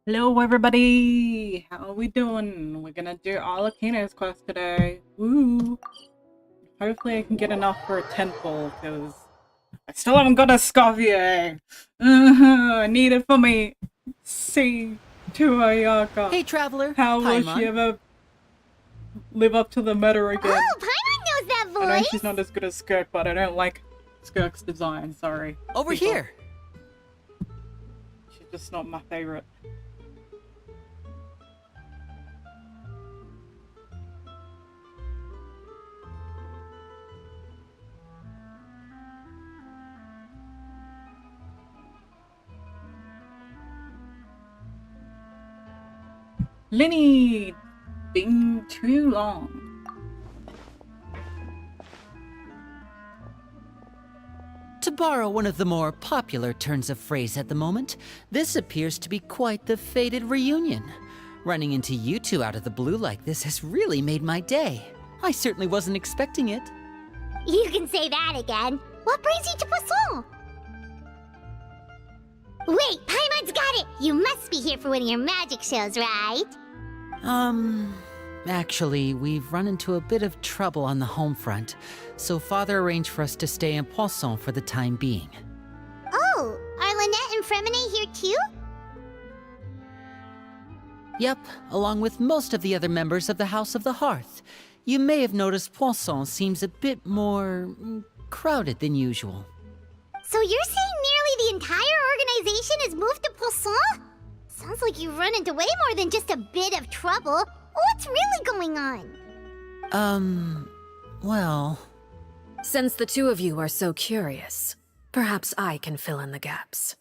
Hello everybody! How are we doing? We're gonna do Arlecchino's quest today. Woo! Hopefully I can get enough for a temple, because I still haven't got a Escoffier! I need it for me! See to Ayaka. Hey, traveler. How will she Paimon. ever live up to the meta again? Oh, Paimon knows that voice! I know she's not as good as Skirk, but I don't like Skirk's design, sorry. Over People. here. She's just not my favorite. Lenny! Been too long. To borrow one of the more popular turns of phrase at the moment, this appears to be quite the fated reunion. Running into you two out of the blue like this has really made my day. I certainly wasn't expecting it. You can say that again. What brings you to Poisson? Wait, Paimon's got it! You must be here for one of your magic shows, right? Actually, we've run into a bit of trouble on the home front, so Father arranged for us to stay in Poisson for the time being. Oh, are Lynette and Fremine here too? Yep, along with most of the other members of the House of the Hearth. You may have noticed Poisson seems a bit more crowded than usual. So you're saying nearly the entire organization has moved to Poisson? Sounds like you've run into way more than just a bit of trouble. What's really going on? Well... Since the two of you are so curious, perhaps I can fill in the gaps.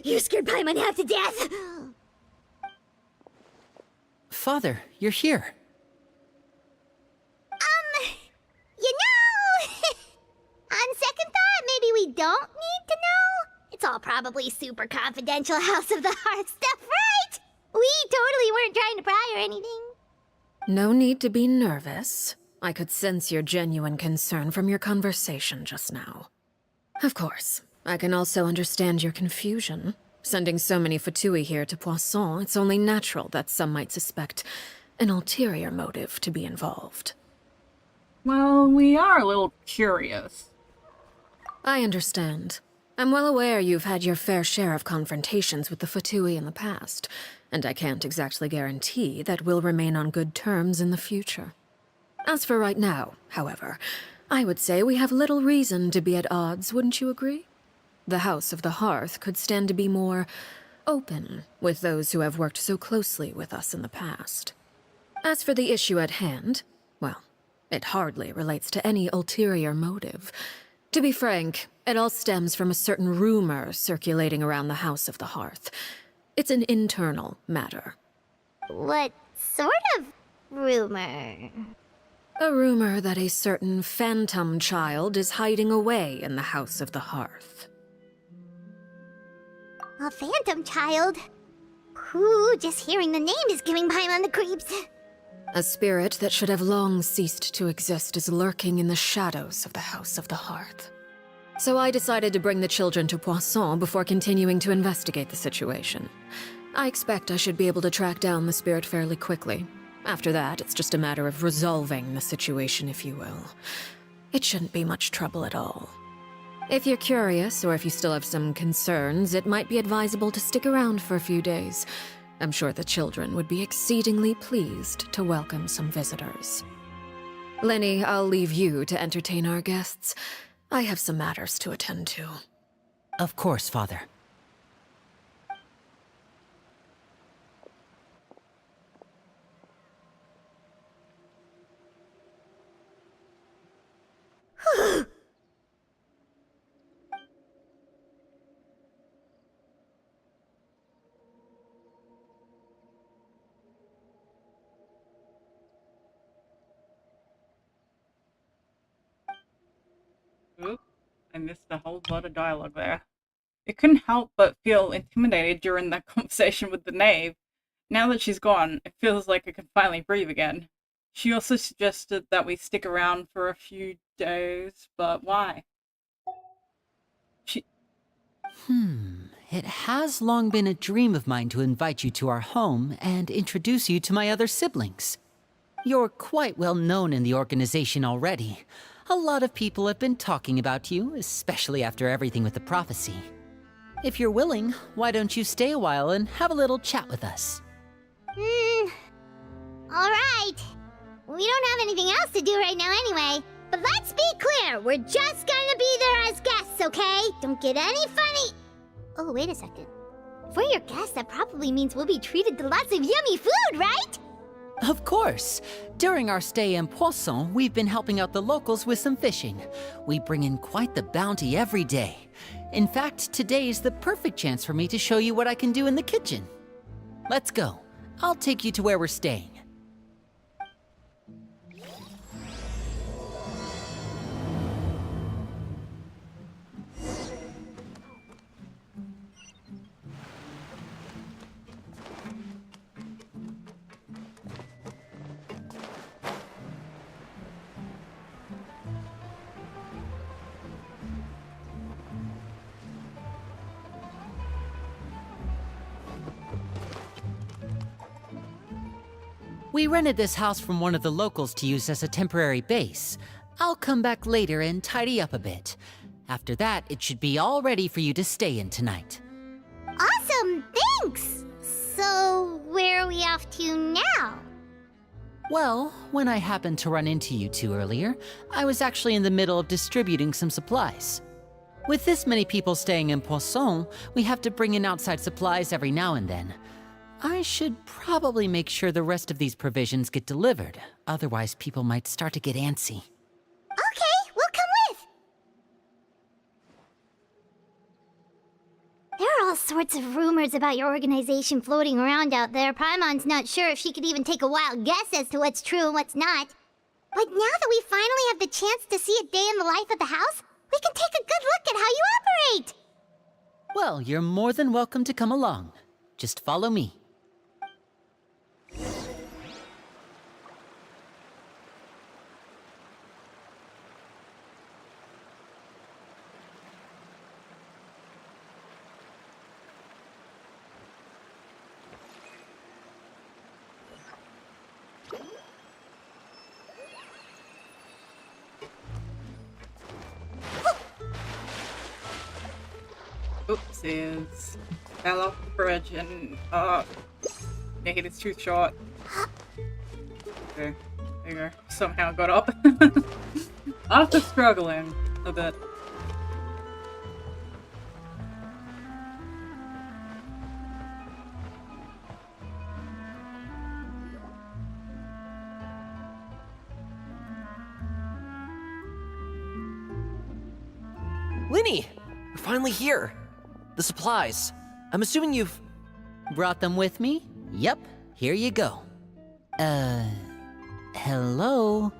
You scared Paimon half to death! Father, you're here. You know... on second thought, maybe we don't need to know? It's all probably super confidential House of the Hearth stuff, right? We totally weren't trying to pry or anything. No need to be nervous. I could sense your genuine concern from your conversation just now. Of course, I can also understand your confusion. Sending so many Fatui here to Poisson, it's only natural that some might suspect an ulterior motive to be involved. Well, we are a little curious. I understand. I'm well aware you've had your fair share of confrontations with the Fatui in the past, and I can't exactly guarantee that we'll remain on good terms in the future. As for right now, however, I would say we have little reason to be at odds, wouldn't you agree? The House of the Hearth could stand to be more open with those who have worked so closely with us in the past. As for the issue at hand, well, it hardly relates to any ulterior motive. To be frank, it all stems from a certain rumor circulating around the House of the Hearth. It's an internal matter. What sort of rumor? A rumor that a certain phantom child is hiding away in the House of the Hearth. A phantom child? Ooh, just hearing the name is giving Paimon the creeps. A spirit that should have long ceased to exist is lurking in the shadows of the House of the Hearth. So I decided to bring the children to Poisson before continuing to investigate the situation. I expect I should be able to track down the spirit fairly quickly. After that, it's just a matter of resolving the situation, if you will. It shouldn't be much trouble at all. If you're curious, or if you still have some concerns, it might be advisable to stick around for a few days. I'm sure the children would be exceedingly pleased to welcome some visitors. Lenny, I'll leave you to entertain our guests. I have some matters to attend to. Of course, Father. Oop, I missed a whole lot of dialogue there. It couldn't help but feel intimidated during that conversation with the knave. Now that she's gone, it feels like I can finally breathe again. She also suggested that we stick around for a few days, but why? She... it has long been a dream of mine to invite you to our home and introduce you to my other siblings. You're quite well known in the organization already. A lot of people have been talking about you, especially after everything with the prophecy. If you're willing, why don't you stay a while and have a little chat with us? Alright. We don't have anything else to do right now anyway. But let's be clear, we're just gonna be there as guests, okay? Don't get any funny... Oh, wait a second. If we're your guests, that probably means we'll be treated to lots of yummy food, right? Of course. During our stay in Poisson, we've been helping out the locals with some fishing. We bring in quite the bounty every day. In fact, today is the perfect chance for me to show you what I can do in the kitchen. Let's go. I'll take you to where we're staying. We rented this house from one of the locals to use as a temporary base. I'll come back later and tidy up a bit. After that, it should be all ready for you to stay in tonight. Awesome, thanks! So, where are we off to now? Well, when I happened to run into you two earlier, I was actually in the middle of distributing some supplies. With this many people staying in Poisson, we have to bring in outside supplies every now and then. I should probably make sure the rest of these provisions get delivered, otherwise people might start to get antsy. Okay, we'll come with! There are all sorts of rumors about your organization floating around out there. Paimon's not sure if she could even take a wild guess as to what's true and what's not. But now that we finally have the chance to see a day in the life of the house, we can take a good look at how you operate! Well, you're more than welcome to come along. Just follow me. Oopsies. Fell off the bridge and, made it too short. Okay, there you go. Somehow got up. After struggling a bit. Linny! We're finally here! The supplies. I'm assuming you've... Brought them with me? Yep, here you go. Hello?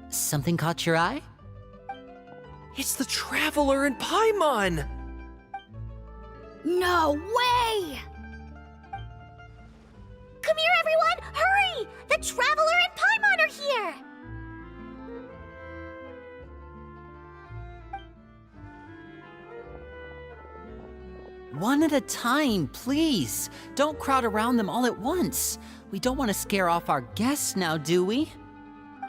Something caught your eye? It's the Traveler in Paimon! No way! Come here, everyone! Hurry! The Traveler and Paimon are here! One at a time, please. Don't crowd around them all at once. We don't want to scare off our guests now, do we?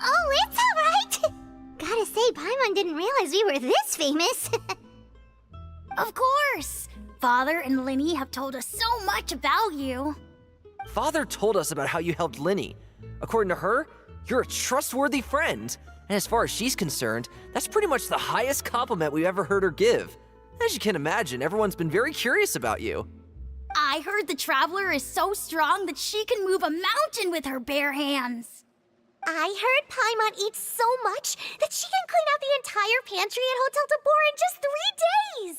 Oh, it's alright! Gotta say, Paimon didn't realize we were this famous. Of course! Father and Linny have told us so much about you. Father told us about how you helped Linny. According to her, you're a trustworthy friend. And as far as she's concerned, that's pretty much the highest compliment we've ever heard her give. As you can imagine, everyone's been very curious about you. I heard the Traveler is so strong that she can move a mountain with her bare hands. I heard Paimon eats so much that she can clean out the entire pantry at Hotel de Boer in just 3 days!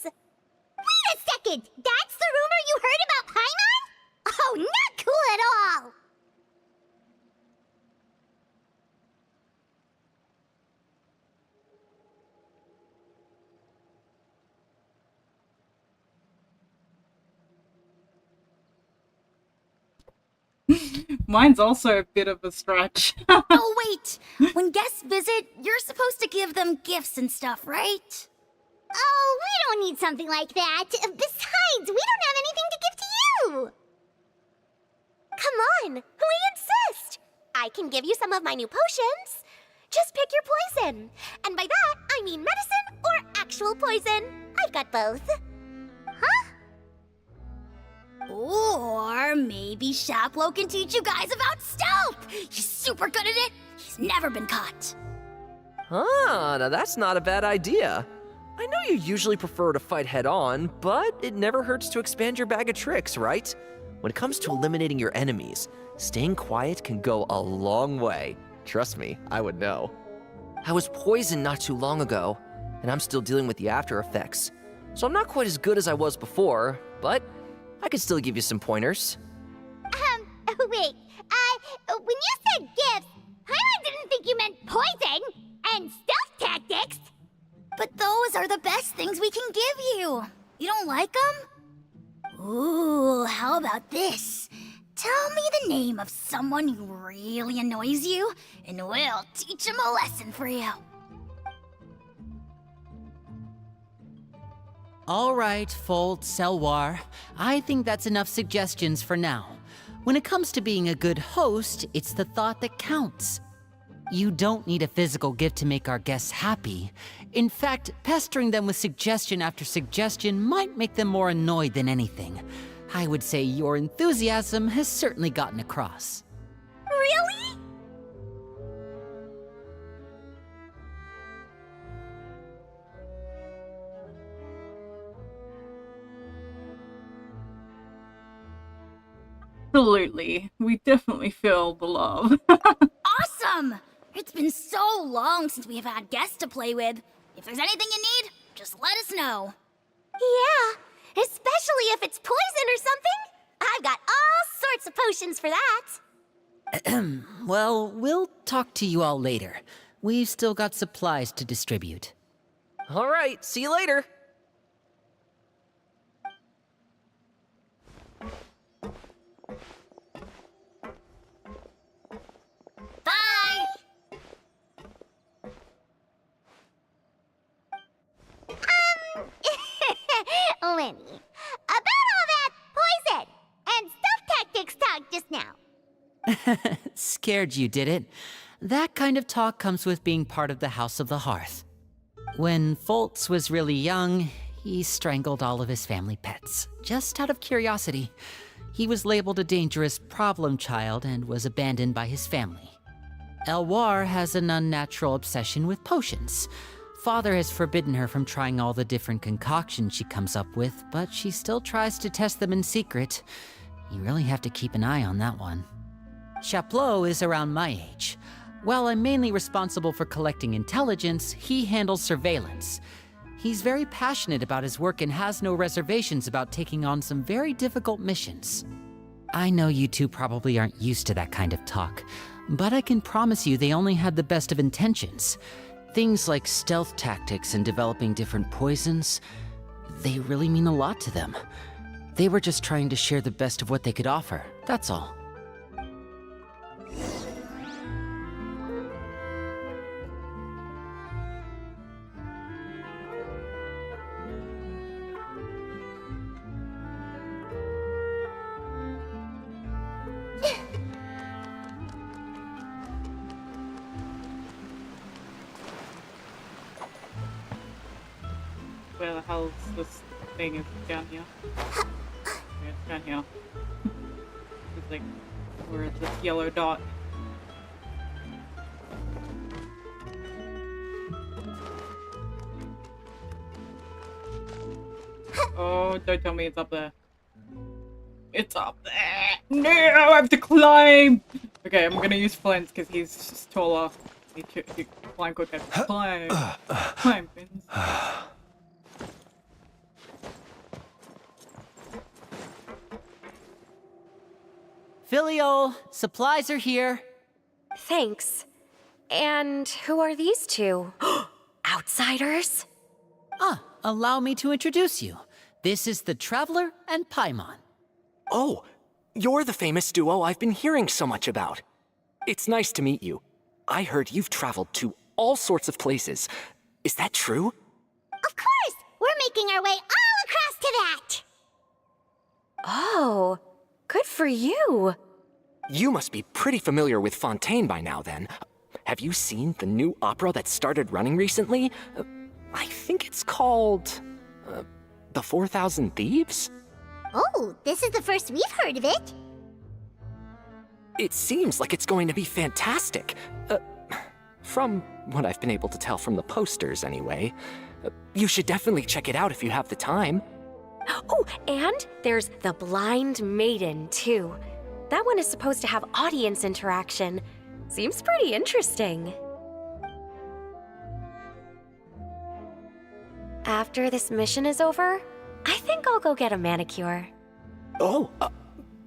Wait a second! That's the rumor you heard about Paimon? Oh, not cool at all! Mine's also a bit of a stretch. Oh, wait! When guests visit, you're supposed to give them gifts and stuff, right? Oh, we don't need something like that. Besides, we don't have anything to give to you. Come on, we insist. I can give you some of my new potions. Just pick your poison. And by that, I mean medicine or actual poison. I've got both. Huh? Or maybe Shaplo can teach you guys about stealth. He's super good at it. He's never been caught. Ah, now that's not a bad idea. I know you usually prefer to fight head-on, but it never hurts to expand your bag of tricks, right? When it comes to eliminating your enemies, staying quiet can go a long way. Trust me, I would know. I was poisoned not too long ago, and I'm still dealing with the after effects. So I'm not quite as good as I was before, but I could still give you some pointers. Wait, when you said gifts, I didn't think you meant poison and stealth tactics. But those are the best things we can give you. You don't like them? Ooh, how about this? Tell me the name of someone who really annoys you, and we'll teach him a lesson for you. All right, Fold, Selwar. I think that's enough suggestions for now. When it comes to being a good host, it's the thought that counts. You don't need a physical gift to make our guests happy. In fact, pestering them with suggestion after suggestion might make them more annoyed than anything. I would say your enthusiasm has certainly gotten across. Really? Absolutely. We definitely feel the love. Awesome! It's been so long since we have had guests to play with. If there's anything you need, just let us know. Yeah, especially if it's poison or something. I've got all sorts of potions for that. Well, we'll talk to you all later. We've still got supplies to distribute. All right, see you later. Bye! Lenny, about all that poison and stealth tactics talk just now. Scared you, did it? That kind of talk comes with being part of the House of the Hearth. When Foltz was really young, he strangled all of his family pets, just out of curiosity. He was labeled a dangerous problem child and was abandoned by his family. Elwar has an unnatural obsession with potions. Father has forbidden her from trying all the different concoctions she comes up with, but she still tries to test them in secret. You really have to keep an eye on that one. Chaplot is around my age. While I'm mainly responsible for collecting intelligence, he handles surveillance. He's very passionate about his work and has no reservations about taking on some very difficult missions. I know you two probably aren't used to that kind of talk, but I can promise you they only had the best of intentions. Things like stealth tactics and developing different poisons, they really mean a lot to them. They were just trying to share the best of what they could offer, that's all. Where the hell's this thing is down here? Yeah, it's down here. It's like, where's this yellow dot? Oh, don't tell me it's up there. It's up there! No, I have to climb! Okay, I'm gonna use Flint's because he's just taller. He climb quicker. Climb. Climb, Vince. Filial, supplies are here. Thanks. And who are these two? Outsiders? Allow me to introduce you. This is the Traveler and Paimon. Oh, you're the famous duo I've been hearing so much about. It's nice to meet you. I heard you've traveled to all sorts of places. Is that true? Of course! We're making our way all across to that! Oh, good for you. You must be pretty familiar with Fontaine by now, then. Have you seen the new opera that started running recently? I think it's called... The 4,000 Thieves? Oh, this is the first we've heard of it. It seems like it's going to be fantastic. From what I've been able to tell from the posters, anyway. You should definitely check it out if you have the time. Oh, and there's The Blind Maiden, too. That one is supposed to have audience interaction. Seems pretty interesting. After this mission is over, I think I'll go get a manicure. Oh,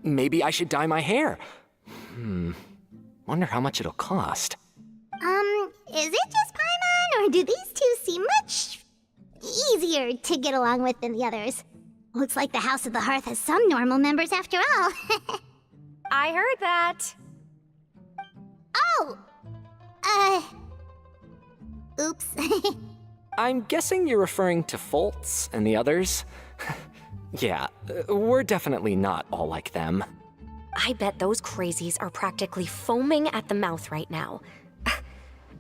maybe I should dye my hair. Wonder how much it'll cost. Is it just Paimon, or do these two seem much easier to get along with than the others? Looks like the House of the Hearth has some normal members after all. I heard that. Oh! Oops. I'm guessing you're referring to Foltz and the others? Yeah, we're definitely not all like them. I bet those crazies are practically foaming at the mouth right now.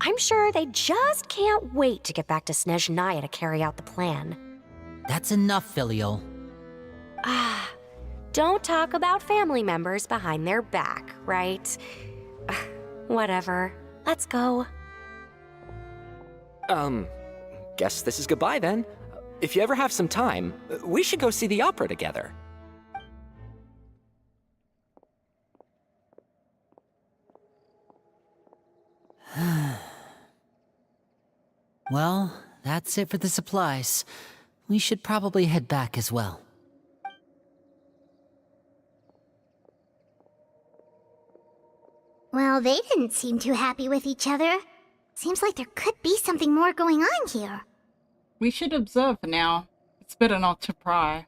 I'm sure they just can't wait to get back to Snezhnaya to carry out the plan. That's enough, Filial. Don't talk about family members behind their back, right? Whatever. Let's go. Guess this is goodbye then. If you ever have some time, we should go see the opera together. Well, that's it for the supplies. We should probably head back as well. Well, they didn't seem too happy with each other. Seems like there could be something more going on here. We should observe for now. It's better not to pry.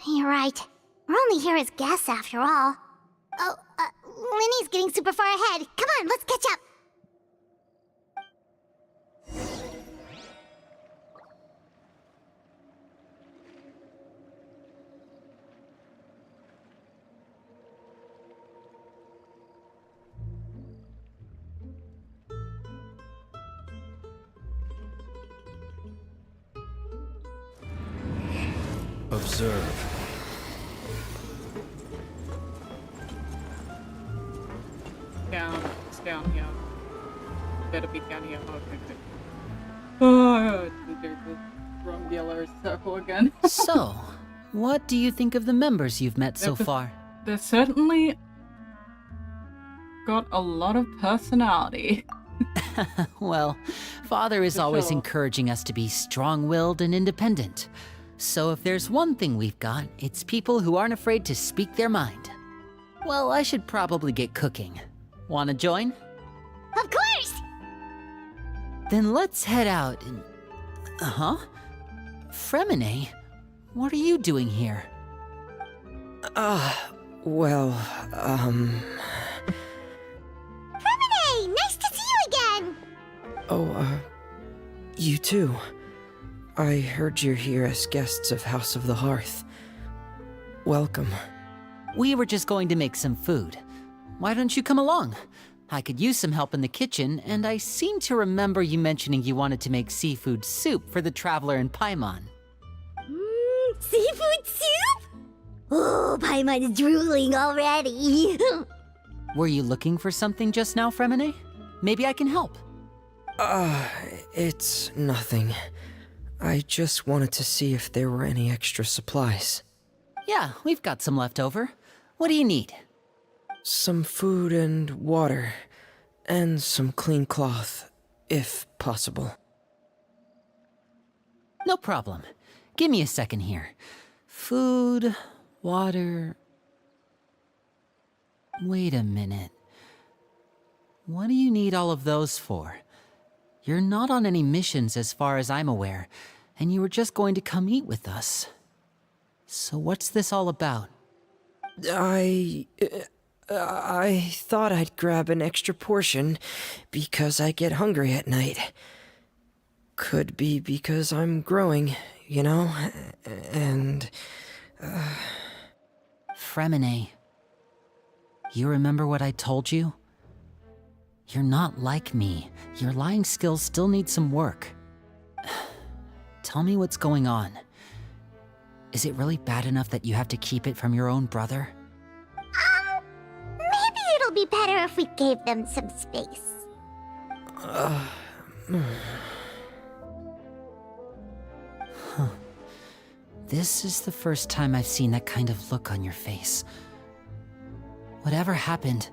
You're right. We're only here as guests after all. Oh, Linny's getting super far ahead. Come on, let's catch up. Observe. Down. It's down here. Better be down here. Oh, okay, good. Oh, there's the wrong yellow circle again. So, what do you think of the members you've met so far? They're certainly got a lot of personality. Well, Father is For always sure. encouraging us to be strong-willed and independent. So if there's one thing we've got, it's people who aren't afraid to speak their mind. Well, I should probably get cooking. Wanna join? Of course! Then let's head out and... Huh? Fremine? What are you doing here? Fremine, nice to see you again! You too. I heard you're here as guests of House of the Hearth. Welcome. We were just going to make some food. Why don't you come along? I could use some help in the kitchen, and I seem to remember you mentioning you wanted to make seafood soup for the traveler in Paimon. Seafood soup? Oh, Paimon's drooling already. Were you looking for something just now, Fremine? Maybe I can help. It's nothing. I just wanted to see if there were any extra supplies. Yeah, we've got some left over. What do you need? Some food and water, and some clean cloth, if possible. No problem. Give me a second here. Food, water... Wait a minute. What do you need all of those for? You're not on any missions as far as I'm aware, and you were just going to come eat with us. So what's this all about? I thought I'd grab an extra portion because I get hungry at night. Could be because I'm growing, you know? And... Fremine, you remember what I told you? You're not like me. Your lying skills still need some work. Tell me what's going on. Is it really bad enough that you have to keep it from your own brother? Maybe it'll be better if we gave them some space. This is the first time I've seen that kind of look on your face. Whatever happened,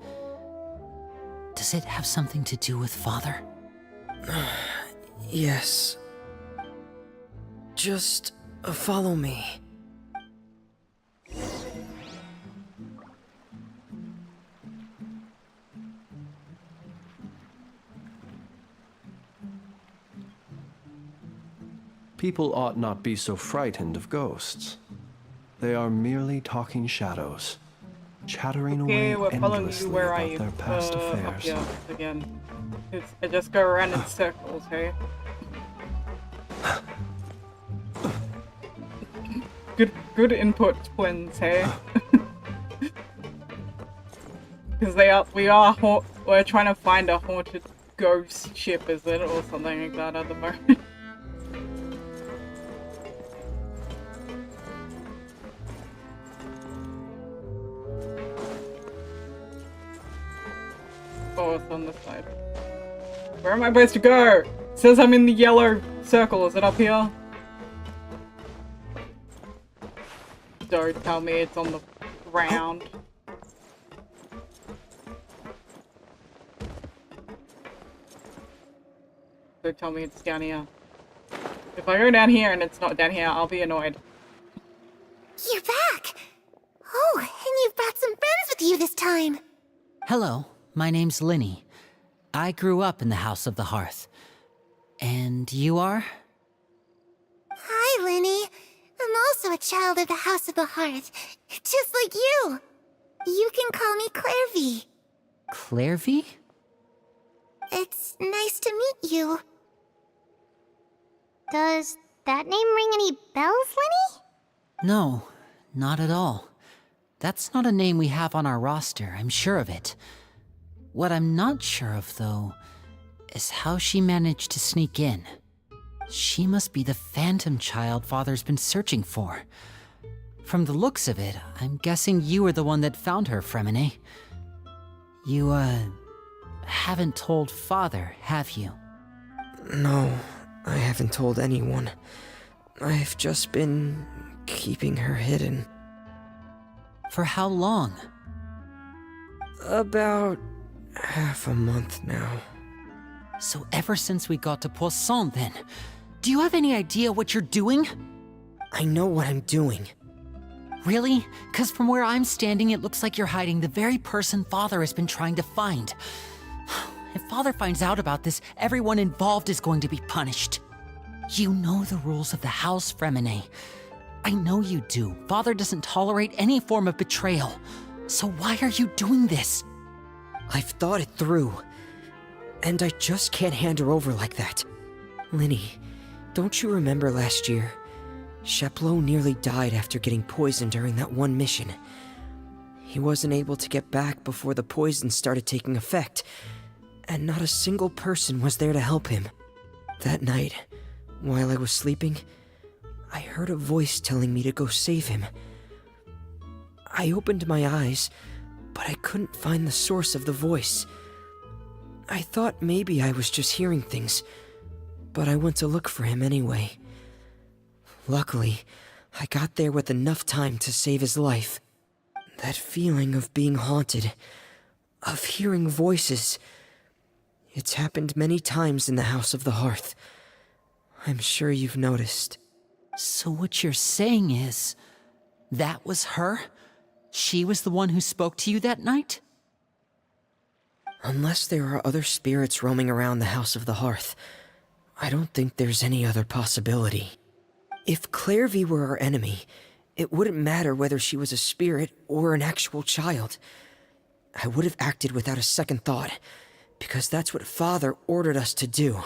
does it have something to do with Father? Yes. Just follow me. People ought not be so frightened of ghosts. They are merely talking shadows, chattering Okay, away we're following endlessly you. Where are about you? their past Up affairs. here again. I just go around in circles, hey? Good input, twins, hey? Because we're trying to find a haunted ghost ship, is it, or something like that at the moment. Oh, it's on this side. Where am I supposed to go? It says I'm in the yellow circle. Is it up here? Don't tell me it's on the ground. Don't tell me it's down here. If I go down here and it's not down here, I'll be annoyed. You're back! Oh, and you've brought some friends with you this time! Hello, my name's Linny. I grew up in the House of the Hearth. And you are? Hi, Linny. I'm also a child of the House of the Hearth, just like you. You can call me Clairvy. Clairvy? It's nice to meet you. Does that name ring any bells, Linny? No, not at all. That's not a name we have on our roster, I'm sure of it. What I'm not sure of, though, is how she managed to sneak in. She must be the phantom child Father's been searching for. From the looks of it, I'm guessing you were the one that found her, Fremine. You, haven't told Father, have you? No, I haven't told anyone. I've just been keeping her hidden. For how long? About half a month now. So ever since we got to Poisson, then? Do you have any idea what you're doing? I know what I'm doing. Really? 'Cause from where I'm standing, it looks like you're hiding the very person Father has been trying to find. If Father finds out about this, everyone involved is going to be punished. You know the rules of the house, Fremine. I know you do. Father doesn't tolerate any form of betrayal. So why are you doing this? I've thought it through. And I just can't hand her over like that. Linny, don't you remember last year? Sheplo nearly died after getting poisoned during that one mission. He wasn't able to get back before the poison started taking effect, and not a single person was there to help him. That night, while I was sleeping, I heard a voice telling me to go save him. I opened my eyes, but I couldn't find the source of the voice. I thought maybe I was just hearing things, but I went to look for him anyway. Luckily, I got there with enough time to save his life. That feeling of being haunted, of hearing voices, it's happened many times in the House of the Hearth. I'm sure you've noticed. So what you're saying is, that was her? She was the one who spoke to you that night? Unless there are other spirits roaming around the House of the Hearth, I don't think there's any other possibility. If Clairvy were our enemy, it wouldn't matter whether she was a spirit or an actual child. I would have acted without a second thought, because that's what Father ordered us to do.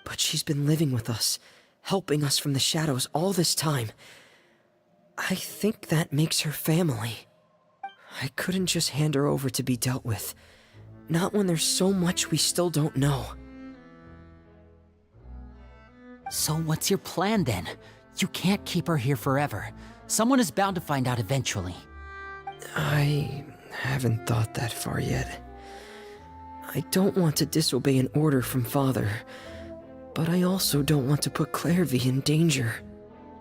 But she's been living with us, helping us from the shadows all this time. I think that makes her family. I couldn't just hand her over to be dealt with. Not when there's so much we still don't know. So what's your plan then? You can't keep her here forever. Someone is bound to find out eventually. I haven't thought that far yet. I don't want to disobey an order from Father, but I also don't want to put Clairvy in danger.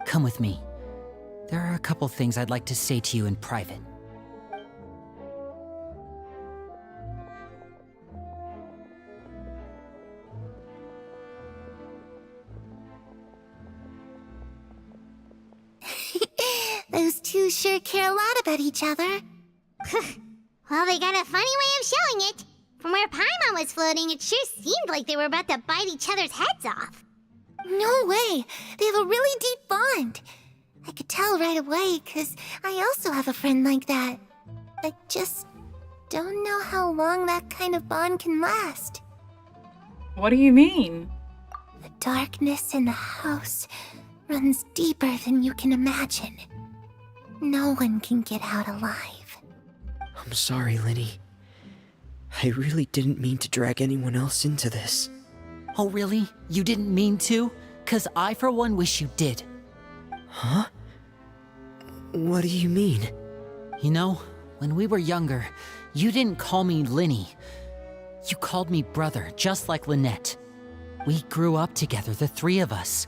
Come with me. There are a couple things I'd like to say to you in private. Those two sure care a lot about each other. Well, they got a funny way of showing it. From where Paimon was floating, it sure seemed like they were about to bite each other's heads off. No way! They have a really deep bond. I could tell right away, 'cause I also have a friend like that. I just don't know how long that kind of bond can last. What do you mean? The darkness in the house runs deeper than you can imagine. No one can get out alive. I'm sorry, Linny. I really didn't mean to drag anyone else into this. Oh really? You didn't mean to? 'Cause I for one wish you did. Huh? What do you mean? You know, when we were younger, you didn't call me Linny. You called me brother, just like Lynette. We grew up together, the three of us.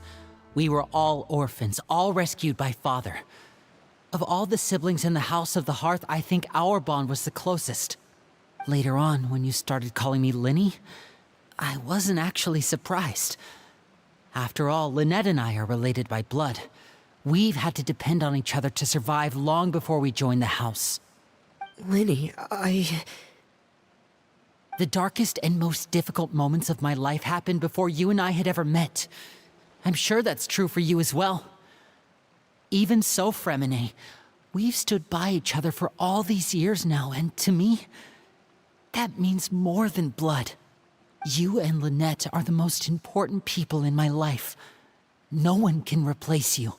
We were all orphans, all rescued by Father. Of all the siblings in the House of the Hearth, I think our bond was the closest. Later on, when you started calling me Linny, I wasn't actually surprised. After all, Lynette and I are related by blood. We've had to depend on each other to survive long before we joined the house. Linny, The darkest and most difficult moments of my life happened before you and I had ever met. I'm sure that's true for you as well. Even so, Fremine, we've stood by each other for all these years now, and to me, that means more than blood. You and Lynette are the most important people in my life. No one can replace you.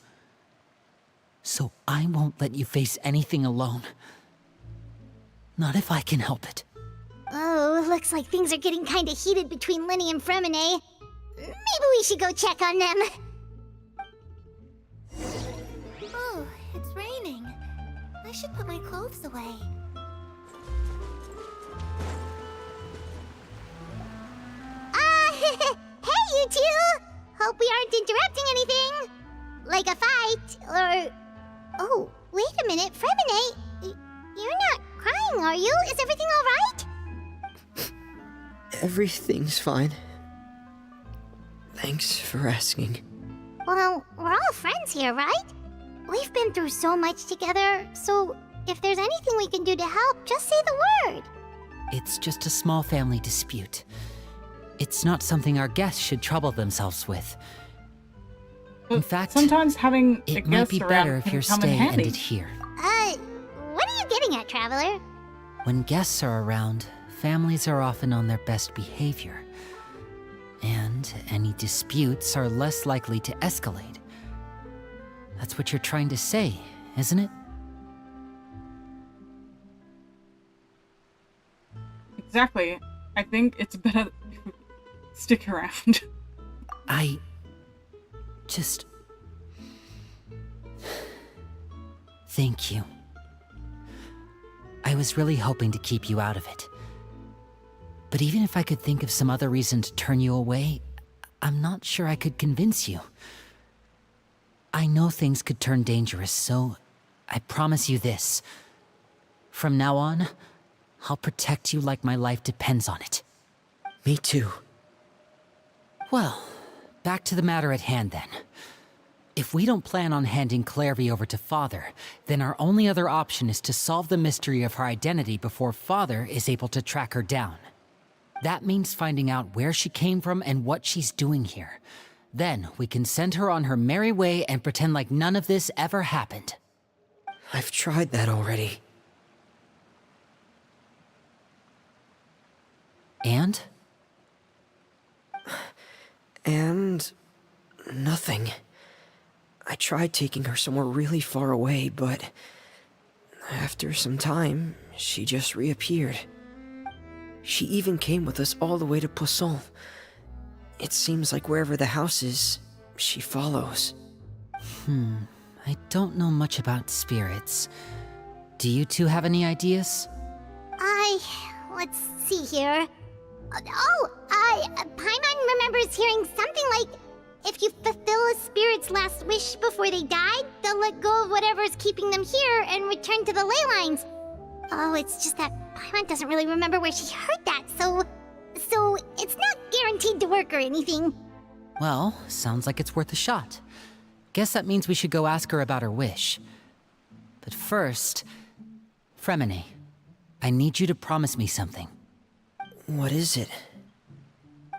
So I won't let you face anything alone. Not if I can help it. Oh, looks like things are getting kinda heated between Linny and Fremine. Maybe we should go check on them. Oh, it's raining. I should put my clothes away. Hey, you two! Hope we aren't interrupting anything. Like a fight, or... Oh, wait a minute, Fremine. You're not crying, are you? Is everything alright? everything's fine. Thanks for asking. Well, we're all friends here, right? We've been through so much together, so if there's anything we can do to help, just say the word. It's just a small family dispute. It's not something our guests should trouble themselves with. In fact, sometimes having it a might guest be around better if can your come in stay handy. ended here. What are you getting at, Traveler? When guests are around, families are often on their best behavior. And any disputes are less likely to escalate. That's what you're trying to say, isn't it? Exactly. I think it's better if we stick around. I just... Thank you. I was really hoping to keep you out of it. But even if I could think of some other reason to turn you away, I'm not sure I could convince you. I know things could turn dangerous, so I promise you this. From now on, I'll protect you like my life depends on it. Me too. Well, back to the matter at hand then. If we don't plan on handing Clairvy over to Father, then our only other option is to solve the mystery of her identity before Father is able to track her down. That means finding out where she came from and what she's doing here. Then we can send her on her merry way and pretend like none of this ever happened. I've tried that already. And? And Nothing. I tried taking her somewhere really far away, but after some time, she just reappeared. She even came with us all the way to Poisson. It seems like wherever the house is, she follows. I don't know much about spirits. Do you two have any ideas? Let's see here. Paimon remembers hearing something like, if you fulfill a spirit's last wish before they die, they'll let go of whatever's keeping them here and return to the ley lines. Oh, it's just that Paimon doesn't really remember where she heard that, so it's not guaranteed to work or anything. Well, sounds like it's worth a shot. Guess that means we should go ask her about her wish. But first, Fremine, I need you to promise me something. What is it?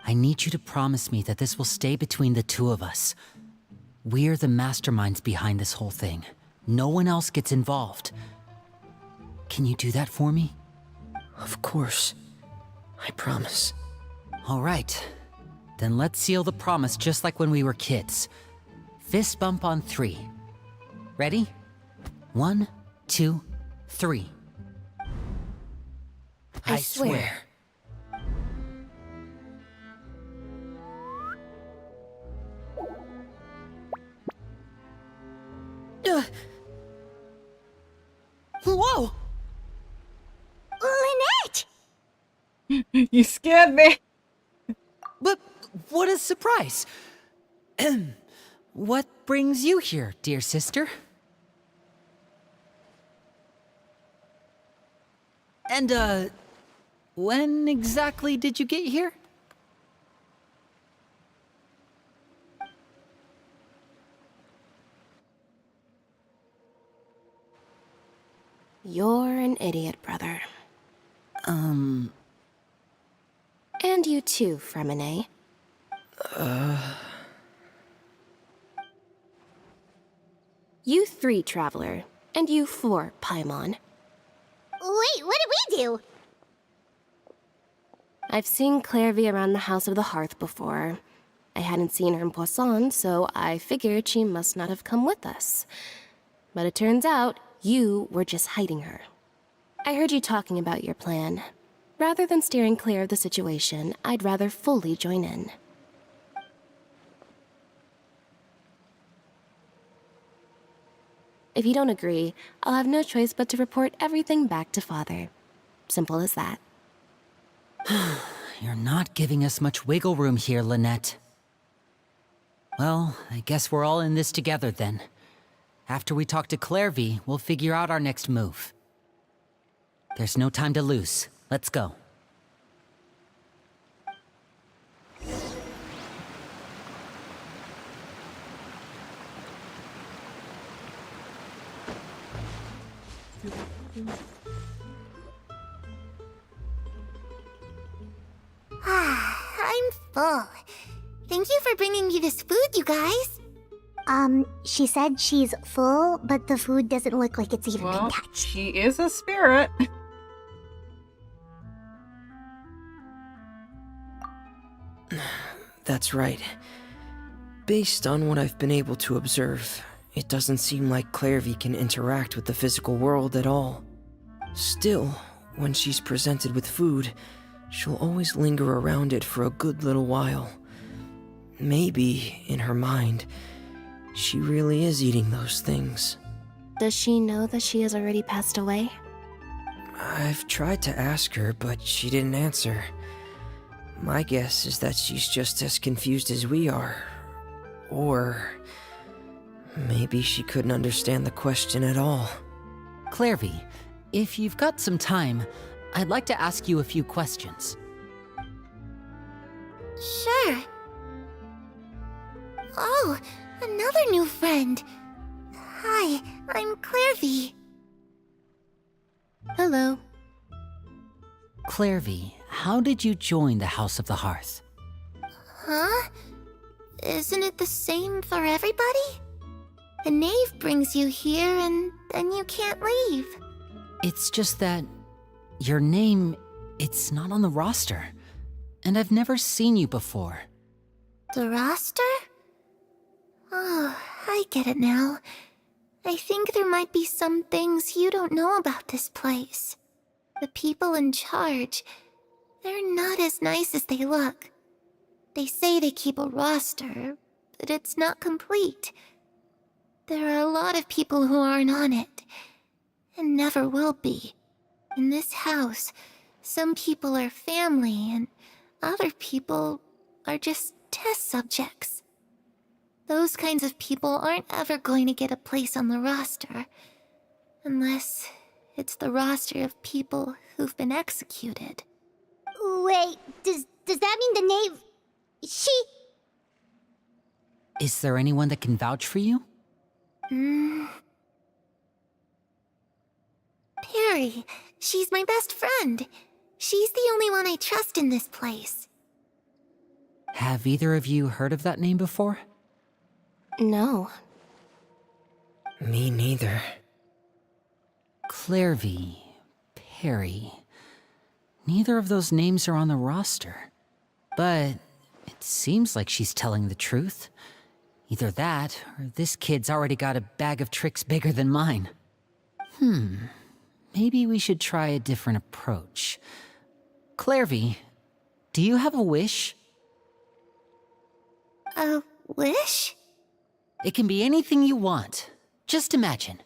I need you to promise me that this will stay between the two of us. We're the masterminds behind this whole thing. No one else gets involved. Can you do that for me? Of course. I promise. All right. Then let's seal the promise just like when we were kids. Fist bump on 3. Ready? 1, 2, 3. I swear. Whoa! Lynette! You scared me. But what a surprise! What brings you here, dear sister? And, when exactly did you get here? You're an idiot, brother. And you too, Fremine. You 3, Traveler, and you 4, Paimon. Wait, what did we do? I've seen Clairvy around the House of the Hearth before. I hadn't seen her in Poisson, so I figured she must not have come with us. But it turns out you were just hiding her. I heard you talking about your plan. Rather than steering clear of the situation, I'd rather fully join in. If you don't agree, I'll have no choice but to report everything back to Father. Simple as that. You're not giving us much wiggle room here, Lynette. Well, I guess we're all in this together then. After we talk to Clairvy, we'll figure out our next move. There's no time to lose. Let's go. I'm full. Thank you for bringing me this food, you guys. She said she's full, but the food doesn't look like it's even been touched. She is a spirit. That's right. Based on what I've been able to observe, it doesn't seem like Clairvy can interact with the physical world at all. Still, when she's presented with food, she'll always linger around it for a good little while. Maybe, in her mind, she really is eating those things. Does she know that she has already passed away? I've tried to ask her, but she didn't answer. My guess is that she's just as confused as we are. Or maybe she couldn't understand the question at all. Clairvy, if you've got some time, I'd like to ask you a few questions. Sure. Oh, another new friend. Hi, I'm Clairvy. Hello. Clairvy, how did you join the House of the Hearth? Huh? Isn't it the same for everybody? The knave brings you here and then you can't leave. It's just that your name, it's not on the roster. And I've never seen you before. The roster? Oh, I get it now. I think there might be some things you don't know about this place. The people in charge, they're not as nice as they look. They say they keep a roster, but it's not complete. There are a lot of people who aren't on it, and never will be. In this house, some people are family, and other people are just test subjects. Those kinds of people aren't ever going to get a place on the roster, unless it's the roster of people who've been executed. Wait, does that mean the knave... She... Is there anyone that can vouch for you? Perry, she's my best friend. She's the only one I trust in this place. Have either of you heard of that name before? No. Me neither. Clairvy, Perry. Neither of those names are on the roster. But it seems like she's telling the truth. Either that, or this kid's already got a bag of tricks bigger than mine. Maybe we should try a different approach. Clairvy, do you have a wish? A wish? It can be anything you want. Just imagine.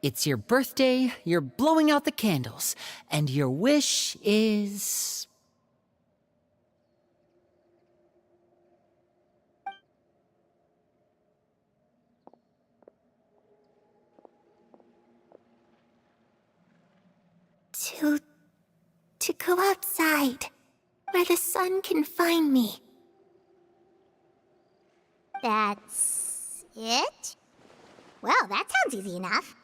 It's your birthday, you're blowing out the candles, and your wish is... To go outside, where the sun can find me. That's... it? Well, that sounds easy enough.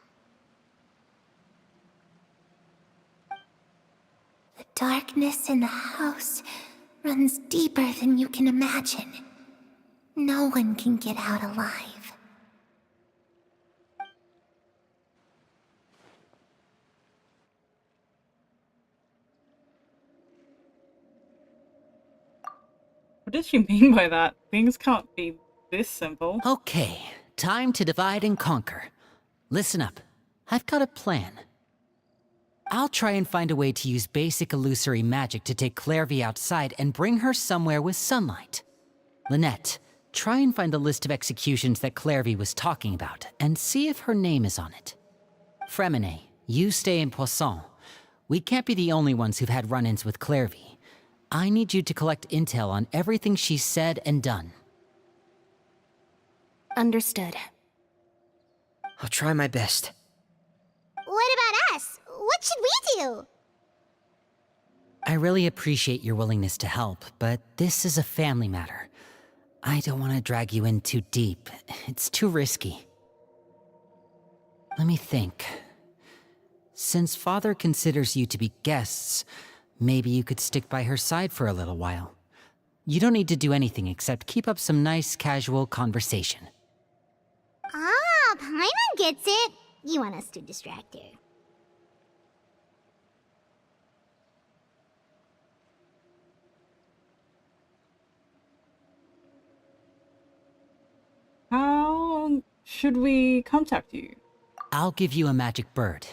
The darkness in the house runs deeper than you can imagine. No one can get out alive. What does she mean by that? Things can't be this simple. Okay, time to divide and conquer. Listen up. I've got a plan. I'll try and find a way to use basic illusory magic to take Clairvy outside and bring her somewhere with sunlight. Lynette, try and find the list of executions that Clairvy was talking about, and see if her name is on it. Fremine, you stay in Poisson. We can't be the only ones who've had run-ins with Clairvy. I need you to collect intel on everything she's said and done. Understood. I'll try my best. What about us? What should we do? I really appreciate your willingness to help, but this is a family matter. I don't want to drag you in too deep. It's too risky. Let me think. Since Father considers you to be guests, maybe you could stick by her side for a little while. You don't need to do anything except keep up some nice, casual conversation. Ah, Paimon gets it. You want us to distract her. How should we contact you? I'll give you a magic bird.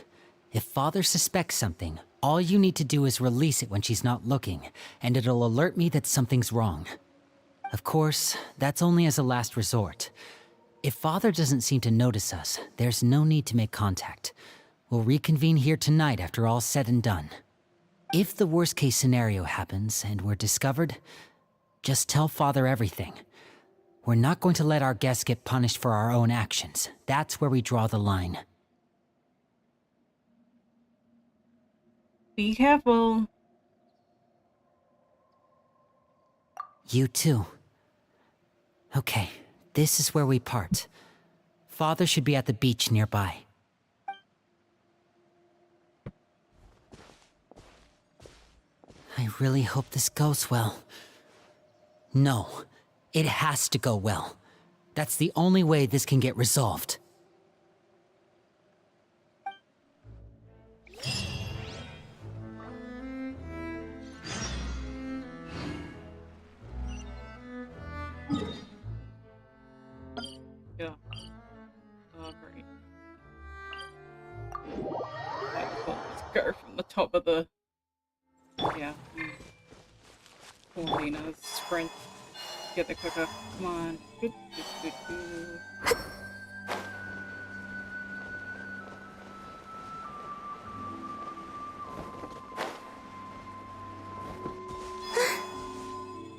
If Father suspects something, all you need to do is release it when she's not looking, and it'll alert me that something's wrong. Of course, that's only as a last resort. If Father doesn't seem to notice us, there's no need to make contact. We'll reconvene here tonight after all's said and done. If the worst-case scenario happens and we're discovered, just tell Father everything. We're not going to let our guests get punished for our own actions. That's where we draw the line. Be careful. You too. Okay, this is where we part. Father should be at the beach nearby. I really hope this goes well. No, it has to go well. That's the only way this can get resolved. top of the... Yeah. Paulina's sprint. Get the cooker. Come on.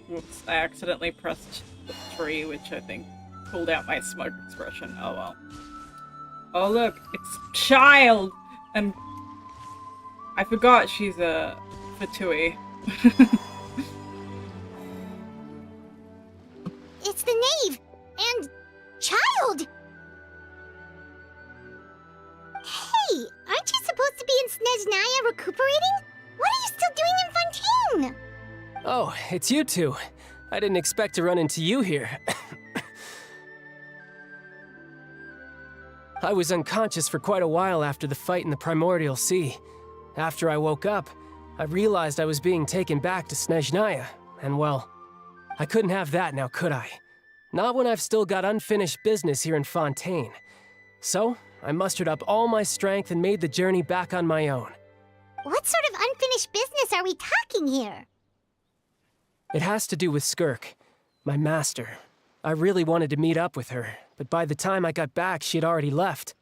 Whoops, I accidentally pressed the 3, which I think pulled out my smug expression. Oh well. Oh look, it's Child! And I forgot she's a Fatui. It's the Knave! And Child! Hey, aren't you supposed to be in Snezhnaya recuperating? What are you still doing in Fontaine? Oh, it's you two. I didn't expect to run into you here. I was unconscious for quite a while after the fight in the Primordial Sea. After I woke up, I realized I was being taken back to Snezhnaya, and well, I couldn't have that now, could I? Not when I've still got unfinished business here in Fontaine. So, I mustered up all my strength and made the journey back on my own. What sort of unfinished business are we talking here? It has to do with Skirk, my master. I really wanted to meet up with her, but by the time I got back, she had already left.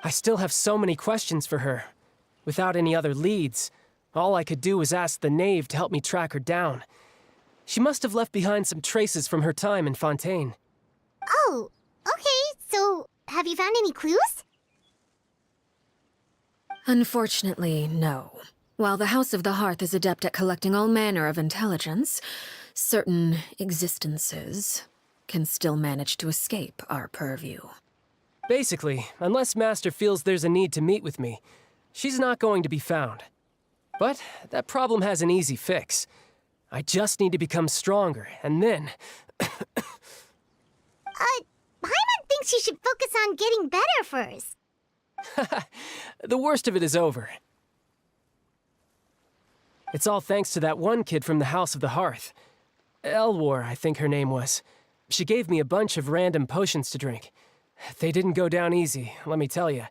I still have so many questions for her. Without any other leads, all I could do was ask the Knave to help me track her down. She must have left behind some traces from her time in Fontaine. Oh, okay, so have you found any clues? Unfortunately, no. While the House of the Hearth is adept at collecting all manner of intelligence, certain existences can still manage to escape our purview. Basically, unless Master feels there's a need to meet with me, she's not going to be found. But that problem has an easy fix. I just need to become stronger, and then... Paimon thinks you should focus on getting better first. The worst of it is over. It's all thanks to that one kid from the House of the Hearth. Elwar, I think her name was. She gave me a bunch of random potions to drink. They didn't go down easy, let me tell you.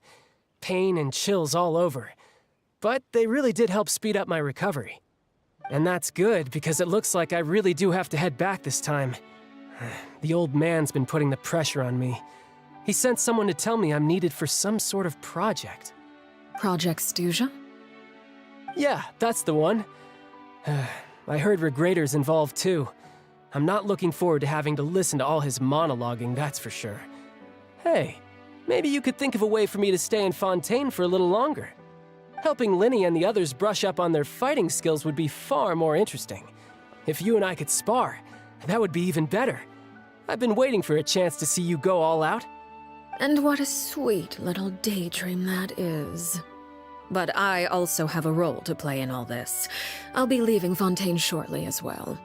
Pain and chills all over. But they really did help speed up my recovery. And that's good, because it looks like I really do have to head back this time. The old man's been putting the pressure on me. He sent someone to tell me I'm needed for some sort of project. Project Stuja? Yeah, that's the one. I heard Regrator's involved too. I'm not looking forward to having to listen to all his monologuing, that's for sure. Hey, maybe you could think of a way for me to stay in Fontaine for a little longer. Helping Linny and the others brush up on their fighting skills would be far more interesting. If you and I could spar, that would be even better. I've been waiting for a chance to see you go all out. And what a sweet little daydream that is. But I also have a role to play in all this. I'll be leaving Fontaine shortly as well.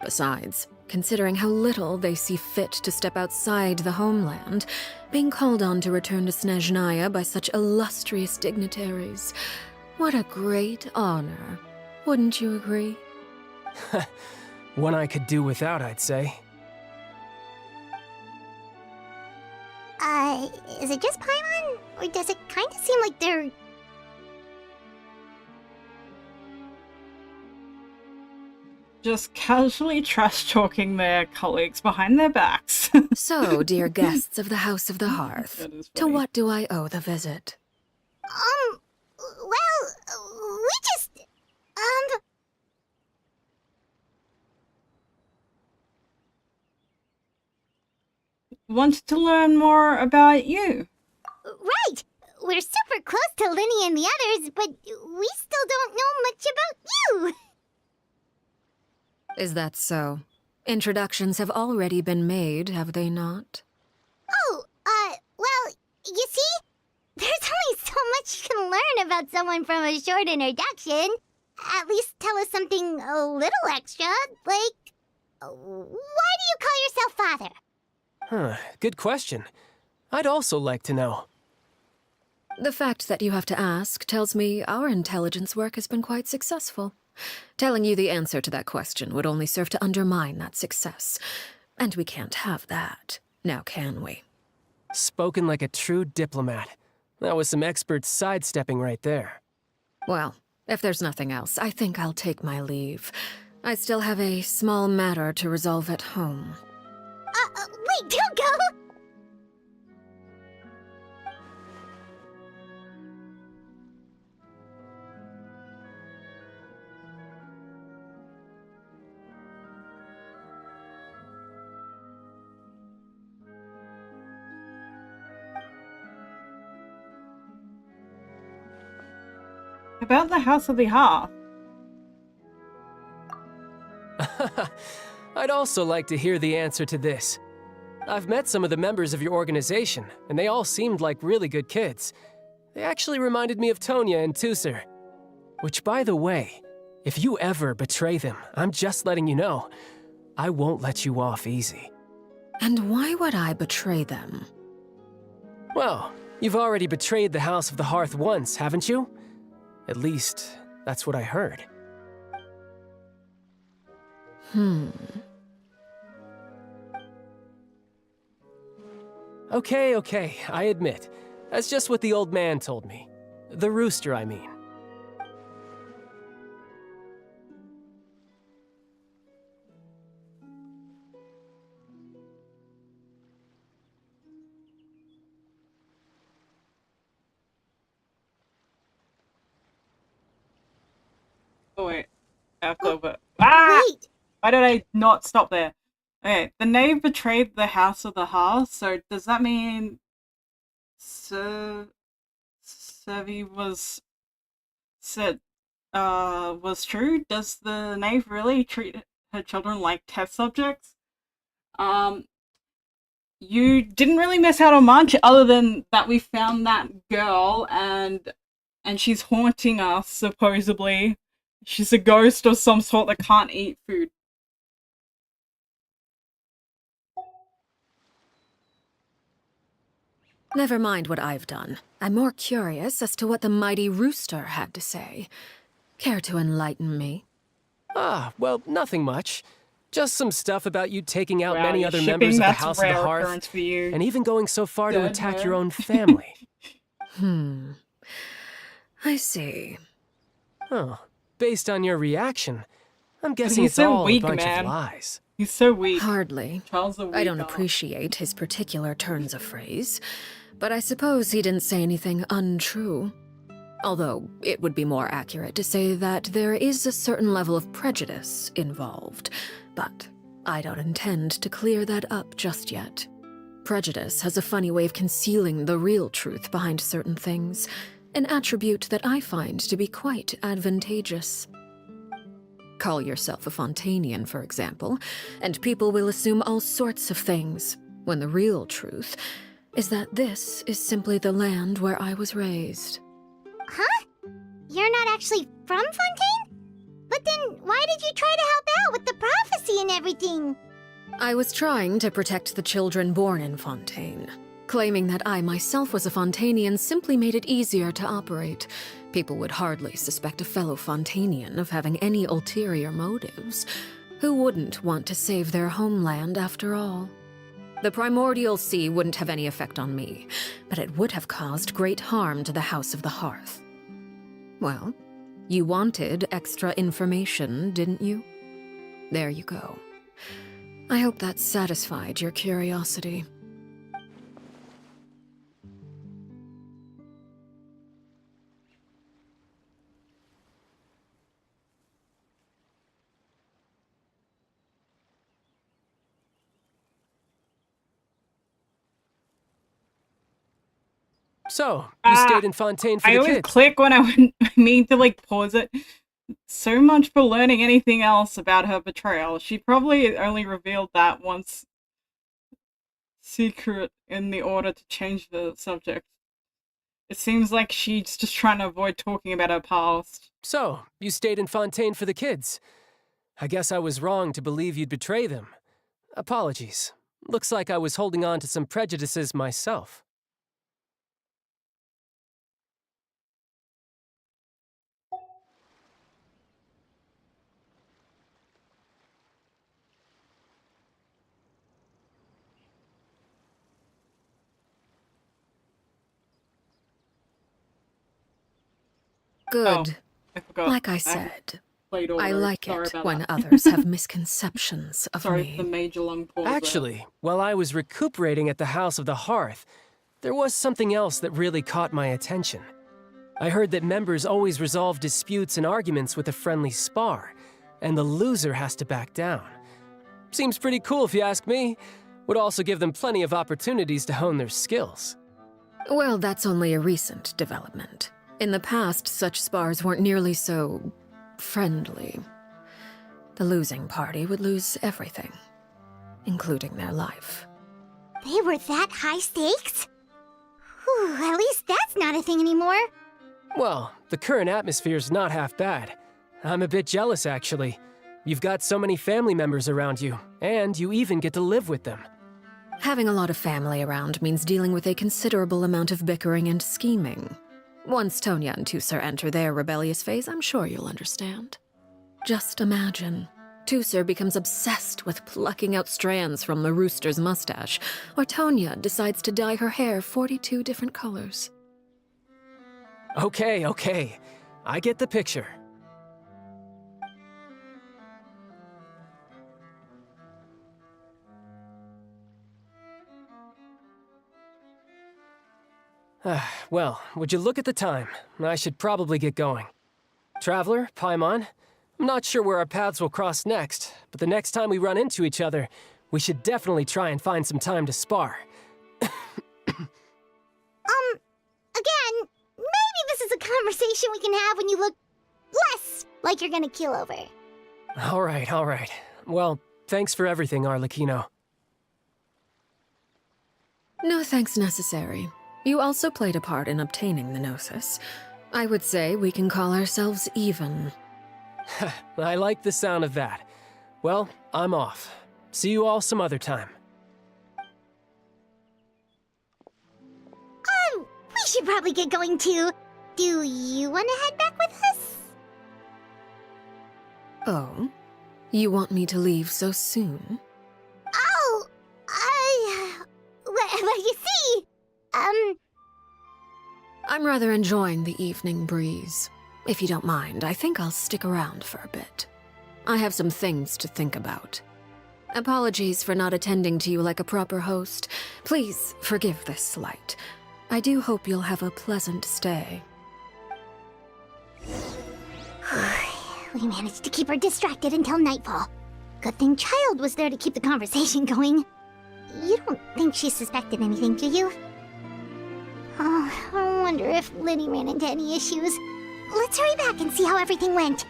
Besides, considering how little they see fit to step outside the homeland, being called on to return to Snezhnaya by such illustrious dignitaries, what a great honor. Wouldn't you agree? One I could do without, I'd say. Is it just Paimon? Or does it kind of seem like they're... Just casually trash-talking their colleagues behind their backs. So, dear guests of the House of the Hearth, to what do I owe the visit? Well, we just... Want to learn more about you? Right! We're super close to Linny and the others, but we still don't know much about you! Is that so? Introductions have already been made, have they not? Oh, well, you see? There's only so much you can learn about someone from a short introduction. At least tell us something a little extra, like... Why do you call yourself father? Huh, good question. I'd also like to know. The fact that you have to ask tells me our intelligence work has been quite successful. Telling you the answer to that question would only serve to undermine that success. And we can't have that, now can we? Spoken like a true diplomat. That was some expert sidestepping right there. Well, If there's nothing else, I think I'll take my leave. I still have a small matter to resolve at home. Wait, don't go! About the House of the Hearth. I'd also like to hear the answer to this. I've met some of the members of your organization, and they all seemed like really good kids. They actually reminded me of Tonya and Tusser. Which, by the way, if you ever betray them, I'm just letting you know, I won't let you off easy. And why would I betray them? Well, you've already betrayed the House of the Hearth once, haven't you? At least, that's what I heard. Okay, I admit. That's just what the old man told me. The rooster, I mean. Oh wait, over. Ah! Wait! Why did I not stop there? Okay, the knave betrayed the House of the Hearth, so does that mean Sevi was true? Does the knave really treat her children like test subjects? You didn't really miss out on much other than that we found that girl and she's haunting us, supposedly. She's a ghost of some sort that can't eat food. Never mind what I've done. I'm more curious as to what the mighty rooster had to say. Care to enlighten me? Well, nothing much. Just some stuff about you taking out Wow, many you're other shipping, members of the that's House of the rare Hearth, occurrence for you. and even going so far to Dead attack hair. your own family. I see. Oh, based on your reaction, I'm guessing He's it's so all weak, a bunch man. of lies. He's so weak. Hardly. Charles the I don't Weak. appreciate his particular turns of phrase, but I suppose he didn't say anything untrue. Although, it would be more accurate to say that there is a certain level of prejudice involved, but I don't intend to clear that up just yet. Prejudice has a funny way of concealing the real truth behind certain things, an attribute that I find to be quite advantageous. Call yourself a Fontainian, for example, and people will assume all sorts of things, when the real truth is that this is simply the land where I was raised. Huh? You're not actually from Fontaine? But then why did you try to help out with the prophecy and everything? I was trying to protect the children born in Fontaine. Claiming that I myself was a Fontainian simply made it easier to operate. People would hardly suspect a fellow Fontainian of having any ulterior motives. Who wouldn't want to save their homeland after all? The primordial sea wouldn't have any effect on me, but it would have caused great harm to the House of the Hearth. Well, you wanted extra information, didn't you? There you go. I hope that satisfied your curiosity. So, you stayed in Fontaine for I the always kids. click when I mean to like pause it. So much for learning anything else about her betrayal. She probably only revealed that once secret in the order to change the subject. It seems like she's just trying to avoid talking about her past. So, you stayed in Fontaine for the kids. I guess I was wrong to believe you'd betray them. Apologies. Looks like I was holding on to some prejudices myself. Good. I forgot. Like I said, Played all I those. like Sorry it about when that. others have misconceptions of Sorry me. for the major long pause there. Actually, while I was recuperating at the House of the Hearth, there was something else that really caught my attention. I heard that members always resolve disputes and arguments with a friendly spar, and the loser has to back down. Seems pretty cool if you ask me. Would also give them plenty of opportunities to hone their skills. Well, that's only a recent development. In the past, such spars weren't nearly so friendly. The losing party would lose everything, including their life. They were that high stakes? Whew, at least that's not a thing anymore. Well, the current atmosphere's not half bad. I'm a bit jealous, actually. You've got so many family members around you, and you even get to live with them. Having a lot of family around means dealing with a considerable amount of bickering and scheming. Once Tonya and Tusser enter their rebellious phase, I'm sure you'll understand. Just imagine. Tusser becomes obsessed with plucking out strands from the rooster's mustache, or Tonya decides to dye her hair 42 different colors. Okay. I get the picture. Well, would you look at the time? I should probably get going. Traveler, Paimon, I'm not sure where our paths will cross next, but the next time we run into each other, we should definitely try and find some time to spar. Again, maybe this is a conversation we can have when you look less like you're gonna keel over. All right. Well, thanks for everything, Arlecchino. No thanks necessary. You also played a part in obtaining the Gnosis. I would say we can call ourselves even. I like the sound of that. Well, I'm off. See you all some other time. We should probably get going too. Do you want to head back with us? Oh? You want me to leave so soon? Oh, well, you see, I'm rather enjoying the evening breeze. If you don't mind, I think I'll stick around for a bit. I have some things to think about. Apologies for not attending to you like a proper host. Please forgive this slight. I do hope you'll have a pleasant stay. We managed to keep her distracted until nightfall. Good thing Child was there to keep the conversation going. You don't think she suspected anything, do you? Oh, I wonder if Liddy ran into any issues. Let's hurry back and see how everything went.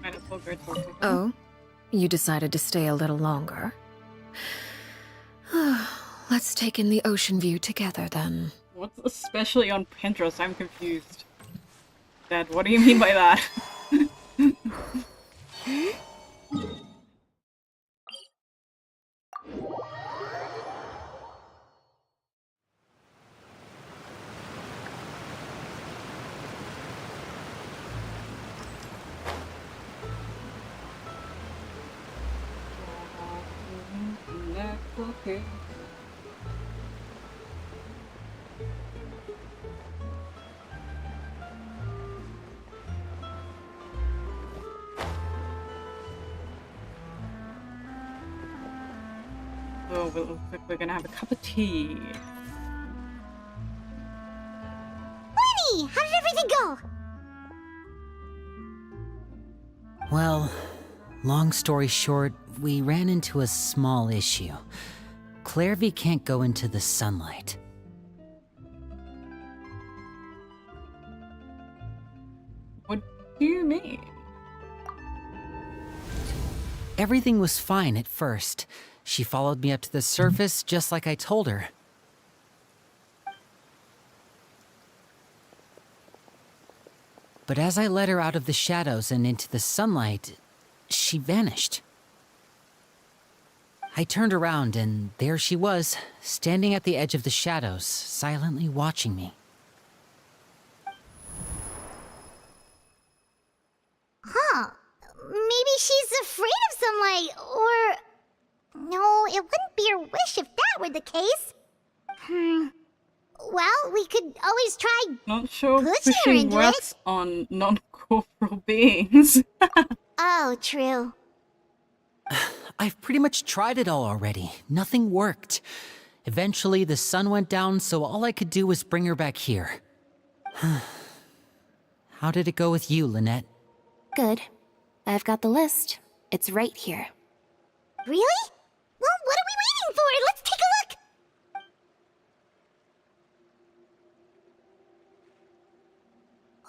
Might as well go talk to him. Oh? You decided to stay a little longer? Let's take in the ocean view together, then. What's especially on Pinterest? I'm confused. Dad, what do you mean by that? Okay. So it looks like we're gonna have a cup of tea. Lenny, how did everything go? Well, long story short, we ran into a small issue. Clairvy can't go into the sunlight. What do you mean? Everything was fine at first. She followed me up to the surface just like I told her. But as I led her out of the shadows and into the sunlight, she vanished. I turned around and there she was, standing at the edge of the shadows, silently watching me. Huh. Maybe it wouldn't be your wish if that were the case. Well, we could always try Not sure pushing her pushing into works on non-corporal beings. Oh, true. I've pretty much tried it all already. Nothing worked. Eventually, the sun went down, so all I could do was bring her back here. How did it go with you, Lynette? Good. I've got the list. It's right here. Really? Well, what are we waiting for? Let's take a look!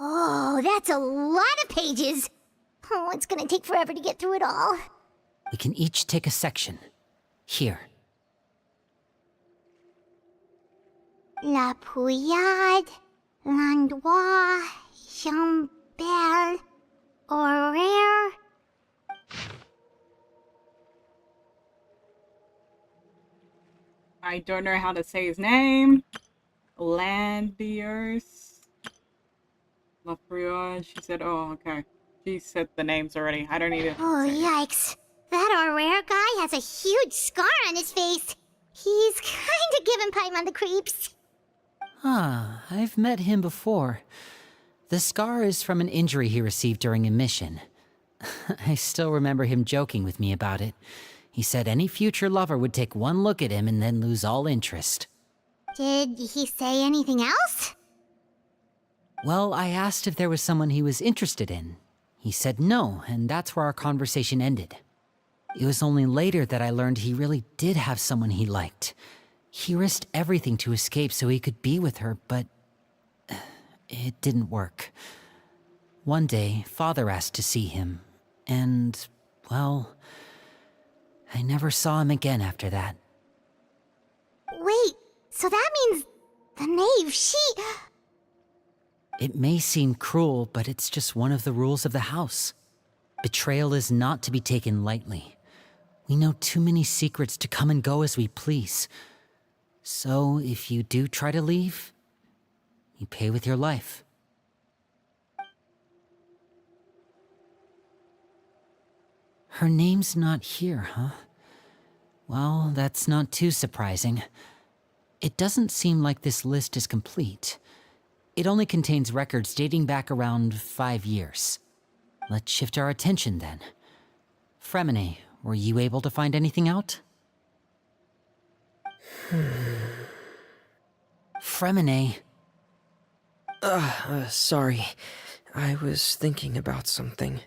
Oh, that's a lot of pages. Oh, it's gonna take forever to get through it all. We can each take a section. Here. La Pouillade, Landois, Chambel, Horaire. I don't know how to say his name. Landiers. La Friore. She said, oh, okay. She said the names already. I don't need to. Oh, yikes. That Horaire guy has a huge scar on his face. He's kinda giving Paimon the creeps. I've met him before. The scar is from an injury he received during a mission. I still remember him joking with me about it. He said any future lover would take one look at him and then lose all interest. Did he say anything else? Well, I asked if there was someone he was interested in. He said no, and that's where our conversation ended. It was only later that I learned he really did have someone he liked. He risked everything to escape so he could be with her, but it didn't work. One day, Father asked to see him, and, well, I never saw him again after that. Wait, so that means the knave, she... It may seem cruel, but it's just one of the rules of the house. Betrayal is not to be taken lightly. We know too many secrets to come and go as we please. So, if you do try to leave, you pay with your life. Her name's not here, huh? Well, that's not too surprising. It doesn't seem like this list is complete. It only contains records dating back around 5 years. Let's shift our attention then. Fremine, were you able to find anything out? Fremine. Sorry. I was thinking about something.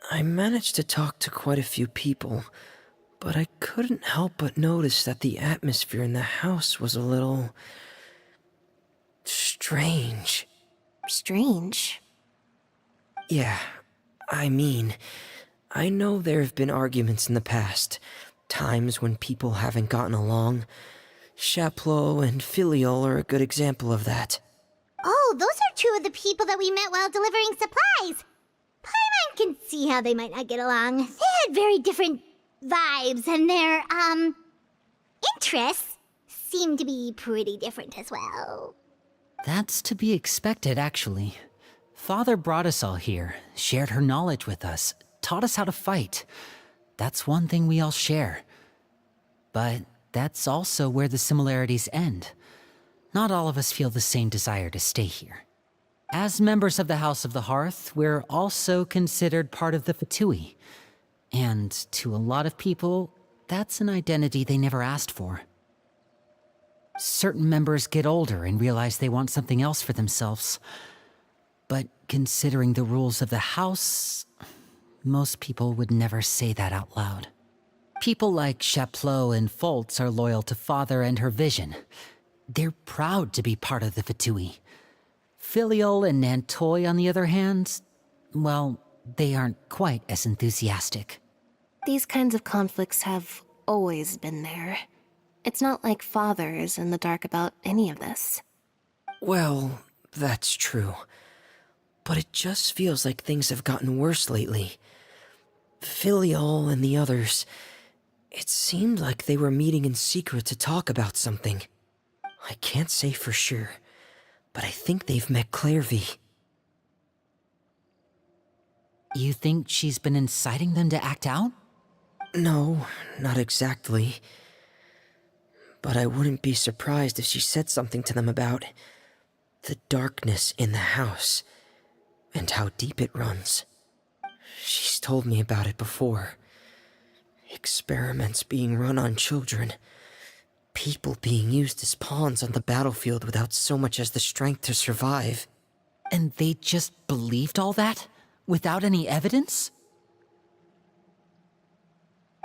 I managed to talk to quite a few people, but I couldn't help but notice that the atmosphere in the house was a little... strange. Strange? Yeah, I mean, I know there have been arguments in the past, times when people haven't gotten along. Chaplot and Filiol are a good example of that. Oh, those are two of the people that we met while delivering supplies. Paimon can see how they might not get along. They had very different vibes, and their, interests seem to be pretty different as well. That's to be expected, actually. Father brought us all here, shared her knowledge with us, taught us how to fight. That's one thing we all share. But that's also where the similarities end. Not all of us feel the same desire to stay here. As members of the House of the Hearth, we're also considered part of the Fatui. And to a lot of people, that's an identity they never asked for. Certain members get older and realize they want something else for themselves. But considering the rules of the house, most people would never say that out loud. People like Chaplot and Foltz are loyal to Father and her vision. They're proud to be part of the Fatui. Filiol and Nantoy, on the other hand, well, they aren't quite as enthusiastic. These kinds of conflicts have always been there. It's not like Father is in the dark about any of this. Well, that's true. But it just feels like things have gotten worse lately. Filiol and the others, it seemed like they were meeting in secret to talk about something. I can't say for sure, but I think they've met Clairvy. You think she's been inciting them to act out? No, not exactly. But I wouldn't be surprised if she said something to them about the darkness in the house and how deep it runs. She's told me about it before. Experiments being run on children. People being used as pawns on the battlefield without so much as the strength to survive. And they just believed all that? Without any evidence?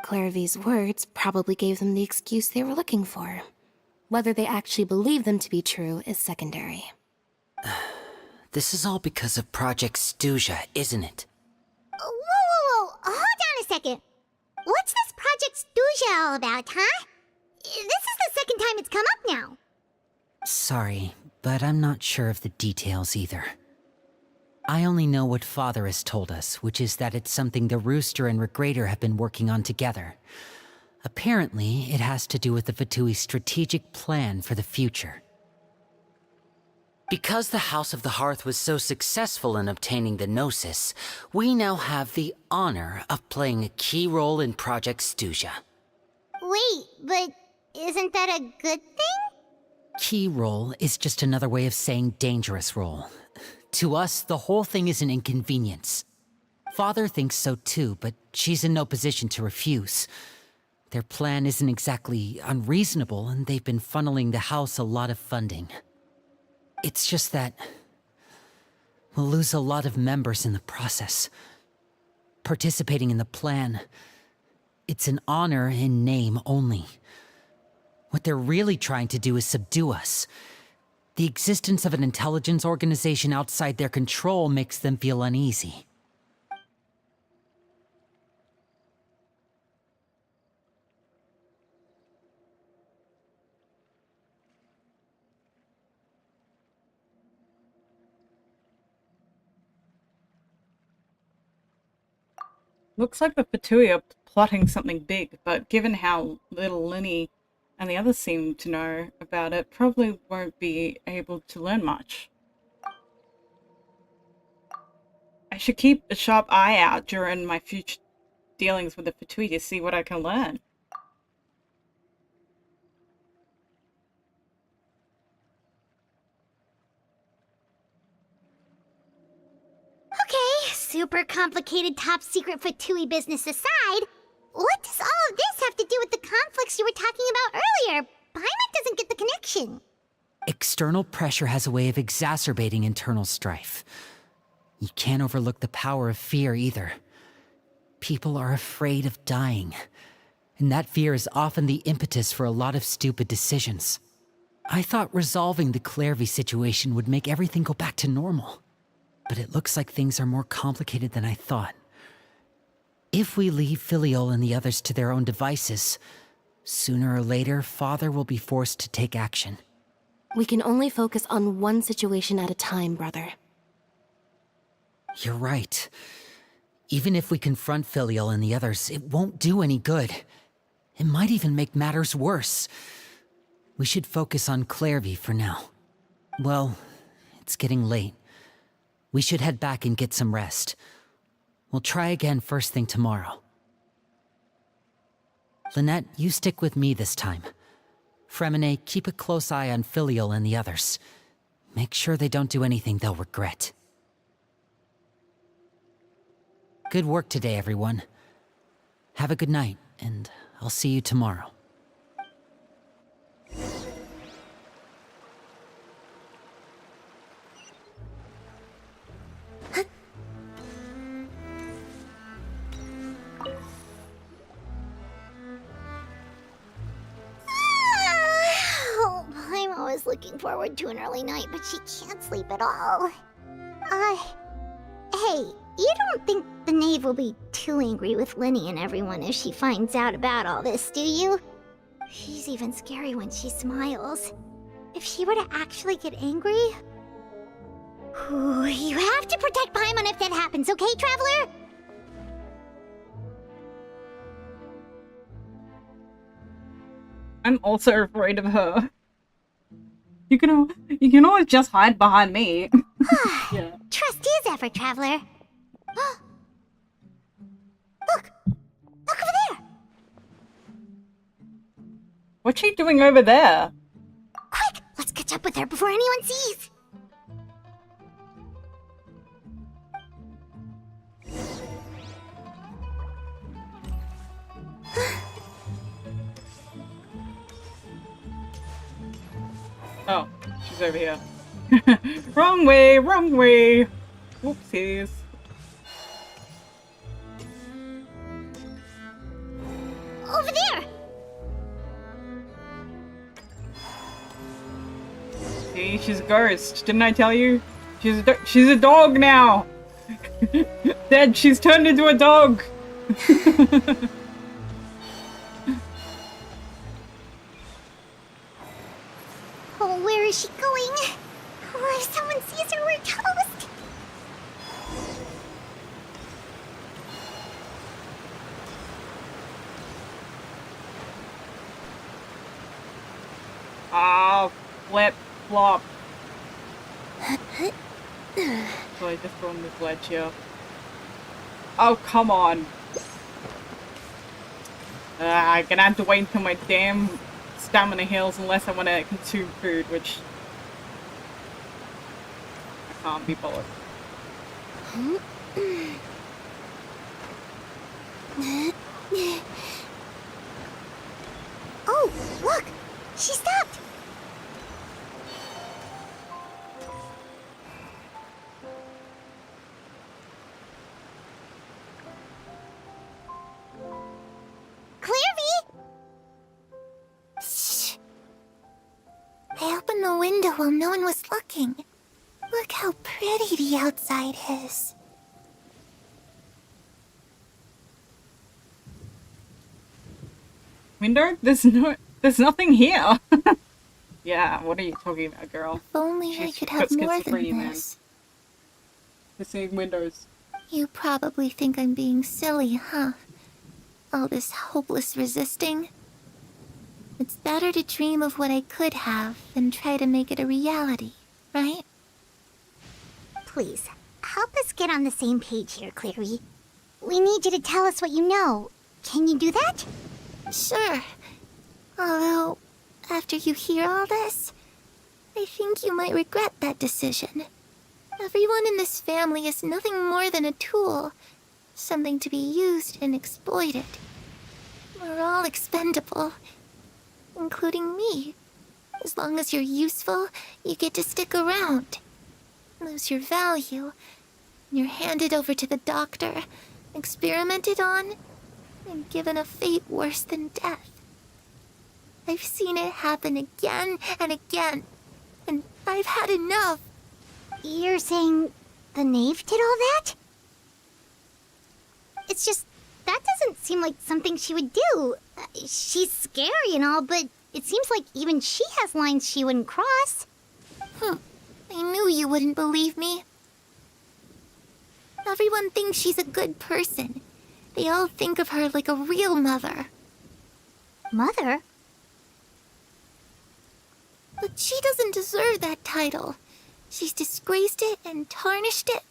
Clairvy's words probably gave them the excuse they were looking for. Whether they actually believe them to be true is secondary. This is all because of Project Studia, isn't it? Whoa. Hold on a second. What's this Project Studia all about, huh? This is the second time it's come up now. Sorry, but I'm not sure of the details either. I only know what Father has told us, which is that it's something the Rooster and Regrator have been working on together. Apparently, it has to do with the Fatui's strategic plan for the future. Because the House of the Hearth was so successful in obtaining the Gnosis, we now have the honor of playing a key role in Project Studia. Wait, but isn't that a good thing? Key role is just another way of saying dangerous role. To us, the whole thing is an inconvenience. Father thinks so too, but she's in no position to refuse. Their plan isn't exactly unreasonable, and they've been funneling the house a lot of funding. It's just that we'll lose a lot of members in the process. Participating in the plan, it's an honor in name only. What they're really trying to do is subdue us. The existence of an intelligence organization outside their control makes them feel uneasy. Looks like the Fatui are plotting something big, but given how little Linny and the others seem to know about it, probably won't be able to learn much. I should keep a sharp eye out during my future dealings with the Fatui to see what I can learn. Okay, super complicated top secret Fatui business aside, what does all of this have to do with the conflicts you were talking about earlier? Paimon doesn't get the connection. External pressure has a way of exacerbating internal strife. You can't overlook the power of fear either. People are afraid of dying, and that fear is often the impetus for a lot of stupid decisions. I thought resolving the Clairvy situation would make everything go back to normal, but it looks like things are more complicated than I thought. If we leave Filiol and the others to their own devices, sooner or later, Father will be forced to take action. We can only focus on one situation at a time, brother. You're right. Even if we confront Filiol and the others, it won't do any good. It might even make matters worse. We should focus on Clairvy for now. Well, it's getting late. We should head back and get some rest. We'll try again first thing tomorrow. Lynette, you stick with me this time. Fremine, keep a close eye on Filiol and the others. Make sure they don't do anything they'll regret. Good work today, everyone. Have a good night, and I'll see you tomorrow. Oh, I'm always looking forward to an early night, but she can't sleep at all. Hey, you don't think the knave will be too angry with Linny and everyone if she finds out about all this, do you? She's even scary when she smiles. If she were to actually get angry... Ooh, you have to protect Paimon if that happens, okay, Traveler? I'm also afraid of her. You can always just hide behind me. Yeah. Trust is effort, Traveler. Look! Look over there! What's she doing over there? Quick, let's catch up with her before anyone sees. Oh, she's over here. Wrong way, wrong way. Whoopsies. Over there! See, she's a ghost. Didn't I tell you? She's a dog now. Dead. She's turned into a dog. Oh, where is she going? Oh, if someone sees her, we're toast! Ah, flip, flop. So I just go on this ledge here. Oh, come on. I'm gonna have to wait until my damn stamina heals unless I want to consume food, which I can't be bothered. Oh, look! She stopped! Clairvy! Shh. I opened the window while no one was looking. Look how pretty the outside is. Window? There's nothing here. Yeah, what are you talking about, girl? If only I could have more than this. The same windows. You probably think I'm being silly, huh? All this hopeless resisting. It's better to dream of what I could have than try to make it a reality, right? Please, help us get on the same page here, Clary. We need you to tell us what you know. Can you do that? Sure. Although, after you hear all this, I think you might regret that decision. Everyone in this family is nothing more than a tool. Something to be used and exploited. We're all expendable. Including me. As long as you're useful, you get to stick around. Lose your value. You're handed over to the doctor, experimented on, and given a fate worse than death. I've seen it happen again and again, and I've had enough. You're saying the knave did all that? It's just, that doesn't seem like something she would do. She's scary and all, but it seems like even she has lines she wouldn't cross. I knew you wouldn't believe me. Everyone thinks she's a good person. They all think of her like a real mother. Mother? But she doesn't deserve that title. She's disgraced it and tarnished it.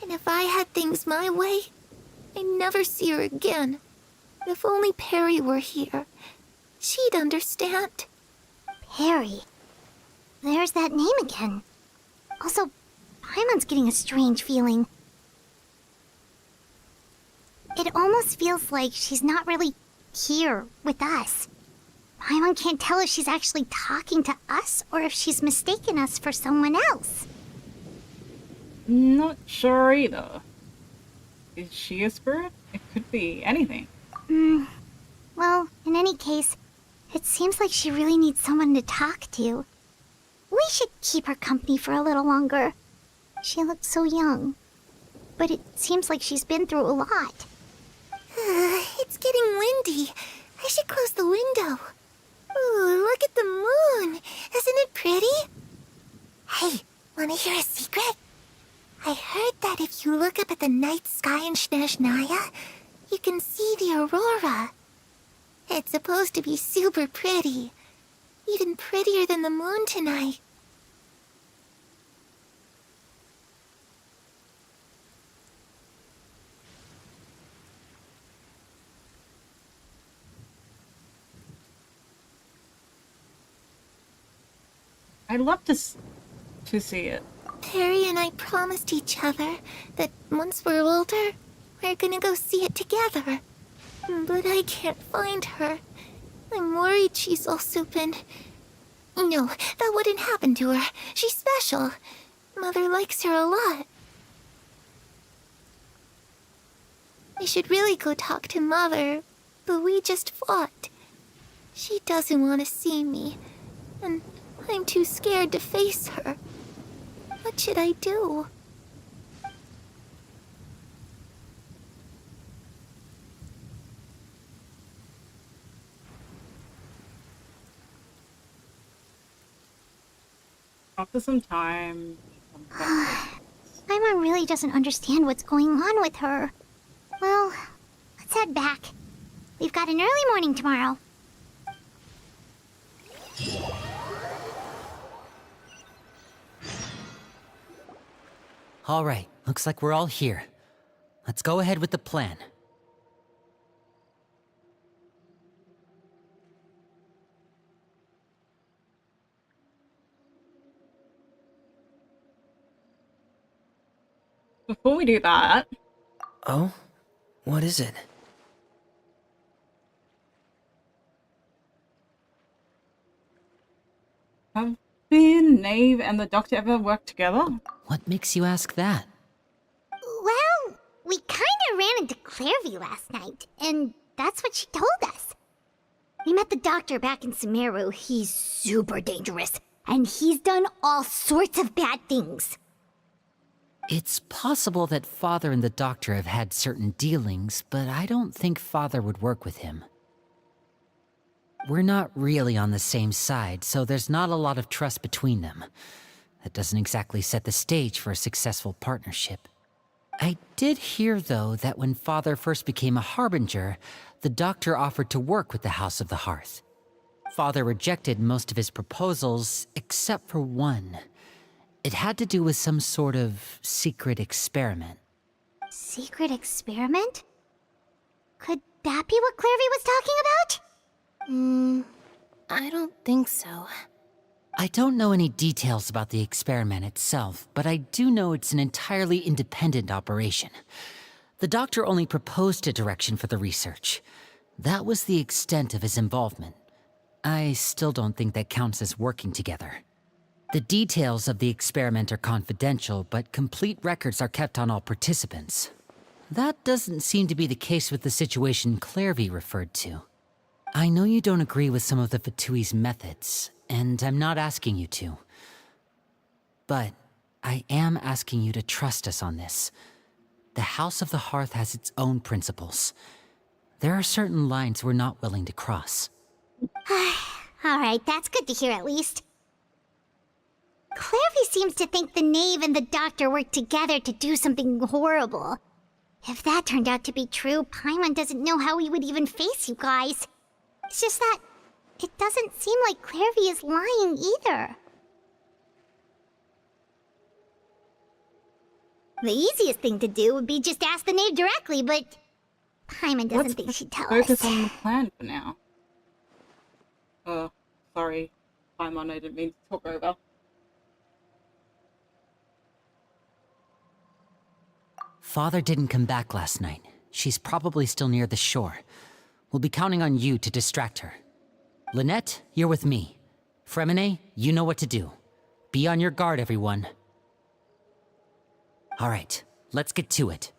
And if I had things my way, I'd never see her again. If only Perry were here, she'd understand. Perry? There's that name again. Also, Paimon's getting a strange feeling. It almost feels like she's not really here with us. Paimon can't tell if she's actually talking to us or if she's mistaken us for someone else. Not sure either. Is she a spirit? It could be anything. Well, in any case, it seems like she really needs someone to talk to. We should keep her company for a little longer. She looks so young. But it seems like she's been through a lot. It's getting windy. I should close the window. Ooh, look at the moon. Isn't it pretty? Hey, wanna hear a secret? I heard that if you look up at the night sky in Snezhnaya, you can see the aurora. It's supposed to be super pretty. Even prettier than the moon tonight. I'd love to see it. Perry and I promised each other that once we're older, we're gonna go see it together. But I can't find her. I'm worried she's also been... No, that wouldn't happen to her. She's special. Mother likes her a lot. I should really go talk to Mother, but we just fought. She doesn't want to see me, and I'm too scared to face her. What should I do? After some time. My mom really doesn't understand what's going on with her. Well, let's head back. We've got an early morning tomorrow. All right, looks like we're all here. Let's go ahead with the plan. Before we do that, Oh? What is it? have the knave and the doctor ever worked together? What makes you ask that? Well, we kinda ran into Clairvy last night, and that's what she told us. We met the doctor back in Sumeru. He's super dangerous, and he's done all sorts of bad things. It's possible that Father and the Doctor have had certain dealings, but I don't think Father would work with him. We're not really on the same side, so there's not a lot of trust between them. That doesn't exactly set the stage for a successful partnership. I did hear, though, that when Father first became a Harbinger, the Doctor offered to work with the House of the Hearth. Father rejected most of his proposals, except for one. It had to do with some sort of secret experiment. Secret experiment? Could that be what Clairvy was talking about? I don't think so. I don't know any details about the experiment itself, but I do know it's an entirely independent operation. The Doctor only proposed a direction for the research. That was the extent of his involvement. I still don't think that counts as working together. The details of the experiment are confidential, but complete records are kept on all participants. That doesn't seem to be the case with the situation Clairvy referred to. I know you don't agree with some of the Fatui's methods, and I'm not asking you to. But I am asking you to trust us on this. The House of the Hearth has its own principles. There are certain lines we're not willing to cross. Alright, that's good to hear at least. Clairvy seems to think the knave and the doctor worked together to do something horrible. If that turned out to be true, Paimon doesn't know how he would even face you guys. It's just that it doesn't seem like Clairvy is lying either. The easiest thing to do would be just ask the knave directly, but Paimon doesn't think she'd tell us. Focus on the plan for now. Sorry, Paimon, I didn't mean to talk over. Father didn't come back last night. She's probably still near the shore. We'll be counting on you to distract her. Lynette, you're with me. Fremine, you know what to do. Be on your guard, everyone. All right, let's get to it.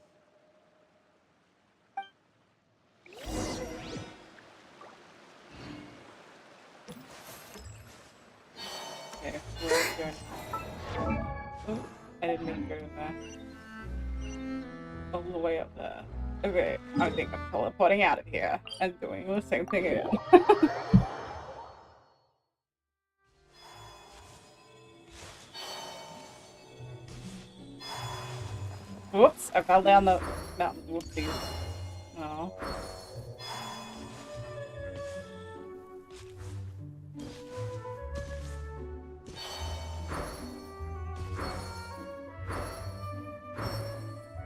Okay, we're going. Oh, I didn't mean to go there. All the way up there. Okay, I think I'm teleporting out of here and doing the same thing again. Whoops, I fell down the mountain. Whoopsies. Oh.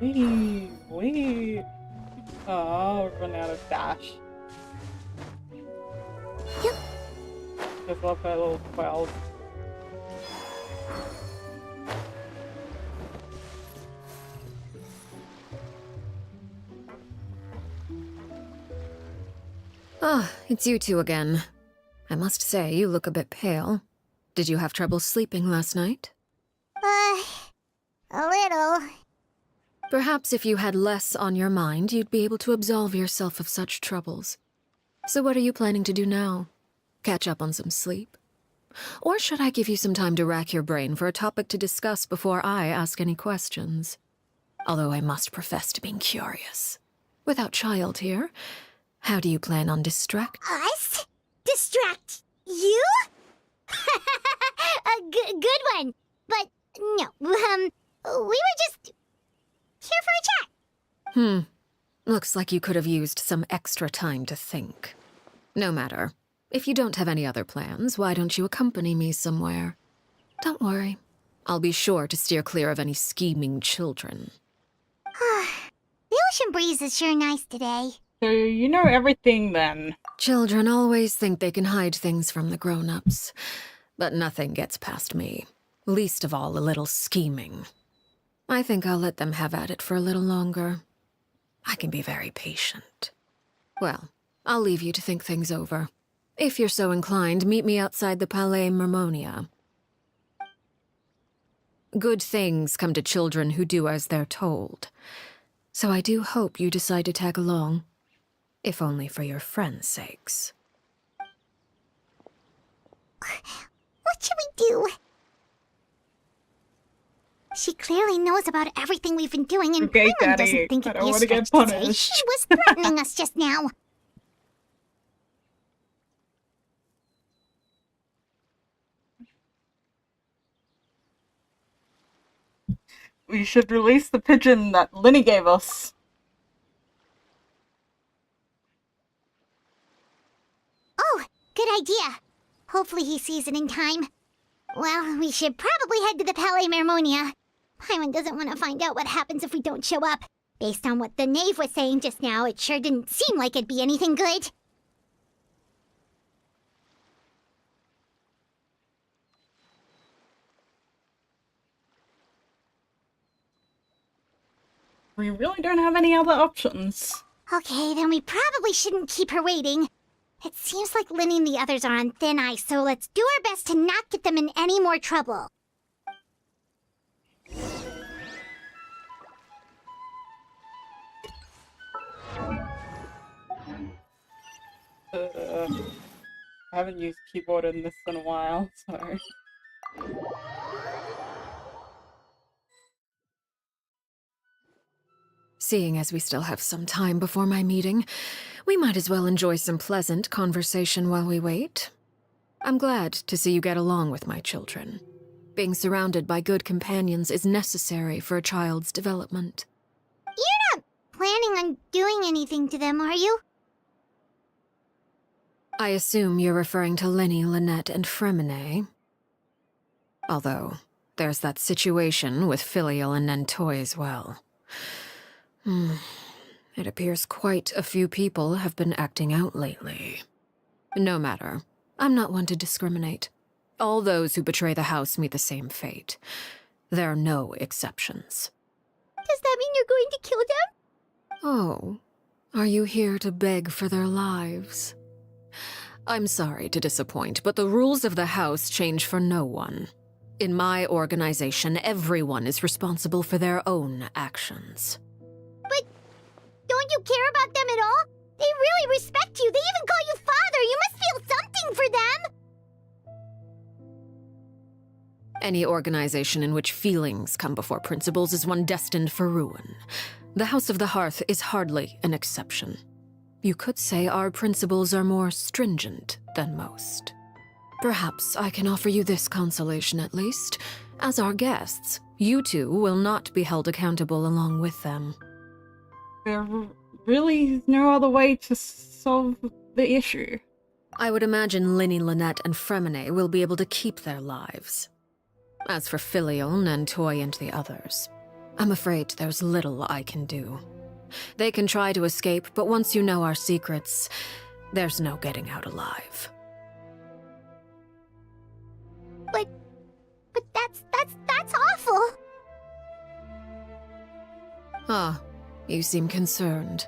Wee. Oh, we're running out of dash. Yep. Just love that little 12. Ah, it's you two again. I must say, you look a bit pale. Did you have trouble sleeping last night? A little. Perhaps if you had less on your mind, you'd be able to absolve yourself of such troubles. So what are you planning to do now? Catch up on some sleep? Or should I give you some time to rack your brain for a topic to discuss before I ask any questions? Although I must profess to being curious. Without child here, how do you plan on Us? Distract you? A good one. But no, we were just here for a chat. Looks like you could have used some extra time to think. No matter. If you don't have any other plans, why don't you accompany me somewhere? Don't worry. I'll be sure to steer clear of any scheming children. The ocean breeze is sure nice today. So you know everything then. Children always think they can hide things from the grown-ups. But nothing gets past me. Least of all a little scheming. I think I'll let them have at it for a little longer. I can be very patient. Well, I'll leave you to think things over. If you're so inclined, meet me outside the Palais Mermonia. Good things come to children who do as they're told. So I do hope you decide to tag along. If only for your friends' sakes. What should we do? She clearly knows about everything we've been doing, and Okay, Paimon Daddy, doesn't think I it'd don't be a wanna get stretch to say punished. she was threatening us just now. We should release the pigeon that Linny gave us. Oh, good idea. Hopefully he sees it in time. Well, we should probably head to the Palais Mermonia. Paimon doesn't want to find out what happens if we don't show up. Based on what the knave was saying just now, it sure didn't seem like it'd be anything good. We really don't have any other options. Okay, then we probably shouldn't keep her waiting. It seems like Linny and the others are on thin ice, so let's do our best to not get them in any more trouble. I haven't used keyboard in this in a while, so... Seeing as we still have some time before my meeting, we might as well enjoy some pleasant conversation while we wait. I'm glad to see you get along with my children. Being surrounded by good companions is necessary for a child's development. You're not planning on doing anything to them, are you? I assume you're referring to Linny, Lynette, and Fremine. Although, there's that situation with Filial and Nentoy as well. It appears quite a few people have been acting out lately. No matter. I'm not one to discriminate. All those who betray the house meet the same fate. There are no exceptions. Does that mean you're going to kill them? Oh, are you here to beg for their lives? I'm sorry to disappoint, but the rules of the house change for no one. In my organization, everyone is responsible for their own actions. But don't you care about them at all? They really respect you. They even call you father. You must feel something for them. Any organization in which feelings come before principles is one destined for ruin. The House of the Hearth is hardly an exception. You could say our principles are more stringent than most. Perhaps I can offer you this consolation at least. As our guests, you two will not be held accountable along with them. There really is no other way to solve the issue. I would imagine Linny, Lynette, and Fremine will be able to keep their lives. As for Filial, Nentoy, and the others, I'm afraid there's little I can do. They can try to escape, but once you know our secrets, there's no getting out alive. But that's awful. Ah, you seem concerned.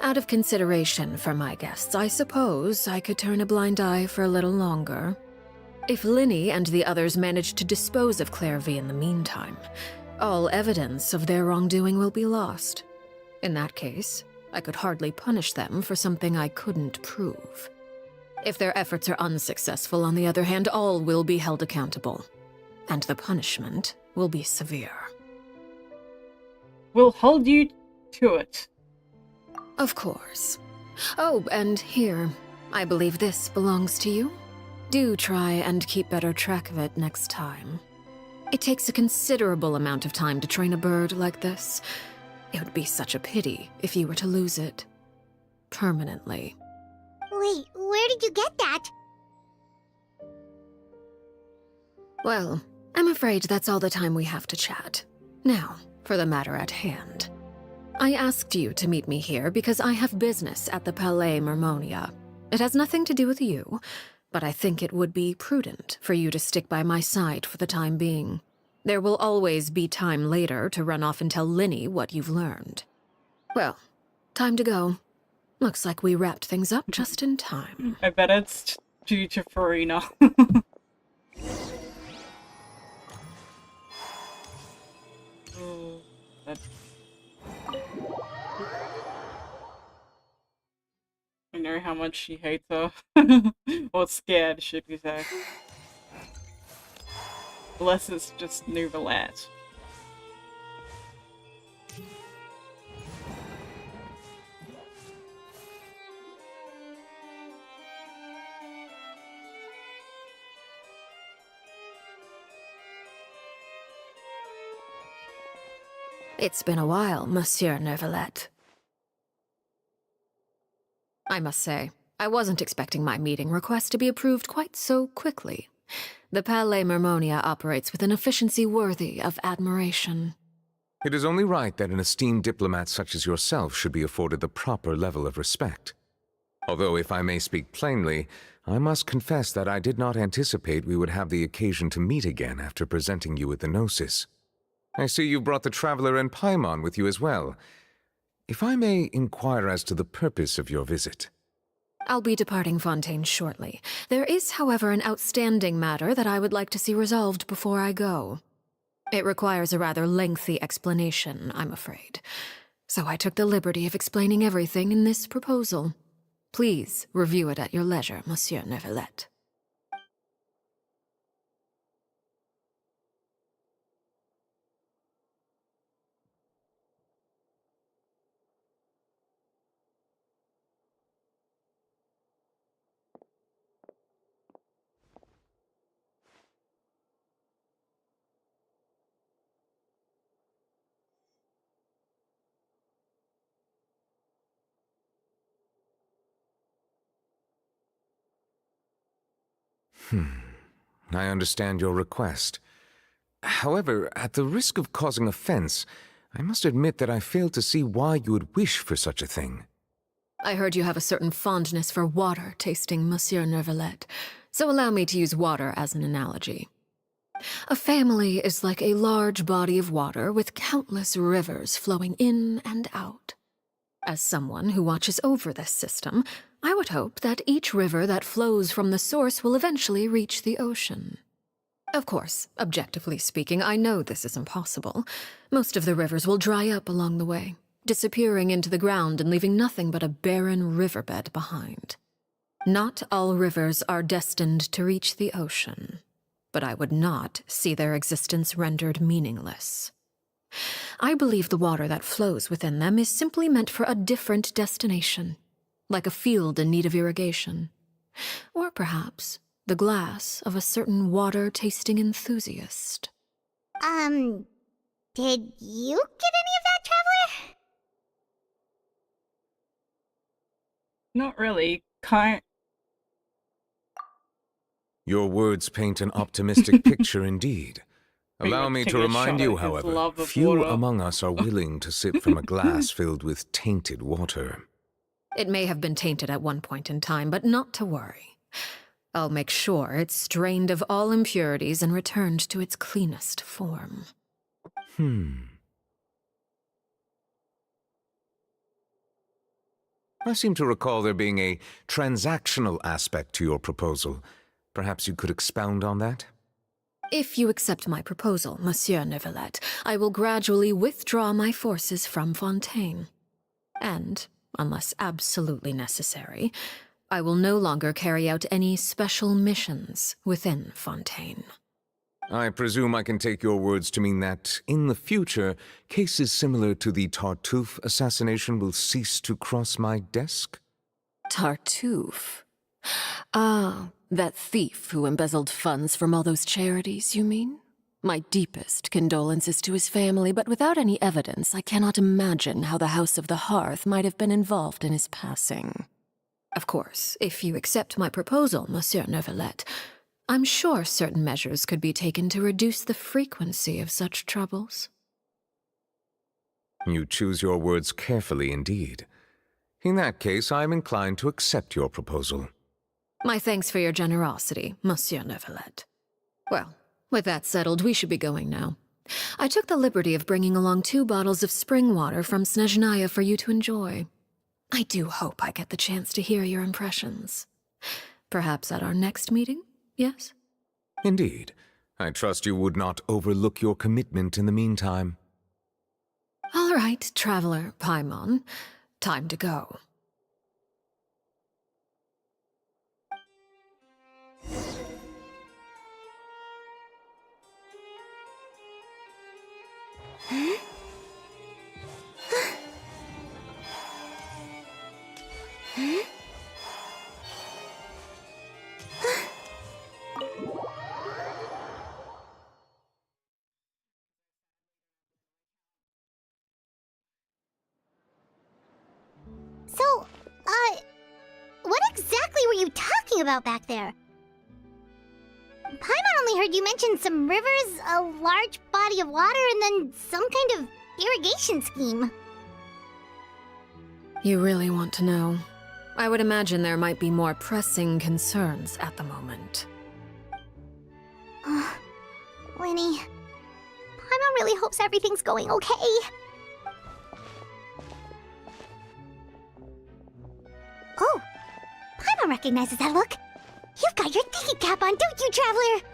Out of consideration for my guests, I suppose I could turn a blind eye for a little longer. If Linny and the others manage to dispose of Clairvy in the meantime, all evidence of their wrongdoing will be lost. In that case, I could hardly punish them for something I couldn't prove. If their efforts are unsuccessful, on the other hand, all will be held accountable. And the punishment will be severe. We'll hold you to it. Of course. Oh, and here, I believe this belongs to you. Do try and keep better track of it next time. It takes a considerable amount of time to train a bird like this. It would be such a pity if you were to lose it. Permanently. Wait, where did you get that? Well, I'm afraid that's all the time we have to chat. Now, for the matter at hand. I asked you to meet me here because I have business at the Palais Mermonia. It has nothing to do with you, but I think it would be prudent for you to stick by my side for the time being. There will always be time later to run off and tell Linny what you've learned. Well, time to go. Looks like we wrapped things up just in time. I bet it's due to Farina. Oh, that's... I know how much she hates her. Or scared, should we say. Unless it's just Nouvellette. It's been a while, Monsieur Nouvellette. I must say, I wasn't expecting my meeting request to be approved quite so quickly. The Palais Mermonia operates with an efficiency worthy of admiration. It is only right that an esteemed diplomat such as yourself should be afforded the proper level of respect. Although, if I may speak plainly, I must confess that I did not anticipate we would have the occasion to meet again after presenting you with the Gnosis. I see you brought the Traveler and Paimon with you as well. If I may inquire as to the purpose of your visit. I'll be departing Fontaine shortly. There is, however, an outstanding matter that I would like to see resolved before I go. It requires a rather lengthy explanation, I'm afraid. So I took the liberty of explaining everything in this proposal. Please review it at your leisure, Monsieur Nouvellette. I understand your request. However, at the risk of causing offense, I must admit that I fail to see why you would wish for such a thing. I heard you have a certain fondness for water tasting, Monsieur Nouvellette, so allow me to use water as an analogy. A family is like a large body of water with countless rivers flowing in and out. As someone who watches over this system, I would hope that each river that flows from the source will eventually reach the ocean. Of course, objectively speaking, I know this is impossible. Most of the rivers will dry up along the way, disappearing into the ground and leaving nothing but a barren riverbed behind. Not all rivers are destined to reach the ocean, but I would not see their existence rendered meaningless. I believe the water that flows within them is simply meant for a different destination, like a field in need of irrigation. Or perhaps the glass of a certain water-tasting enthusiast. Did you get any of that, Traveler? Not really. Your words paint an optimistic picture indeed. Allow me to remind you, however, few among us are willing to sip from a glass filled with tainted water. It may have been tainted at one point in time, but not to worry. I'll make sure it's strained of all impurities and returned to its cleanest form. I seem to recall there being a transactional aspect to your proposal. Perhaps you could expound on that? If you accept my proposal, Monsieur Neuvillette, I will gradually withdraw my forces from Fontaine. And, unless absolutely necessary, I will no longer carry out any special missions within Fontaine. I presume I can take your words to mean that, in the future, cases similar to the Tartuffe assassination will cease to cross my desk? Tartuffe? Ah, that thief who embezzled funds from all those charities, you mean? My deepest condolences to his family, but without any evidence, I cannot imagine how the House of the Hearth might have been involved in his passing. Of course, if you accept my proposal, Monsieur Neuvillette, I'm sure certain measures could be taken to reduce the frequency of such troubles. You choose your words carefully indeed. In that case, I am inclined to accept your proposal. My thanks for your generosity, Monsieur Neuvillette. Well, with that settled, we should be going now. I took the liberty of bringing along 2 bottles of spring water from Snezhnaya for you to enjoy. I do hope I get the chance to hear your impressions. Perhaps at our next meeting? Yes? Indeed. I trust you would not overlook your commitment in the meantime. All right, Traveler Paimon. Time to go. So, what exactly were you talking about back there? Paimon only heard you mention some rivers, a large body of water, and then some kind of irrigation scheme. You really want to know? I would imagine there might be more pressing concerns at the moment. Winnie, Paimon really hopes everything's going okay. Oh, Paimon recognizes that look. You've got your thinking cap on, don't you, Traveler?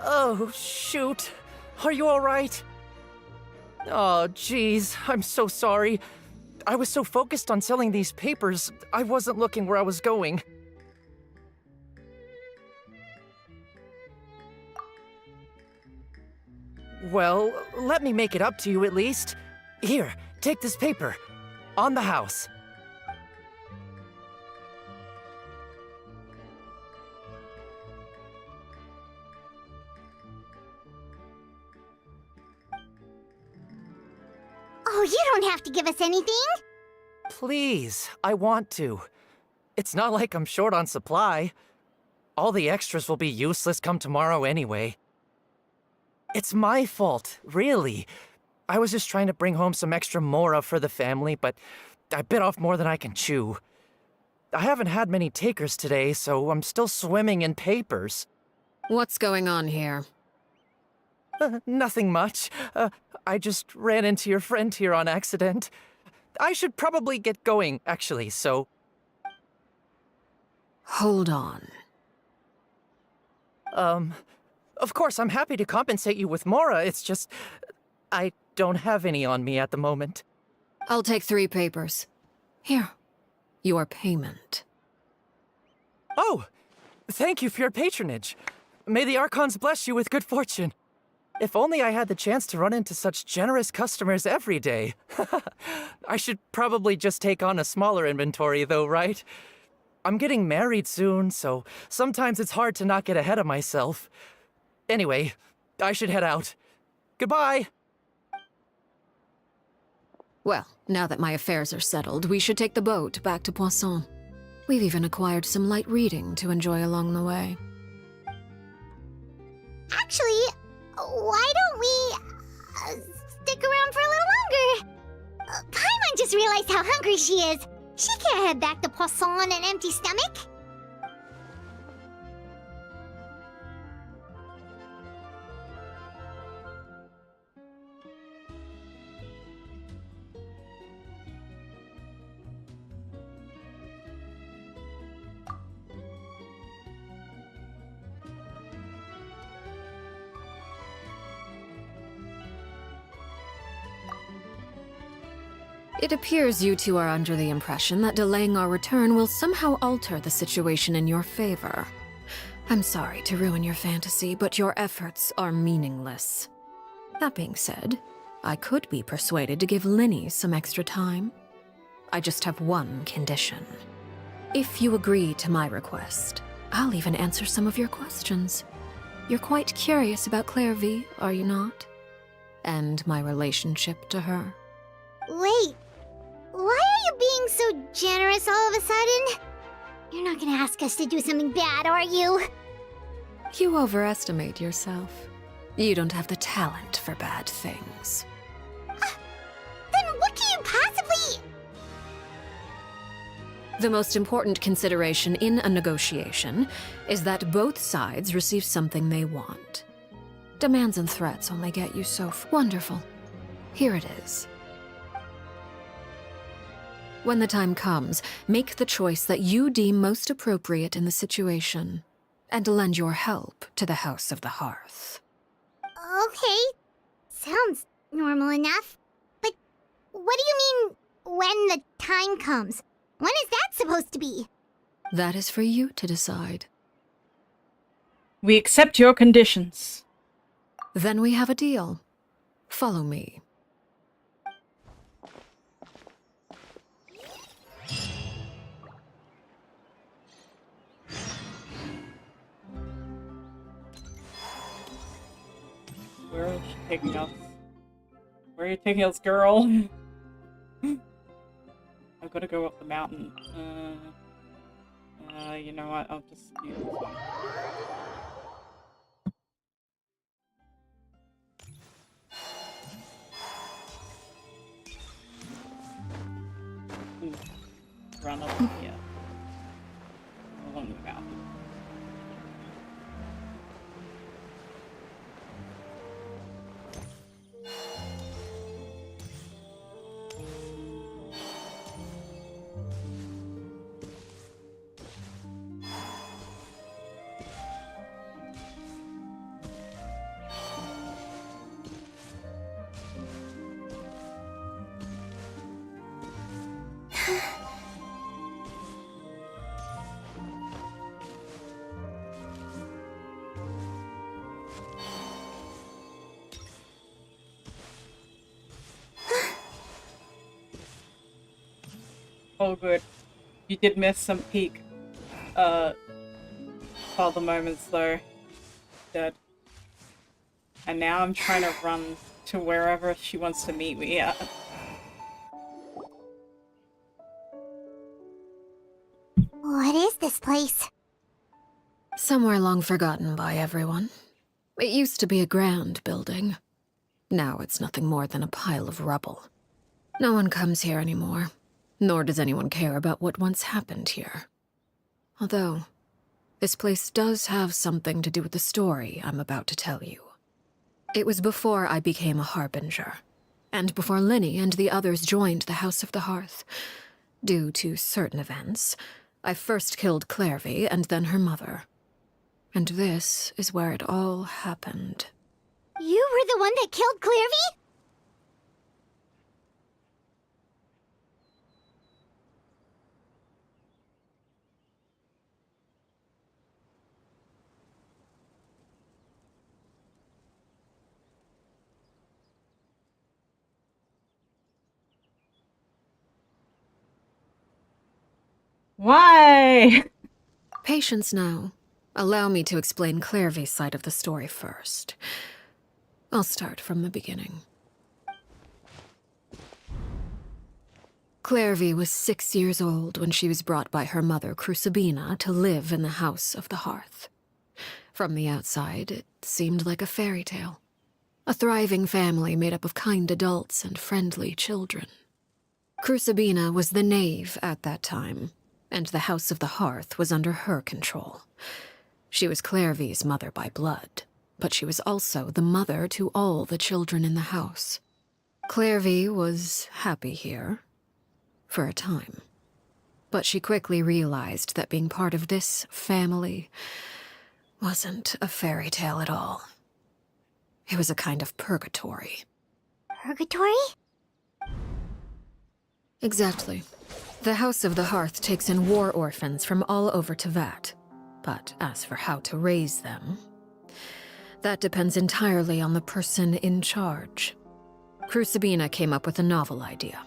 Oh, shoot. Are you alright? Oh, jeez. I'm so sorry. I was so focused on selling these papers, I wasn't looking where I was going. Well, let me make it up to you at least. Here, take this paper. On the house. Oh, you don't have to give us anything. Please, I want to. It's not like I'm short on supply. All the extras will be useless come tomorrow anyway. It's my fault, really. I was just trying to bring home some extra mora for the family, but I bit off more than I can chew. I haven't had many takers today, so I'm still swimming in papers. What's going on here? Nothing much. I just ran into your friend here on accident. I should probably get going, actually, so... Hold on. Of course, I'm happy to compensate you with mora, it's just... I don't have any on me at the moment. I'll take 3 papers. Here, your payment. Oh! Thank you for your patronage. May the Archons bless you with good fortune. If only I had the chance to run into such generous customers every day. I should probably just take on a smaller inventory though, right? I'm getting married soon, so sometimes it's hard to not get ahead of myself. Anyway, I should head out. Goodbye! Well, now that my affairs are settled, we should take the boat back to Poisson. We've even acquired some light reading to enjoy along the way. Actually, why don't we stick around for a little longer? Paimon just realized how hungry she is. She can't head back to Poisson on an empty stomach. It appears you two are under the impression that delaying our return will somehow alter the situation in your favor. I'm sorry to ruin your fantasy, but your efforts are meaningless. That being said, I could be persuaded to give Lyney some extra time. I just have one condition. If you agree to my request, I'll even answer some of your questions. You're quite curious about Clairvy, are you not? And my relationship to her. Wait, why are you being so generous all of a sudden? You're not gonna ask us to do something bad, are you? You overestimate yourself. You don't have the talent for bad things. Then what can you possibly... The most important consideration in a negotiation is that both sides receive something they want. Demands and threats only get you so wonderful. Here it is. When the time comes, make the choice that you deem most appropriate in the situation, and lend your help to the House of the Hearth. Okay, sounds normal enough. But what do you mean, when the time comes? When is that supposed to be? That is for you to decide. We accept your conditions. Then we have a deal. Follow me. Where is she taking us? Where are you taking us, girl? I've got to go up the mountain. You know what? I'll just do this one. Run up here. Along the mountain. Oh good. You did miss some peak father moments though. Dead. And now I'm trying to run to wherever she wants to meet me at. What is this place? Somewhere long forgotten by everyone. It used to be a grand building. Now it's nothing more than a pile of rubble. No one comes here anymore. Nor does anyone care about what once happened here. Although, this place does have something to do with the story I'm about to tell you. It was before I became a Harbinger, and before Lyney and the others joined the House of the Hearth. Due to certain events, I first killed Clairvy and then her mother. And this is where it all happened. You were the one that killed Clairvy? Why? Patience now. Allow me to explain Clairvy's side of the story first. I'll start from the beginning. Clairvy was 6 years old when she was brought by her mother, Crucibina, to live in the House of the Hearth. From the outside, it seemed like a fairy tale. A thriving family made up of kind adults and friendly children. Crucibina was the knave at that time, and the House of the Hearth was under her control. She was Clairvy's mother by blood, but she was also the mother to all the children in the house. Clairvy was happy here, for a time. But she quickly realized that being part of this family wasn't a fairy tale at all. It was a kind of purgatory. Purgatory? Exactly. The House of the Hearth takes in war orphans from all over Tevat. But as for how to raise them, that depends entirely on the person in charge. Crucibina came up with a novel idea.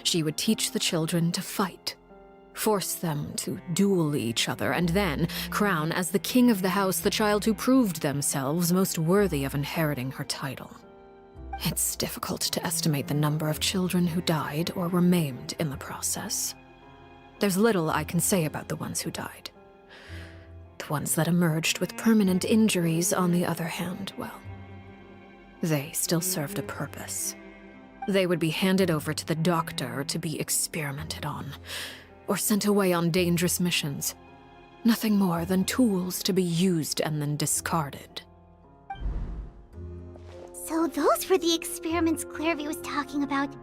She would teach the children to fight, force them to duel each other, and then crown as the king of the house the child who proved themselves most worthy of inheriting her title. It's difficult to estimate the number of children who died or were maimed in the process. There's little I can say about the ones who died. The ones that emerged with permanent injuries, on the other hand, well, they still served a purpose. They would be handed over to the doctor to be experimented on, or sent away on dangerous missions. Nothing more than tools to be used and then discarded. So those were the experiments Clairvy was talking about.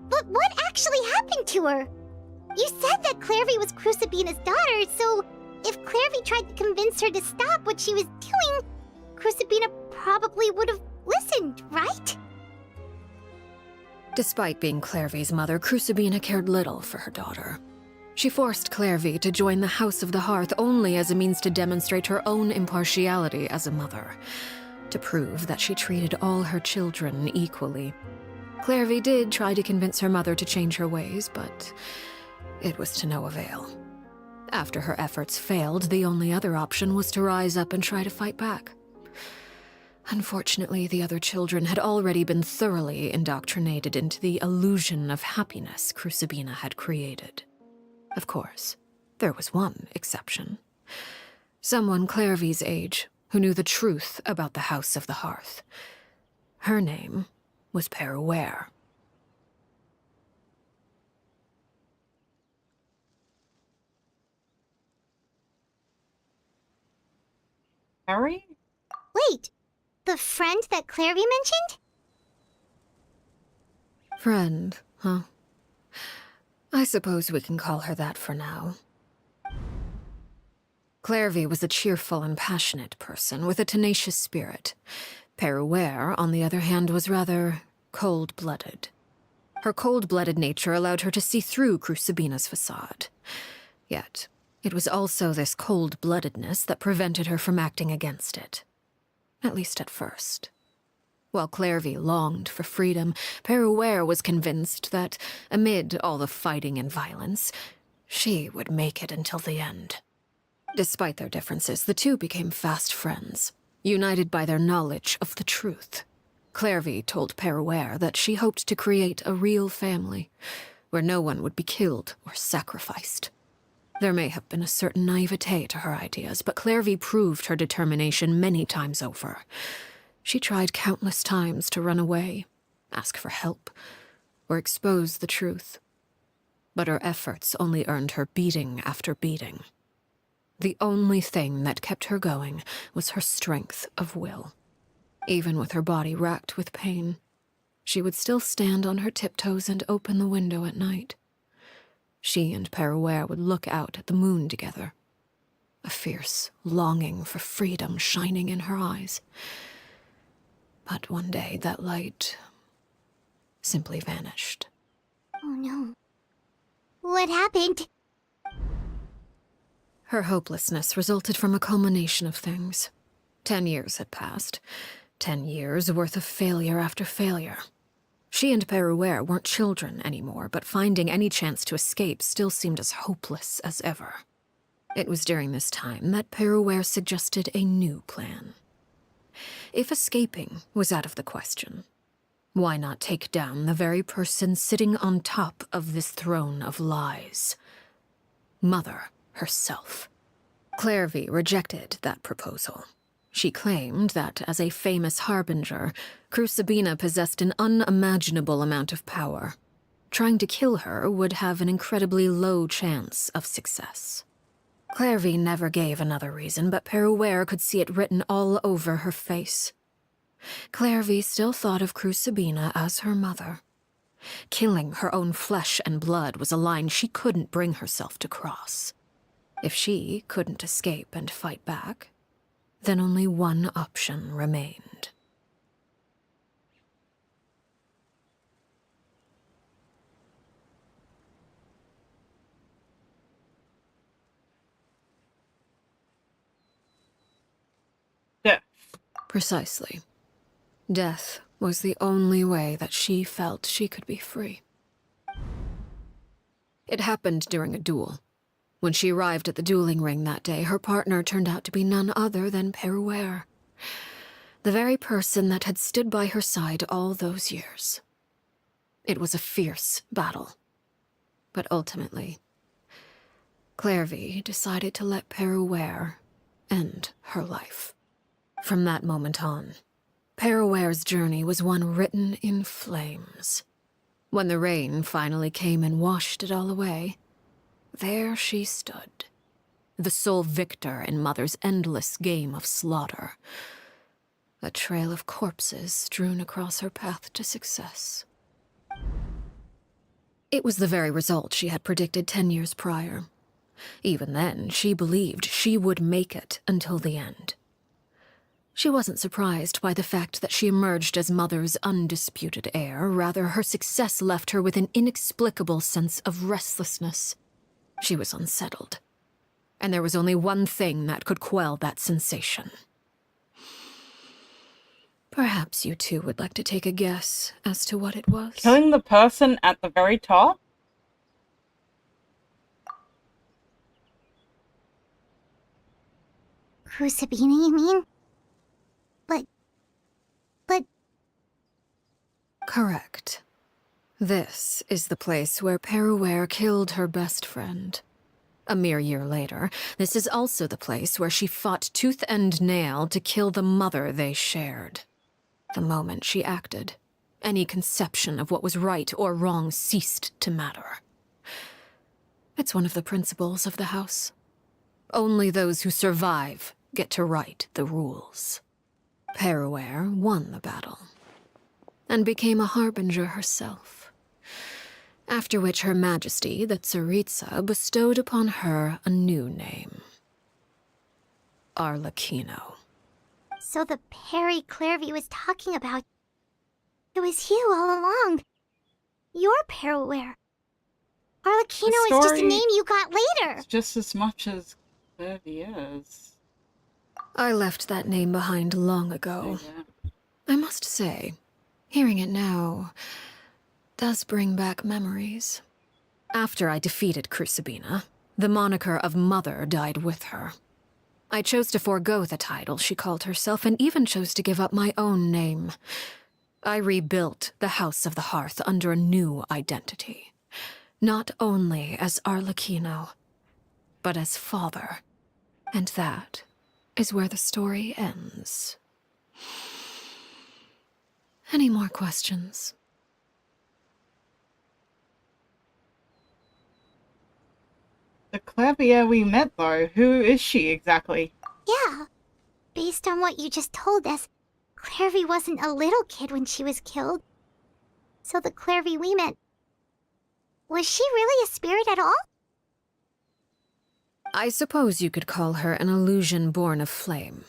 But what actually happened to her? You said that Clairvy was Crucibina's daughter, so if Clairvy tried to convince her to stop what she was doing, Crucibina probably would have listened, right? Despite being Clairvy's mother, Crucibina cared little for her daughter. She forced Clairvy to join the House of the Hearth only as a means to demonstrate her own impartiality as a mother, to prove that she treated all her children equally. Clairvy did try to convince her mother to change her ways, but it was to no avail. After her efforts failed, the only other option was to rise up and try to fight back. Unfortunately, the other children had already been thoroughly indoctrinated into the illusion of happiness Crucibina had created. Of course, there was one exception. Someone Clairvy's age who knew the truth about the House of the Hearth. Her name was Peruere. Harry? Wait, the friend that Clairvy mentioned? Friend, huh? I suppose we can call her that for now. Clairvy was a cheerful and passionate person with a tenacious spirit. Peruere, on the other hand, was rather cold-blooded. Her cold-blooded nature allowed her to see through Crucibina's facade. Yet, it was also this cold-bloodedness that prevented her from acting against it. At least at first. While Clairvy longed for freedom, Peruere was convinced that, amid all the fighting and violence, she would make it until the end. Despite their differences, the two became fast friends, united by their knowledge of the truth. Clairvy told Peruere that she hoped to create a real family, where no one would be killed or sacrificed. There may have been a certain naivete to her ideas, but Clairvy proved her determination many times over. She tried countless times to run away, ask for help, or expose the truth. But her efforts only earned her beating after beating. The only thing that kept her going was her strength of will. Even with her body racked with pain, she would still stand on her tiptoes and open the window at night. She and Peruere would look out at the moon together, a fierce longing for freedom shining in her eyes. But one day that light simply vanished. Oh no. What happened? Her hopelessness resulted from a culmination of things. 10 years had passed. 10 years worth of failure after failure. She and Peruere weren't children anymore, but finding any chance to escape still seemed as hopeless as ever. It was during this time that Peruere suggested a new plan. If escaping was out of the question, why not take down the very person sitting on top of this throne of lies? Mother herself. Clairvy rejected that proposal. She claimed that, as a famous harbinger, Crucibina possessed an unimaginable amount of power. Trying to kill her would have an incredibly low chance of success. Clairvy never gave another reason, but Peruere could see it written all over her face. Clairvy still thought of Crucibina as her mother. Killing her own flesh and blood was a line she couldn't bring herself to cross. If she couldn't escape and fight back, then only one option remained. Death. Precisely. Death was the only way that she felt she could be free. It happened during a duel. When she arrived at the dueling ring that day, her partner turned out to be none other than Peruere, the very person that had stood by her side all those years. It was a fierce battle. But ultimately, Clairvy decided to let Peruere end her life. From that moment on, Peruere's journey was one written in flames. When the rain finally came and washed it all away, there she stood, the sole victor in Mother's endless game of slaughter. A trail of corpses strewn across her path to success. It was the very result she had predicted 10 years prior. Even then, she believed she would make it until the end. She wasn't surprised by the fact that she emerged as Mother's undisputed heir. Rather, her success left her with an inexplicable sense of restlessness. She was unsettled, and there was only one thing that could quell that sensation. Perhaps you two would like to take a guess as to what it was? Killing the person at the very top? Crucibina, you mean? But... Correct. This is the place where Peruere killed her best friend. A mere year later, this is also the place where she fought tooth and nail to kill the mother they shared. The moment she acted, any conception of what was right or wrong ceased to matter. It's one of the principles of the house. Only those who survive get to write the rules. Peruere won the battle, and became a harbinger herself. After which Her Majesty, the Tsaritsa, bestowed upon her a new name. Arlecchino. So the Perry Clairvy was talking about... It was you all along. You're Peruere. Arlecchino is just a name you got later. It's just as much as Clairvy is. I left that name behind long ago. Yeah. I must say, hearing it now does bring back memories. After I defeated Crucibina, the moniker of Mother died with her. I chose to forego the title she called herself, and even chose to give up my own name. I rebuilt the House of the Hearth under a new identity. Not only as Arlecchino, but as father. And that is where the story ends. Any more questions? The Clairvy we met, though, who is she exactly? Yeah. Based on what you just told us, Clairvy wasn't a little kid when she was killed. So the Clairvy we met... Was she really a spirit at all? I suppose you could call her an illusion born of flame.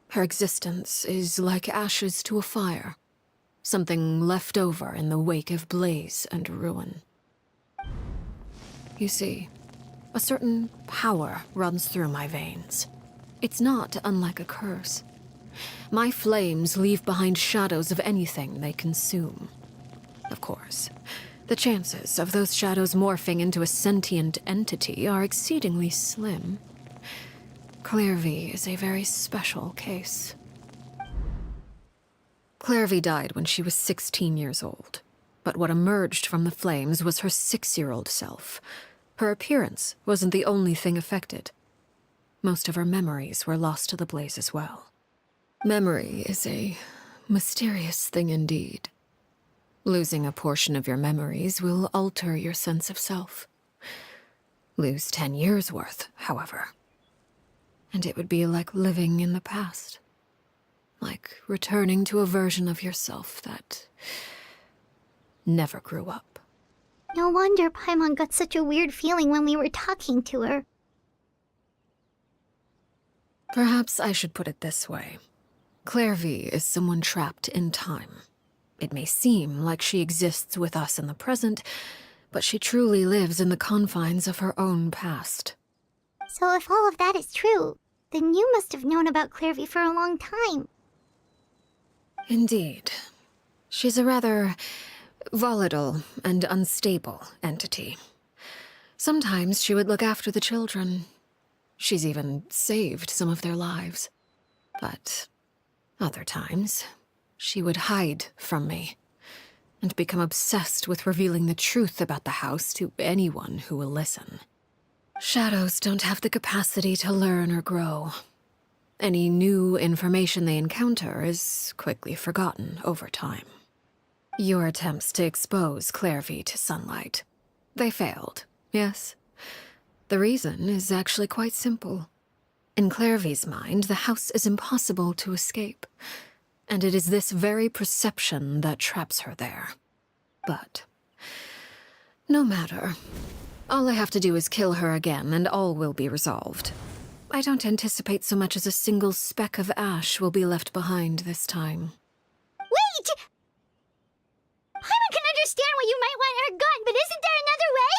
Her existence is like ashes to a fire. Something left over in the wake of blaze and ruin. You see, a certain power runs through my veins. It's not unlike a curse. My flames leave behind shadows of anything they consume. Of course, the chances of those shadows morphing into a sentient entity are exceedingly slim. Clairvy is a very special case. Clairvy died when she was 16 years old, but what emerged from the flames was her 6-year-old self. Her appearance wasn't the only thing affected. Most of her memories were lost to the blaze as well. Memory is a mysterious thing indeed. Losing a portion of your memories will alter your sense of self. Lose 10 years' worth, however, and it would be like living in the past. Like returning to a version of yourself that never grew up. No wonder Paimon got such a weird feeling when we were talking to her. Perhaps I should put it this way. Clairvy is someone trapped in time. It may seem like she exists with us in the present, but she truly lives in the confines of her own past. So if all of that is true, then you must have known about Clairvy for a long time. Indeed. She's a rather volatile and unstable entity. Sometimes she would look after the children. She's even saved some of their lives. But other times, she would hide from me and become obsessed with revealing the truth about the house to anyone who will listen. Shadows don't have the capacity to learn or grow. Any new information they encounter is quickly forgotten over time. Your attempts to expose Clairvy to sunlight, they failed, yes? The reason is actually quite simple. In Clairvy's mind, the house is impossible to escape, and it is this very perception that traps her there. But no matter. All I have to do is kill her again, and all will be resolved. I don't anticipate so much as a single speck of ash will be left behind this time. Wait! Paimon can understand why you might want her gone, but isn't there another way?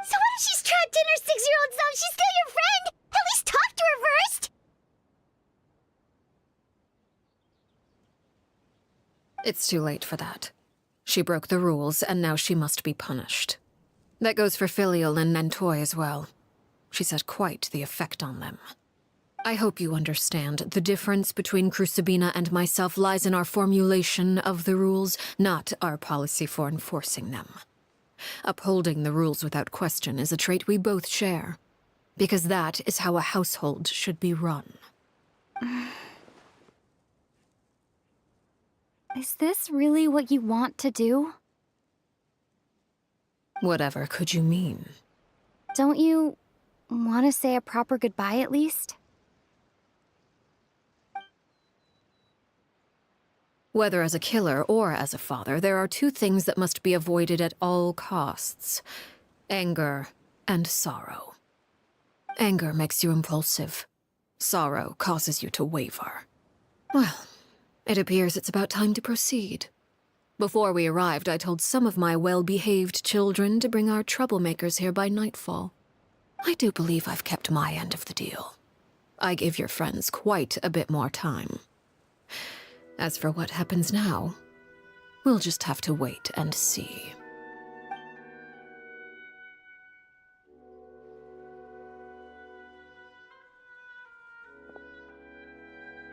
So what if she's trapped in her 6-year-old self? She's still your friend! At least talk to her first! It's too late for that. She broke the rules, and now she must be punished. That goes for Filial and Nantoy as well. She's had quite the effect on them. I hope you understand the difference between Crucibina and myself lies in our formulation of the rules, not our policy for enforcing them. Upholding the rules without question is a trait we both share, because that is how a household should be run. Is this really what you want to do? Whatever could you mean? Don't you want to say a proper goodbye at least? Whether as a killer or as a father, there are two things that must be avoided at all costs: anger and sorrow. Anger makes you impulsive. Sorrow causes you to waver. Well, it appears it's about time to proceed. Before we arrived, I told some of my well-behaved children to bring our troublemakers here by nightfall. I do believe I've kept my end of the deal. I gave your friends quite a bit more time. As for what happens now, we'll just have to wait and see.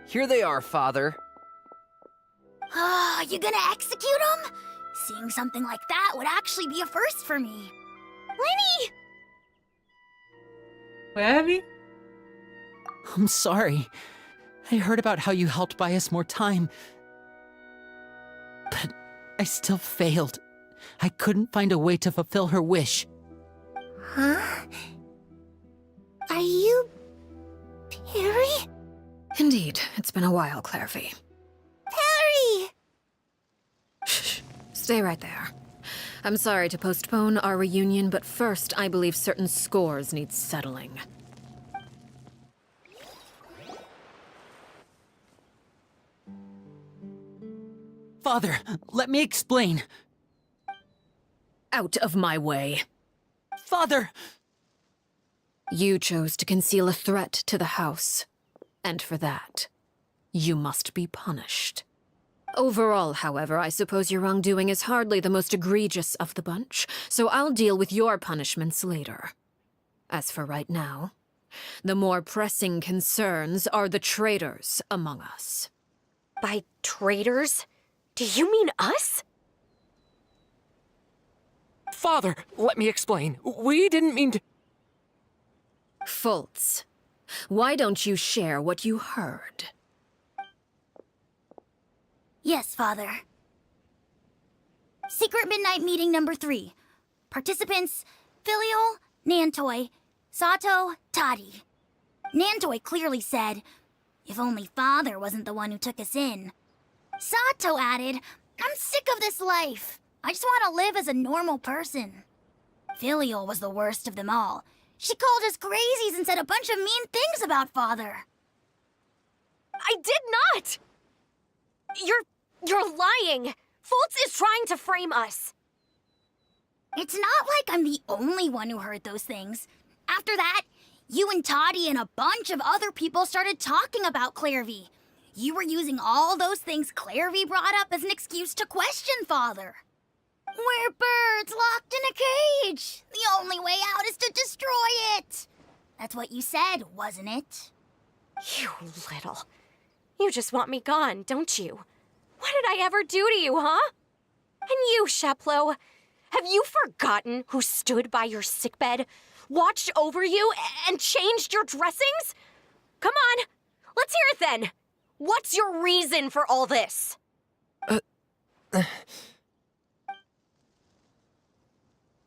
Here they are, Father. You gonna execute him? Seeing something like that would actually be a first for me. Lenny! Where are we? I'm sorry. I heard about how you helped buy us more time. But I still failed. I couldn't find a way to fulfill her wish. Huh? Are you... Perry? Indeed, it's been a while, Clairvy. Perry! Shh, stay right there. I'm sorry to postpone our reunion, but first I believe certain scores need settling. Father, let me explain. Out of my way. Father! You chose to conceal a threat to the house. And for that, you must be punished. Overall, however, I suppose your wrongdoing is hardly the most egregious of the bunch, so I'll deal with your punishments later. As for right now, the more pressing concerns are the traitors among us. By traitors? Do you mean us? Father, let me explain. We didn't mean to. Fultz, why don't you share what you heard? Yes, Father. Secret Midnight Meeting number 3. Participants, Filial, Nantoi, Sato, Toddy. Nantoi clearly said, if only Father wasn't the one who took us in. Sato added, I'm sick of this life. I just want to live as a normal person. Filial was the worst of them all. She called us crazies and said a bunch of mean things about Father. I did not! You're lying! Fultz is trying to frame us! It's not like I'm the only one who heard those things. After that, you and Toddy and a bunch of other people started talking about Clairvy. You were using all those things Clairvy brought up as an excuse to question Father. We're birds locked in a cage. The only way out is to destroy it. That's what you said, wasn't it? You little... You just want me gone, don't you? What did I ever do to you, huh? And you, Sheplo, have you forgotten who stood by your sickbed, watched over you, and changed your dressings? Come on, let's hear it then. What's your reason for all this?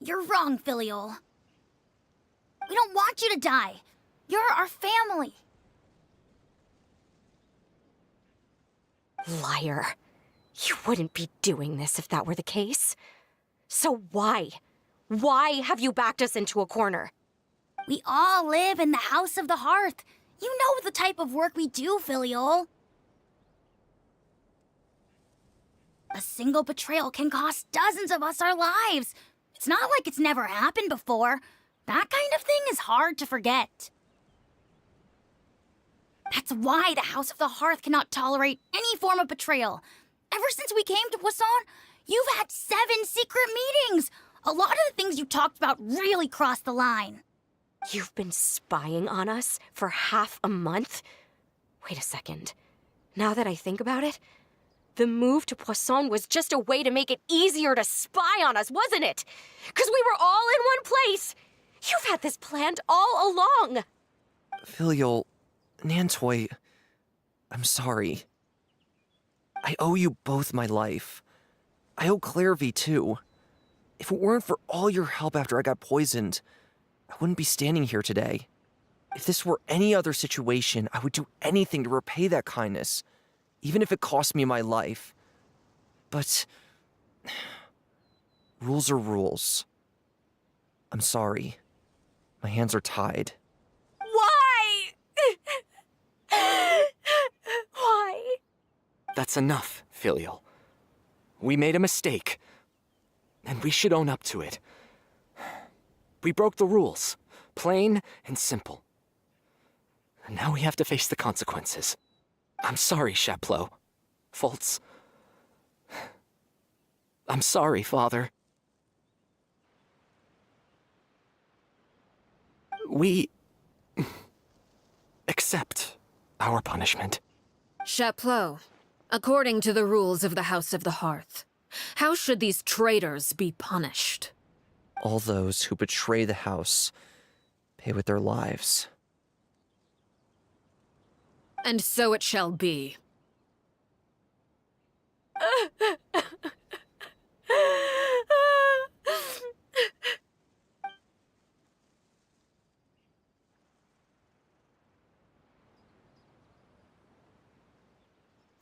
You're wrong, Filial. We don't want you to die. You're our family. Liar. You wouldn't be doing this if that were the case. So why? Why have you backed us into a corner? We all live in the House of the Hearth. You know the type of work we do, Filial. A single betrayal can cost dozens of us our lives. It's not like it's never happened before. That kind of thing is hard to forget. That's why the House of the Hearth cannot tolerate any form of betrayal. Ever since we came to Poisson, you've had 7 secret meetings. A lot of the things you talked about really crossed the line. You've been spying on us for half a month? Wait a second. Now that I think about it, the move to Poisson was just a way to make it easier to spy on us, wasn't it? Because we were all in one place. You've had this planned all along. Filial, Nantoi, I'm sorry. I owe you both my life. I owe Clairvy too. If it weren't for all your help after I got poisoned, I wouldn't be standing here today. If this were any other situation, I would do anything to repay that kindness, even if it cost me my life. But rules are rules. I'm sorry. My hands are tied. Why? Why? That's enough, Filial. We made a mistake, and we should own up to it. We broke the rules, plain and simple. And now we have to face the consequences. I'm sorry, Sheplo. Fultz. I'm sorry, Father. We accept our punishment. Chapleau, according to the rules of the House of the Hearth, how should these traitors be punished? All those who betray the house pay with their lives. And so it shall be.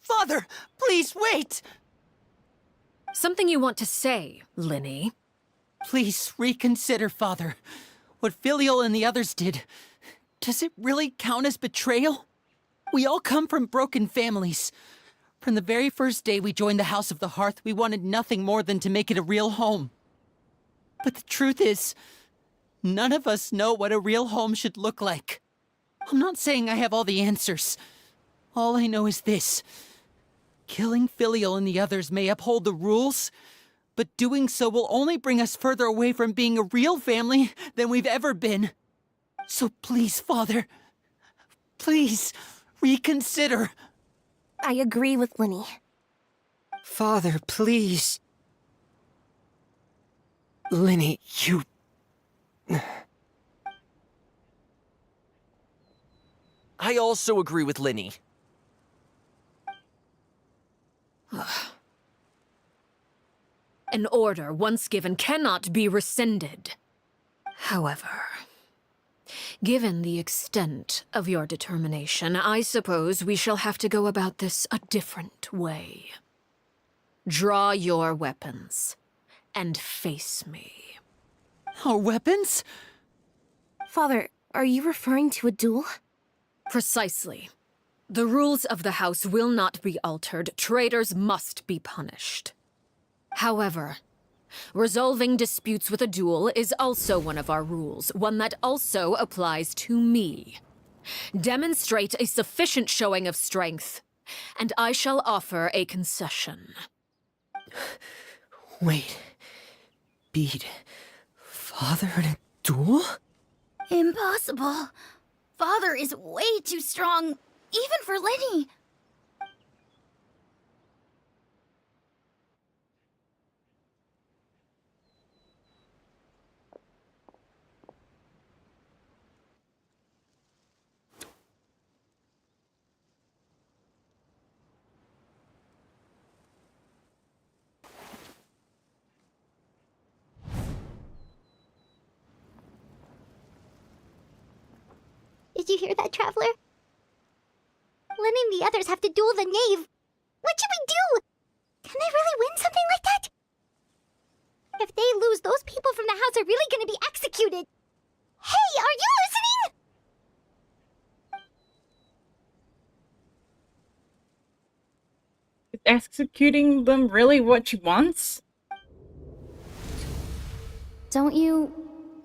Father, please wait! Something you want to say, Linny? Please reconsider, Father. What Filial and the others did, does it really count as betrayal? We all come from broken families. From the very first day we joined the House of the Hearth, we wanted nothing more than to make it a real home. But the truth is, none of us know what a real home should look like. I'm not saying I have all the answers. All I know is this. Killing Filial and the others may uphold the rules, but doing so will only bring us further away from being a real family than we've ever been. So please, Father, please reconsider. I agree with Linny. Father, please. Linny, you... I also agree with Linny. An order once given cannot be rescinded. However, given the extent of your determination, I suppose we shall have to go about this a different way. Draw your weapons and face me. Our weapons? Father, are you referring to a duel? Precisely. The rules of the house will not be altered. Traitors must be punished. However, resolving disputes with a duel is also one of our rules, one that also applies to me. Demonstrate a sufficient showing of strength, and I shall offer a concession. Wait. Beat Father in a duel? Impossible. Father is way too strong, even for Linny. Did you hear that, Traveler? Lenny and the others have to duel the knave. What should we do? Can they really win something like that? If they lose, those people from the house are really gonna be executed. Hey, are you listening? Is executing them really what she wants? Don't you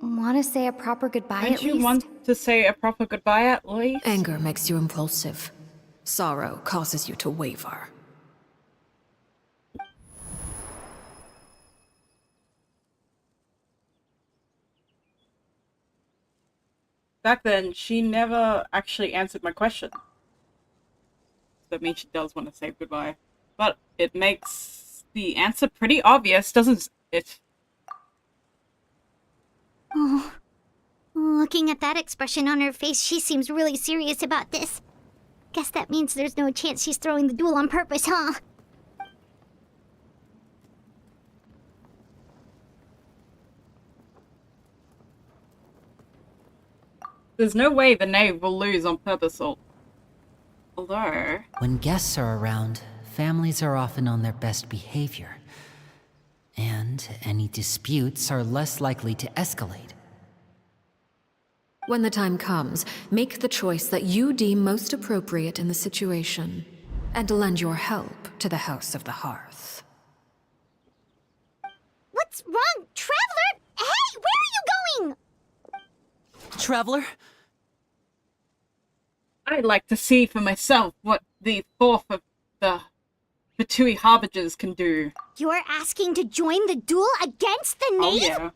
want to say a proper goodbye Don't at you least? want to say a proper goodbye at least? Anger makes you impulsive. Sorrow causes you to waver. Back then, she never actually answered my question. That means she does want to say goodbye. But it makes the answer pretty obvious, doesn't it? Oh, looking at that expression on her face, she seems really serious about this. Guess that means there's no chance she's throwing the duel on purpose, huh? There's no way the knave will lose on purpose, although... When guests are around, families are often on their best behavior. And any disputes are less likely to escalate. When the time comes, make the choice that you deem most appropriate in the situation, and lend your help to the House of the Hearth. What's wrong, Traveler? Hey, where are you going? Traveler? I'd like to see for myself what the fourth of the Fatui Harbingers can do. You're asking to join the duel against the knave? Oh yeah.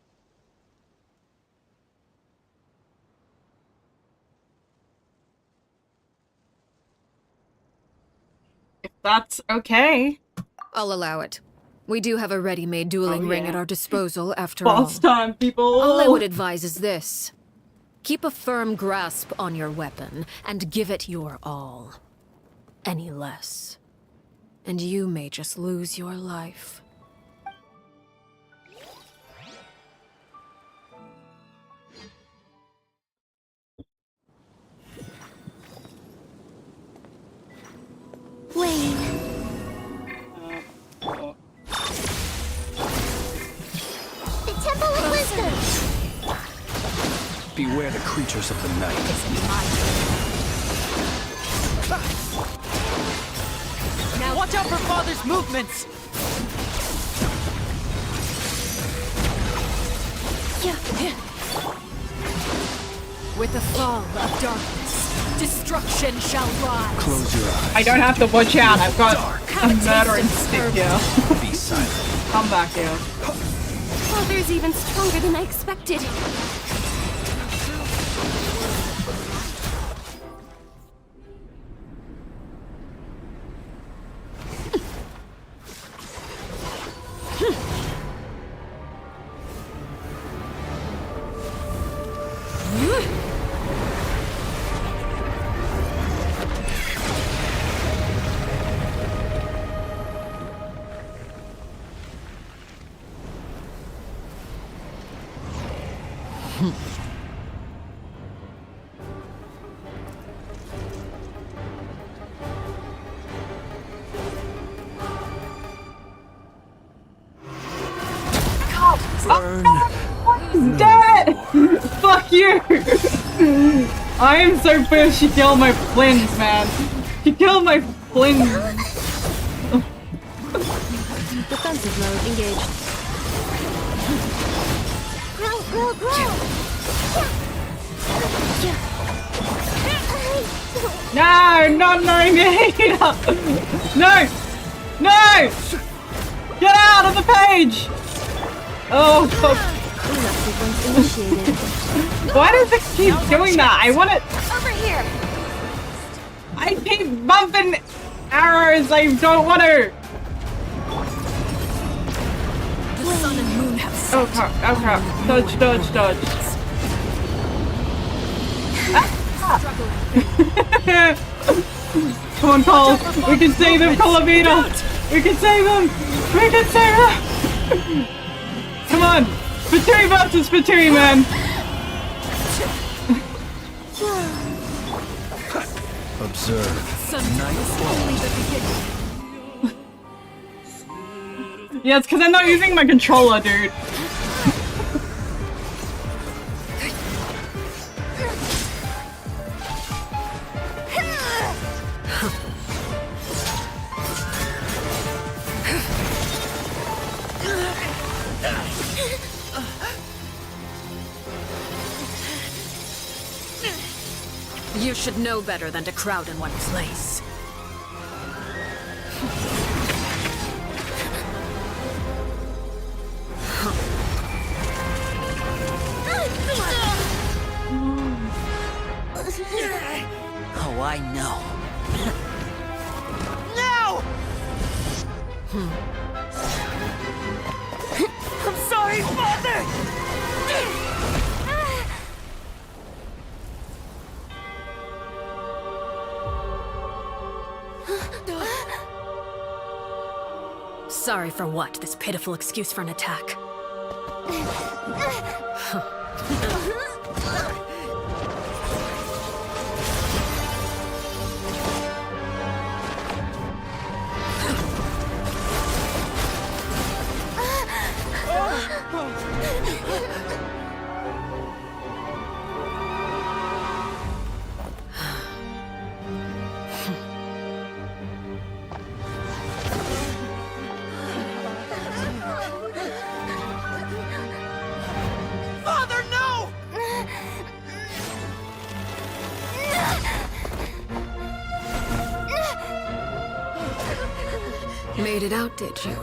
If that's okay. I'll allow it. We do have a ready-made dueling ring at our disposal, after Boss time, people! All I would advise is this. Keep a firm grasp on your weapon, and give it your all. Any less, and you may just lose your life. Wait. The Temple of Wisdom! Beware the creatures of the night. Now watch out for Father's movements! With the fall of darkness, destruction shall rise. Close your eyes. I don't have to watch out, I've got I'm mattering stick, yeah. Be silent. Come back here. Father's even stronger than I expected. Dead! Fuck you! I am so pissed she killed my flins, man. She killed my flins. Defensive mode engaged. Grow, grow, grow! No, not Narinata! No! No! Get out of the page! Oh, fuck. Cleanup sequence initiated. Why does it keep doing that? I want it. Over here! I keep bumping arrows. I don't want to. The sun and moon have set. Oh crap! Oh crap! Dodge! Dodge! Dodge! Come on, Cole. We can save them, Colavita. We can save them. We can save them. Come on, Spiteri versus Spiteri, man. Observe. Yeah, it's because I'm not using my controller, dude. You should know better than to crowd in one place. Oh, I know. No! I'm sorry, Father! Sorry for what? This pitiful excuse for an attack. Father, no! Made it out, did you?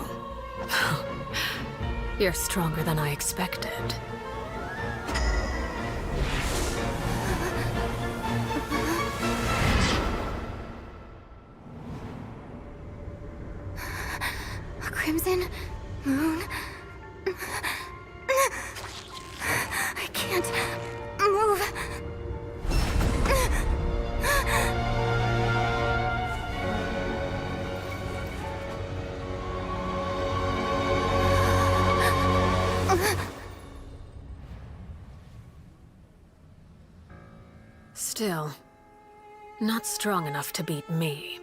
You're stronger than I expected. A crimson moon. I can't move. Still, not strong enough to beat me.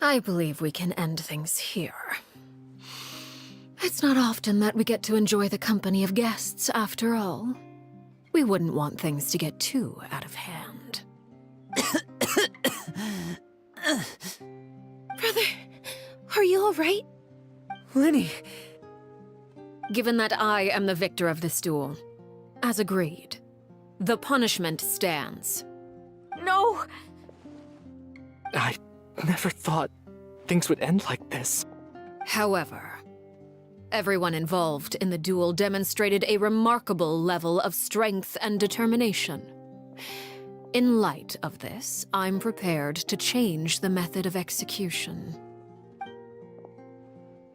I believe we can end things here. It It's not often that we get to enjoy the company of guests, after all. We wouldn't want things to get too out of hand. Brother, are you alright? Linny! Given that I am the victor of this duel, as agreed, the punishment stands. No! I never thought things would end like this. However, everyone involved in the duel demonstrated a remarkable level of strength and determination. In light of this, I'm prepared to change the method of execution.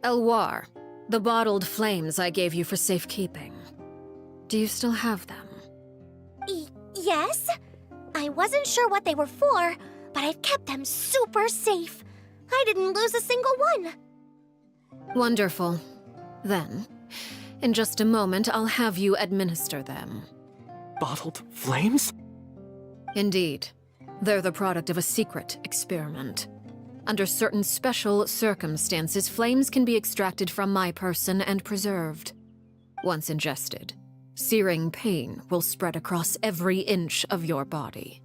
Elwar, the bottled flames I gave you for safekeeping. Do you still have them? Yes? I wasn't sure what they were for, but I've kept them super safe. I didn't lose a single one. Wonderful. Then, in just a moment, I'll have you administer them. Bottled flames? Indeed. They're the product of a secret experiment. Under certain special circumstances, flames can be extracted from my person and preserved. Once ingested, searing pain will spread across every inch of your body.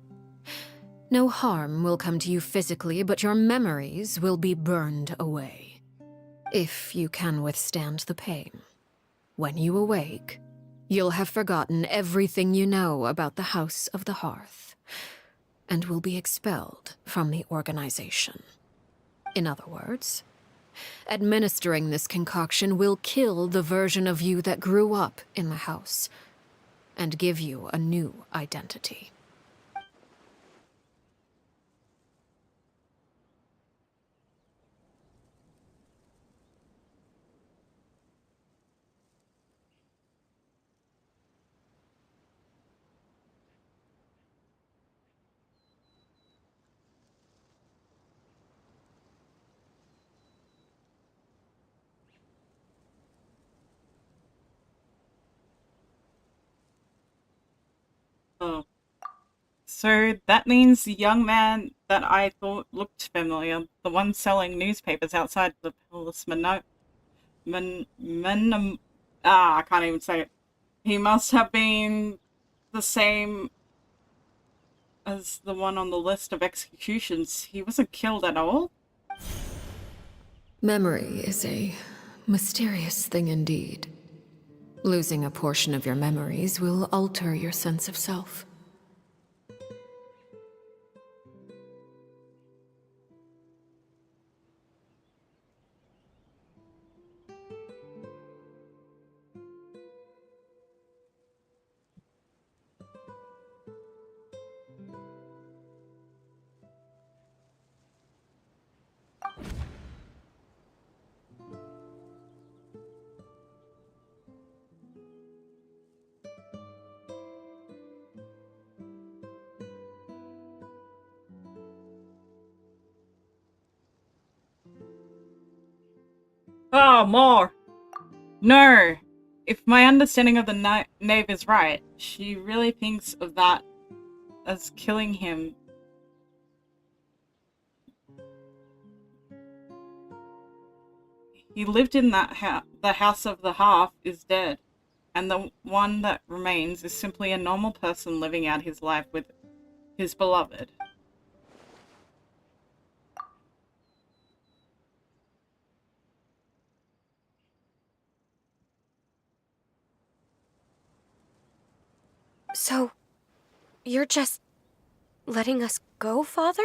No harm will come to you physically, but your memories will be burned away. If you can withstand the pain. When you awake, you'll have forgotten everything you know about the House of the Hearth, and will be expelled from the organization. In other words, administering this concoction will kill the version of you that grew up in the house, and give you a new identity. Oh. So that means the young man that I thought looked familiar, the one selling newspapers outside the Palace I can't even say it. He must have been the same as the one on the list of executions. He wasn't killed at all? Memory is a mysterious thing indeed. Losing a portion of your memories will alter your sense of self. Oh, more! No! If my understanding of the knave is right, she really thinks of that as killing him. He lived in that the House of the Hearth is dead, and the one that remains is simply a normal person living out his life with his beloved. So, you're just letting us go, Father?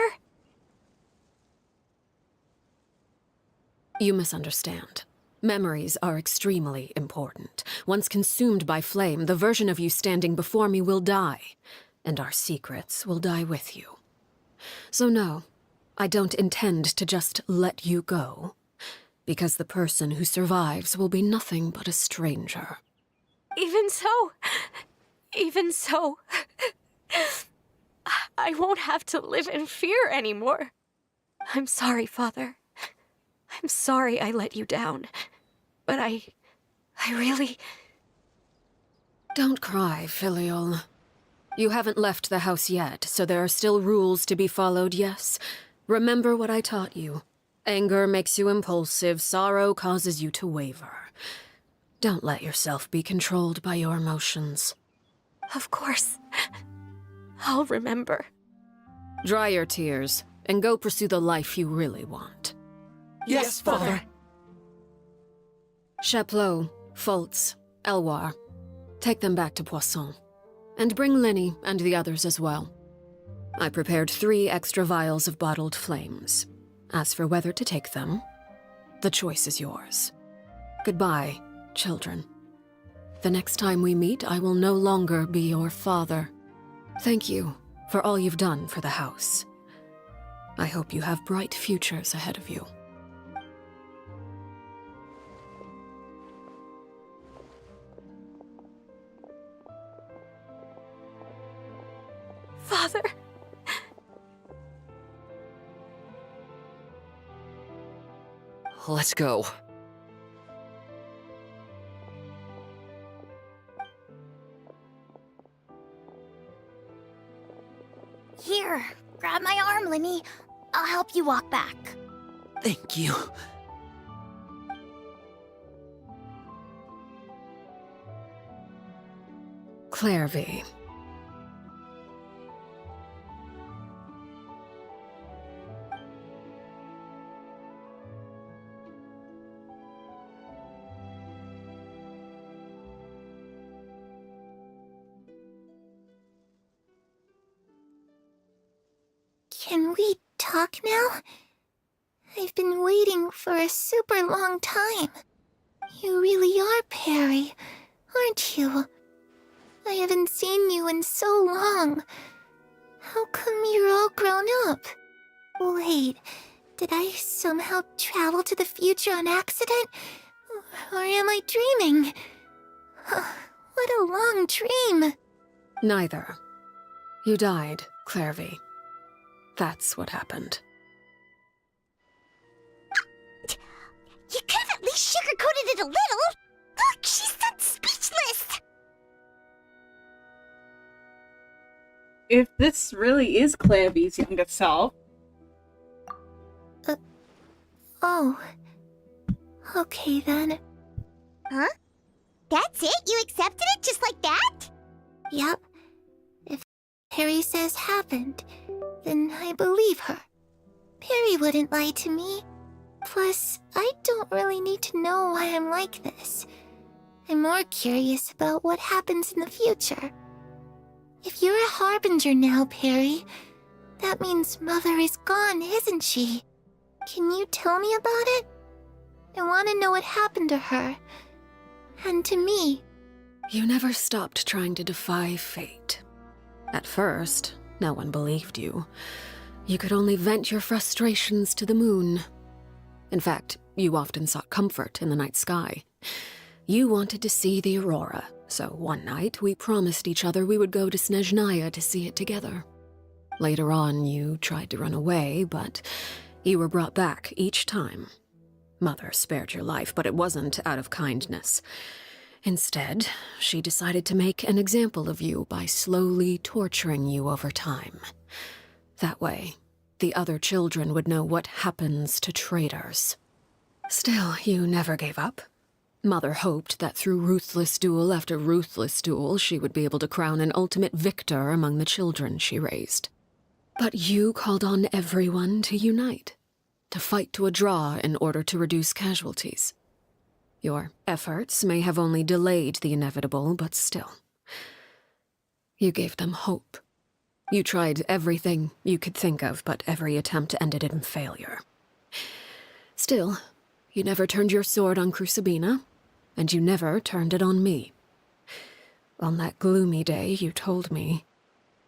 You misunderstand. Memories are extremely important. Once consumed by flame, the version of you standing before me will die, and our secrets will die with you. So no, I don't intend to just let you go, because the person who survives will be nothing but a stranger. Even so, I won't have to live in fear anymore. I'm sorry, Father. I'm sorry I let you down. But I really... Don't cry, Filial. You haven't left the house yet, so there are still rules to be followed, yes? Remember what I taught you. Anger makes you impulsive, sorrow causes you to waver. Don't let yourself be controlled by your emotions. Of course. I'll remember. Dry your tears, and go pursue the life you really want. Yes, Father. Chaplot, Foltz, Elwar. Take them back to Poisson. And bring Linny and the others as well. I prepared 3 extra vials of bottled flames. As for whether to take them, the choice is yours. Goodbye, children. The next time we meet, I will no longer be your father. Thank you for all you've done for the house. I hope you have bright futures ahead of you. Father. Let's go. Here, grab my arm, Linny. I'll help you walk back. Thank you. Clairvy. Can we talk now? I've been waiting for a super long time. You really are Perry, aren't you? I haven't seen you in so long. How come you're all grown up? Wait, did I somehow travel to the future on accident? Or am I dreaming? What a long dream. Neither. You died, Clairvy. That's what happened. You could have at least sugarcoated it a little. Look, she's that speechless. If this really is Clairvy's younger self... Oh. Okay then. Huh? That's it? You accepted it just like that? Yep. If Perry says happened, then I believe her. Perry wouldn't lie to me. Plus, I don't really need to know why I'm like this. I'm more curious about what happens in the future. If you're a harbinger now, Perry, that means Mother is gone, isn't she? Can you tell me about it? I want to know what happened to her. And to me. You never stopped trying to defy fate. At first, no one believed you. You could only vent your frustrations to the moon. In fact, you often sought comfort in the night sky. You wanted to see the aurora, so one night we promised each other we would go to Snezhnaya to see it together. Later on, you tried to run away, but you were brought back each time. Mother spared your life, but it wasn't out of kindness. Instead, she decided to make an example of you by slowly torturing you over time. That way, the other children would know what happens to traitors. Still, you never gave up. Mother hoped that through ruthless duel after ruthless duel, she would be able to crown an ultimate victor among the children she raised. But you called on everyone to unite, to fight to a draw in order to reduce casualties. Your efforts may have only delayed the inevitable, but still. You gave them hope. You tried everything you could think of, but every attempt ended in failure. Still, you never turned your sword on Crucibina, and you never turned it on me. On that gloomy day, you told me,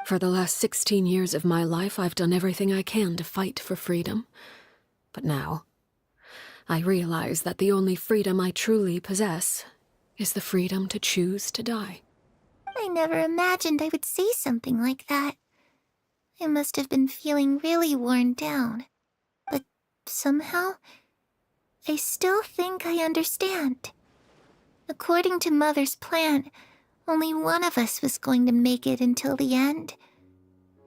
"For the last 16 years of my life, I've done everything I can to fight for freedom. But now, I realize that the only freedom I truly possess is the freedom to choose to die." I never imagined I would say something like that. I must have been feeling really worn down. But somehow, I still think I understand. According to Mother's plan, only one of us was going to make it until the end.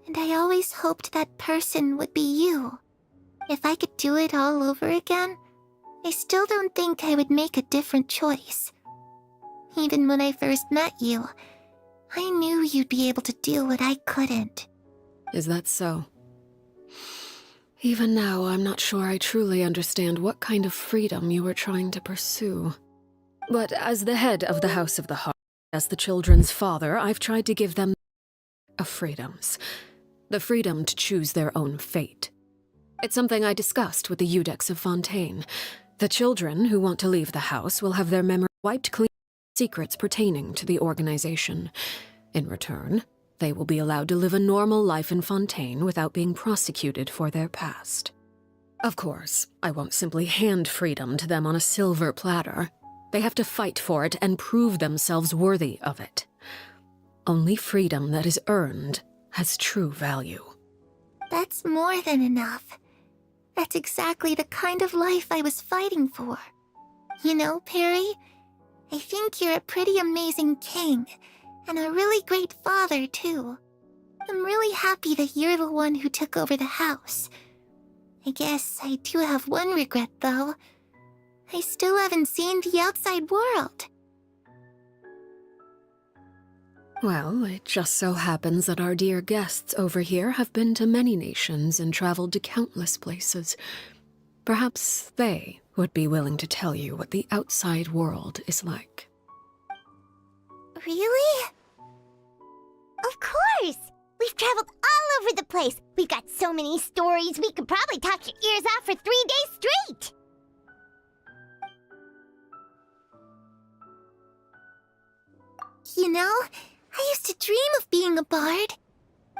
And I always hoped that person would be you. If I could do it all over again, I still don't think I would make a different choice. Even when I first met you, I knew you'd be able to do what I couldn't. Is that so? Even now, I'm not sure I truly understand what kind of freedom you were trying to pursue. But as the head of the House of the Heart, as the children's father, I've tried to give them freedoms. The freedom to choose their own fate. It's something I discussed with the Eudex of Fontaine. The children who want to leave the house will have their memory wiped clean of secrets pertaining to the organization. In return, they will be allowed to live a normal life in Fontaine without being prosecuted for their past. Of course, I won't simply hand freedom to them on a silver platter. They have to fight for it and prove themselves worthy of it. Only freedom that is earned has true value. That's more than enough. That's exactly the kind of life I was fighting for. You know, Perry, I think you're a pretty amazing king, and a really great father, too. I'm really happy that you're the one who took over the house. I guess I do have one regret, though. I still haven't seen the outside world. Well, it just so happens that our dear guests over here have been to many nations and traveled to countless places. Perhaps they would be willing to tell you what the outside world is like. Really? Of course! We've traveled all over the place. We've got so many stories, we could probably talk your ears off for 3 days straight! You know, I used to dream of being a bard.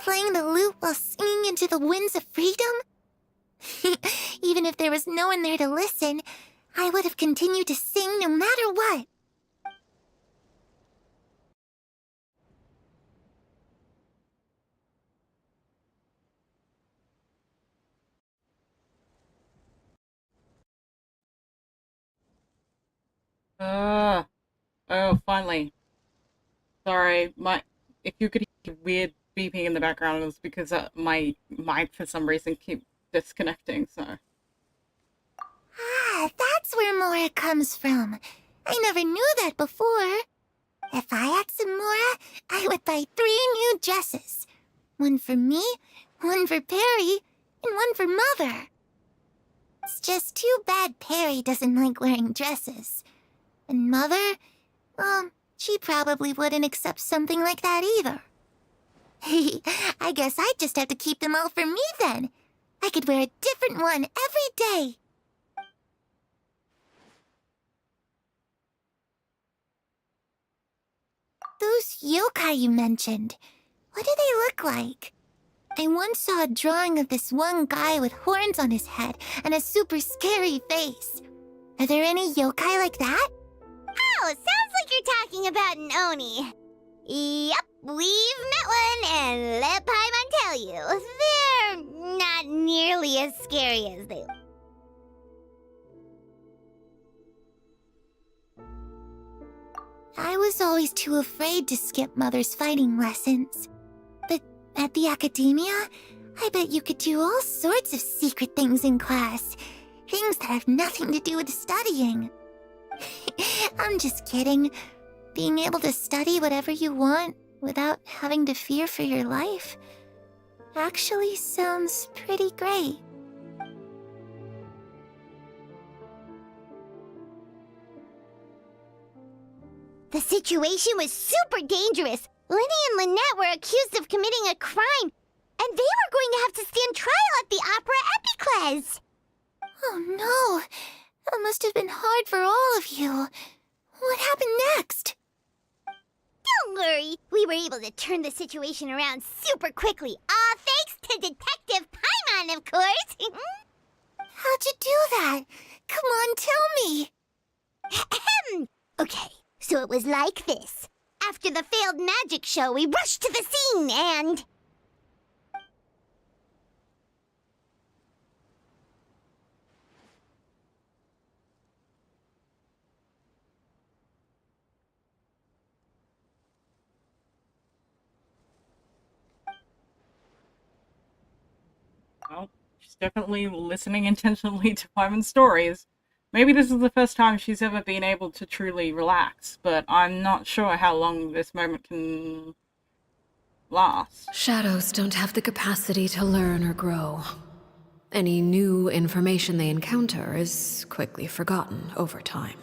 Playing the lute while singing into the winds of freedom. Even if there was no one there to listen, I would have continued to sing no matter what. Oh, finally. Sorry, if you could hear weird beeping in the background, it was because my mic for some reason keeps disconnecting, so. Ah, that's where Mora comes from. I never knew that before. If I had some Mora, I would buy 3 new dresses. One for me, one for Perry, and one for Mother. It's just too bad Perry doesn't like wearing dresses. And Mother, well, she probably wouldn't accept something like that either. I guess I'd just have to keep them all for me then. I could wear a different one every day. Those yokai you mentioned, what do they look like? I once saw a drawing of this one guy with horns on his head and a super scary face. Are there any yokai like that? Oh, sounds like you're talking about an Oni. Yep, we've met one, and let Paimon tell you, they're not nearly as scary as they look. I was always too afraid to skip Mother's fighting lessons. But at the academia, I bet you could do all sorts of secret things in class. Things that have nothing to do with studying. I'm just kidding. Being able to study whatever you want without having to fear for your life actually sounds pretty great. The situation was super dangerous. Lenny and Lynette were accused of committing a crime, and they were going to have to stand trial at the Opera Epicles. Oh no, that must have been hard for all of you. What happened next? Don't worry, we were able to turn the situation around super quickly, all thanks to Detective Paimon, of course. How'd you do that? Come on, tell me. Okay, so it was like this. After the failed magic show, we rushed to the scene and... Well, she's definitely listening intentionally to Paimon's stories. Maybe this is the first time she's ever been able to truly relax, but I'm not sure how long this moment can last. Shadows don't have the capacity to learn or grow. Any new information they encounter is quickly forgotten over time.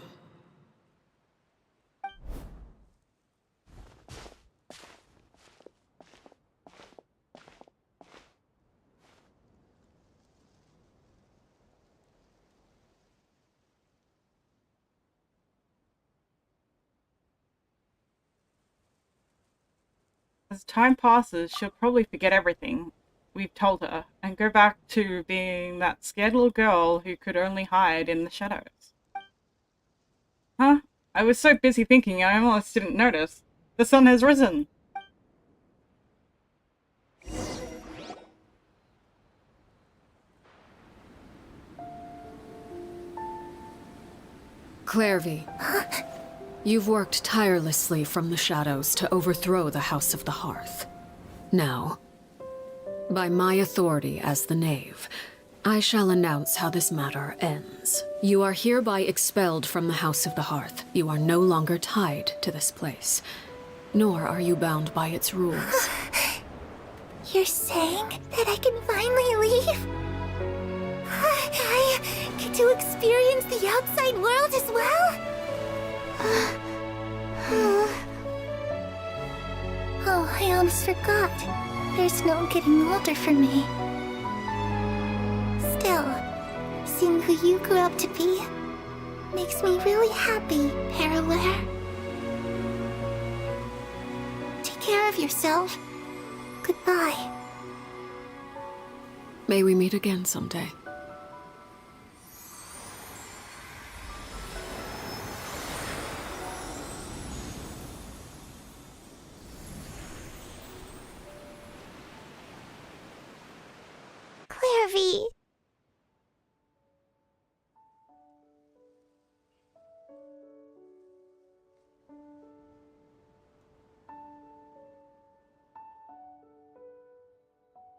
As time passes, she'll probably forget everything we've told her and go back to being that scared little girl who could only hide in the shadows. Huh? I was so busy thinking I almost didn't notice. The sun has risen. Clairvy, you've worked tirelessly from the shadows to overthrow the House of the Hearth. Now, by my authority as the Knave, I shall announce how this matter ends. You are hereby expelled from the House of the Hearth. You are no longer tied to this place, nor are you bound by its rules. You're saying that I can finally leave? I get to experience the outside world as well? Oh, I almost forgot. There's no getting older for me. Still, seeing who you grew up to be makes me really happy, Parallare. Take care of yourself. Goodbye. May we meet again someday. Clairvy.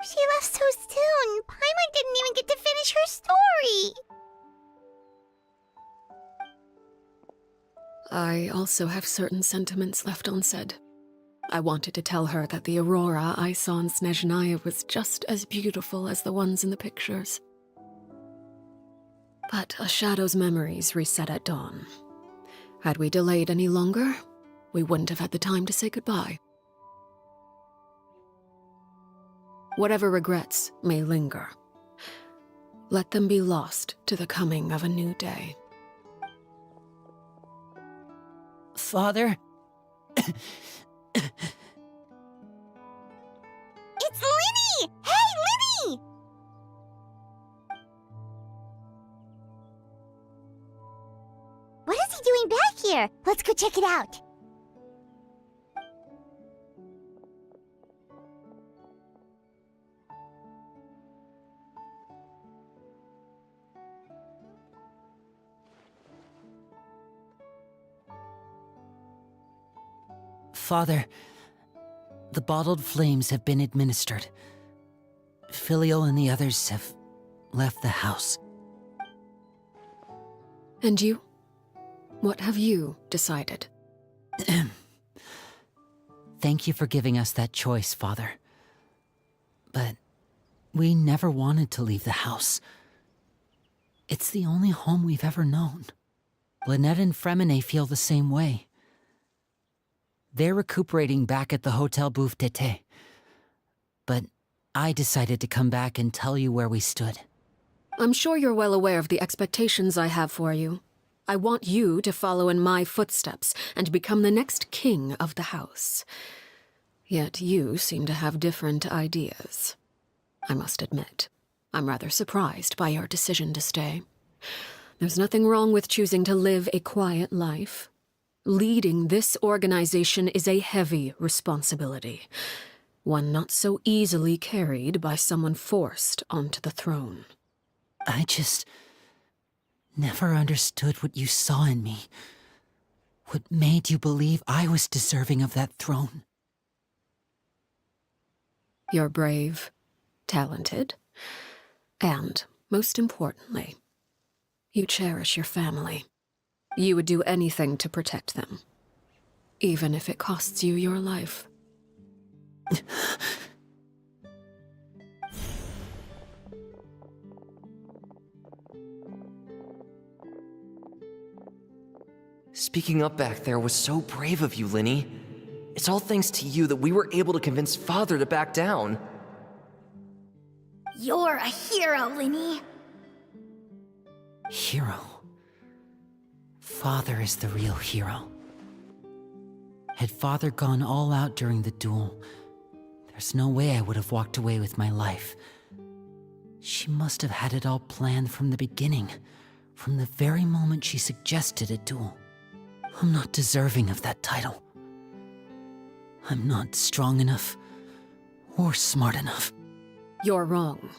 She left so soon. Paimon didn't even get to finish her story. I also have certain sentiments left unsaid. I wanted to tell her that the aurora I saw in Snezhnaya was just as beautiful as the ones in the pictures. But a shadow's memories reset at dawn. Had we delayed any longer, we wouldn't have had the time to say goodbye. Whatever regrets may linger, let them be lost to the coming of a new day. Father? It's Lyney! Hey, Lyney! What is he doing back here? Let's go check it out. Father, the bottled flames have been administered. Filial and the others have left the house. And you? What have you decided? Thank you for giving us that choice, Father. But we never wanted to leave the house. It's the only home we've ever known. Lynette and Fremine feel the same way. They're recuperating back at the Hotel Bouffe d'été. But I decided to come back and tell you where we stood. I'm sure you're well aware of the expectations I have for you. I want you to follow in my footsteps and become the next king of the house. Yet you seem to have different ideas. I must admit, I'm rather surprised by your decision to stay. There's nothing wrong with choosing to live a quiet life. Leading this organization is a heavy responsibility, one not so easily carried by someone forced onto the throne. I just never understood what you saw in me. What made you believe I was deserving of that throne? You're brave, talented, and, most importantly, You cherish your family. You would do anything to protect them, even if it costs you your life. Speaking up back there was so brave of you, Linny. It's all thanks to you that we were able to convince Father to back down. You're a hero, Linny. Hero? Father is the real hero. Had Father gone all out during the duel, there's no way I would have walked away with my life. She must have had it all planned from the beginning, from the very moment she suggested a duel. I'm not deserving of that title. I'm not strong enough or smart enough. You're wrong.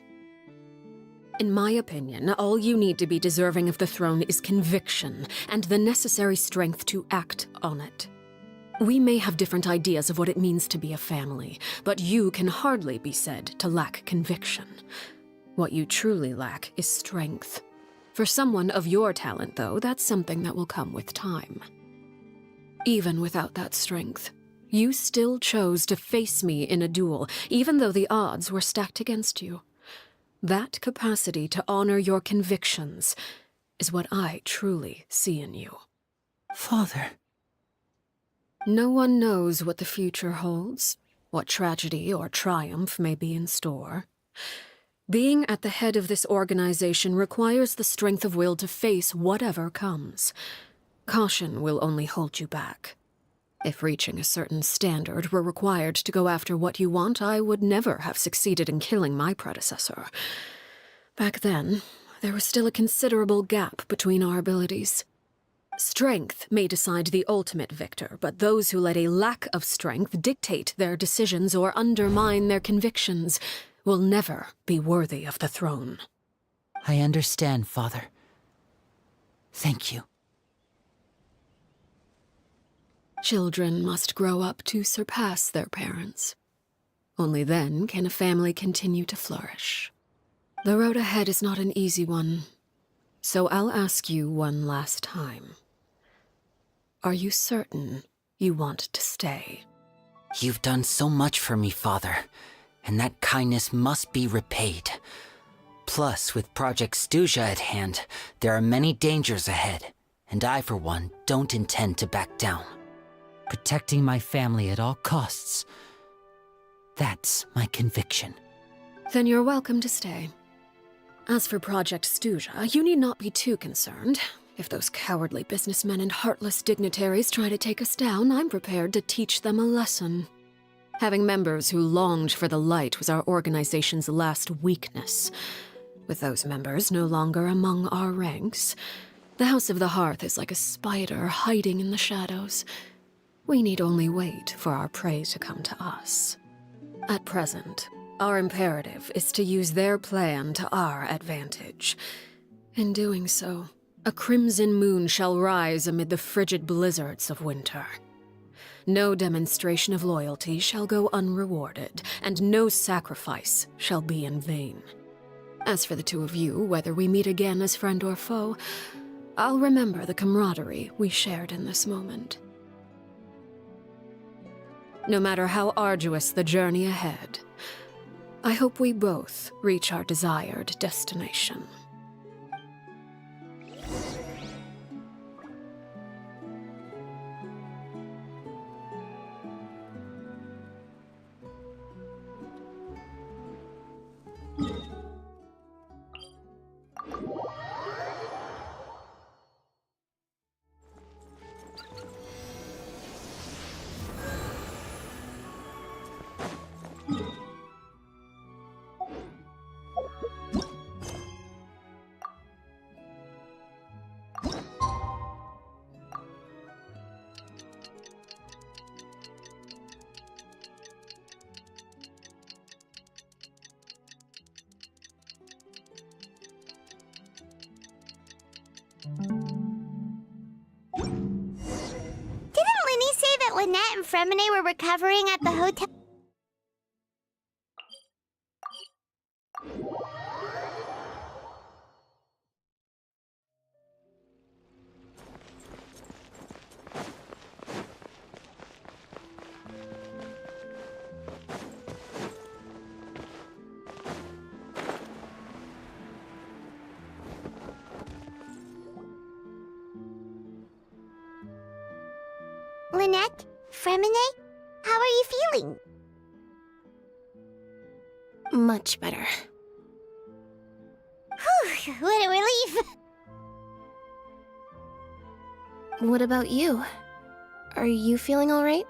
In my opinion, all you need to be deserving of the throne is conviction and the necessary strength to act on it. We may have different ideas of what it means to be a family, but you can hardly be said to lack conviction. What you truly lack is strength. For someone of your talent, though, that's something that will come with time. Even without that strength, you still chose to face me in a duel, even though the odds were stacked against you. That capacity to honor your convictions is what I truly see in you. Father. No one knows what the future holds, what tragedy or triumph may be in store. Being at the head of this organization requires the strength of will to face whatever comes. Caution will only hold you back. If reaching a certain standard were required to go after what you want, I would never have succeeded in killing my predecessor. Back then, there was still a considerable gap between our abilities. Strength may decide the ultimate victor, but those who let a lack of strength dictate their decisions or undermine their convictions will never be worthy of the throne. I understand, Father. Thank you. Children must grow up to surpass their parents. Only then can a family continue to flourish. The road ahead is not an easy one, so I'll ask you one last time. Are you certain you want to stay? You've done so much for me, Father, and that kindness must be repaid. Plus, with Project Stuja at hand, there are many dangers ahead, and I, for one, don't intend to back down. Protecting my family at all costs. That's my conviction. Then you're welcome to stay. As for Project Stuja, you need not be too concerned. If those cowardly businessmen and heartless dignitaries try to take us down, I'm prepared to teach them a lesson. Having members who longed for the light was our organization's last weakness. With those members no longer among our ranks, the House of the Hearth is like a spider hiding in the shadows. We need only wait for our prey to come to us. At present, our imperative is to use their plan to our advantage. In doing so, a crimson moon shall rise amid the frigid blizzards of winter. No demonstration of loyalty shall go unrewarded, and no sacrifice shall be in vain. As for the two of you, whether we meet again as friend or foe, I'll remember the camaraderie we shared in this moment. No matter how arduous the journey ahead, I hope we both reach our desired destination. Didn't Linny say that Lynette and Fremine were recovering at the hotel? Lynette? Fremine? How are you feeling? Much better. Whew, what a relief! What about you? Are you feeling alright?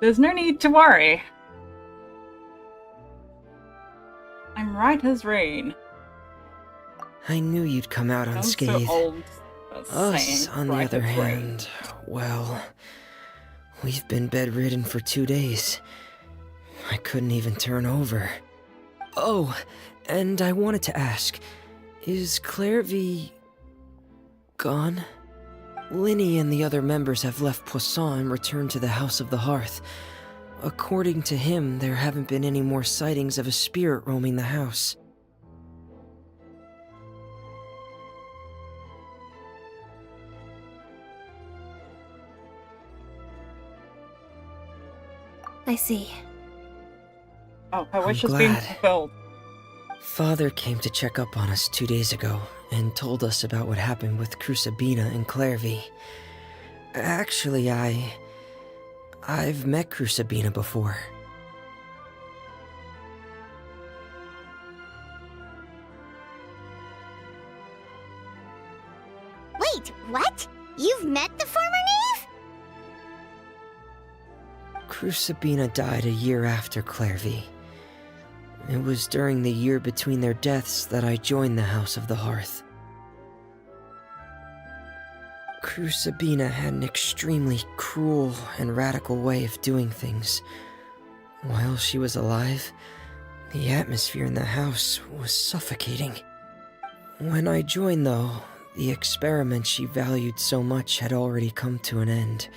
There's no need to worry. I'm right as rain. I knew you'd come out Sounds unscathed. so old. Us, on the right other as rain. hand, well, we've been bedridden for 2 days. I couldn't even turn over. Oh, and I wanted to ask, is Clairvy gone? Linny and the other members have left Poisson and returned to the House of the Hearth. According to him, there haven't been any more sightings of a spirit roaming the house. I see. Oh, her wish I'm is being glad. fulfilled. Father came to check up on us 2 days ago and told us about what happened with Crucibina and Clairvy. Actually, I've met Crucibina before. Wait, what? You've met the former knave? Crucibina died a year after Clairvy. It was during the year between their deaths that I joined the House of the Hearth. Crucibina had an extremely cruel and radical way of doing things. While she was alive, the atmosphere in the house was suffocating. When I joined, though, the experiment she valued so much had already come to an end,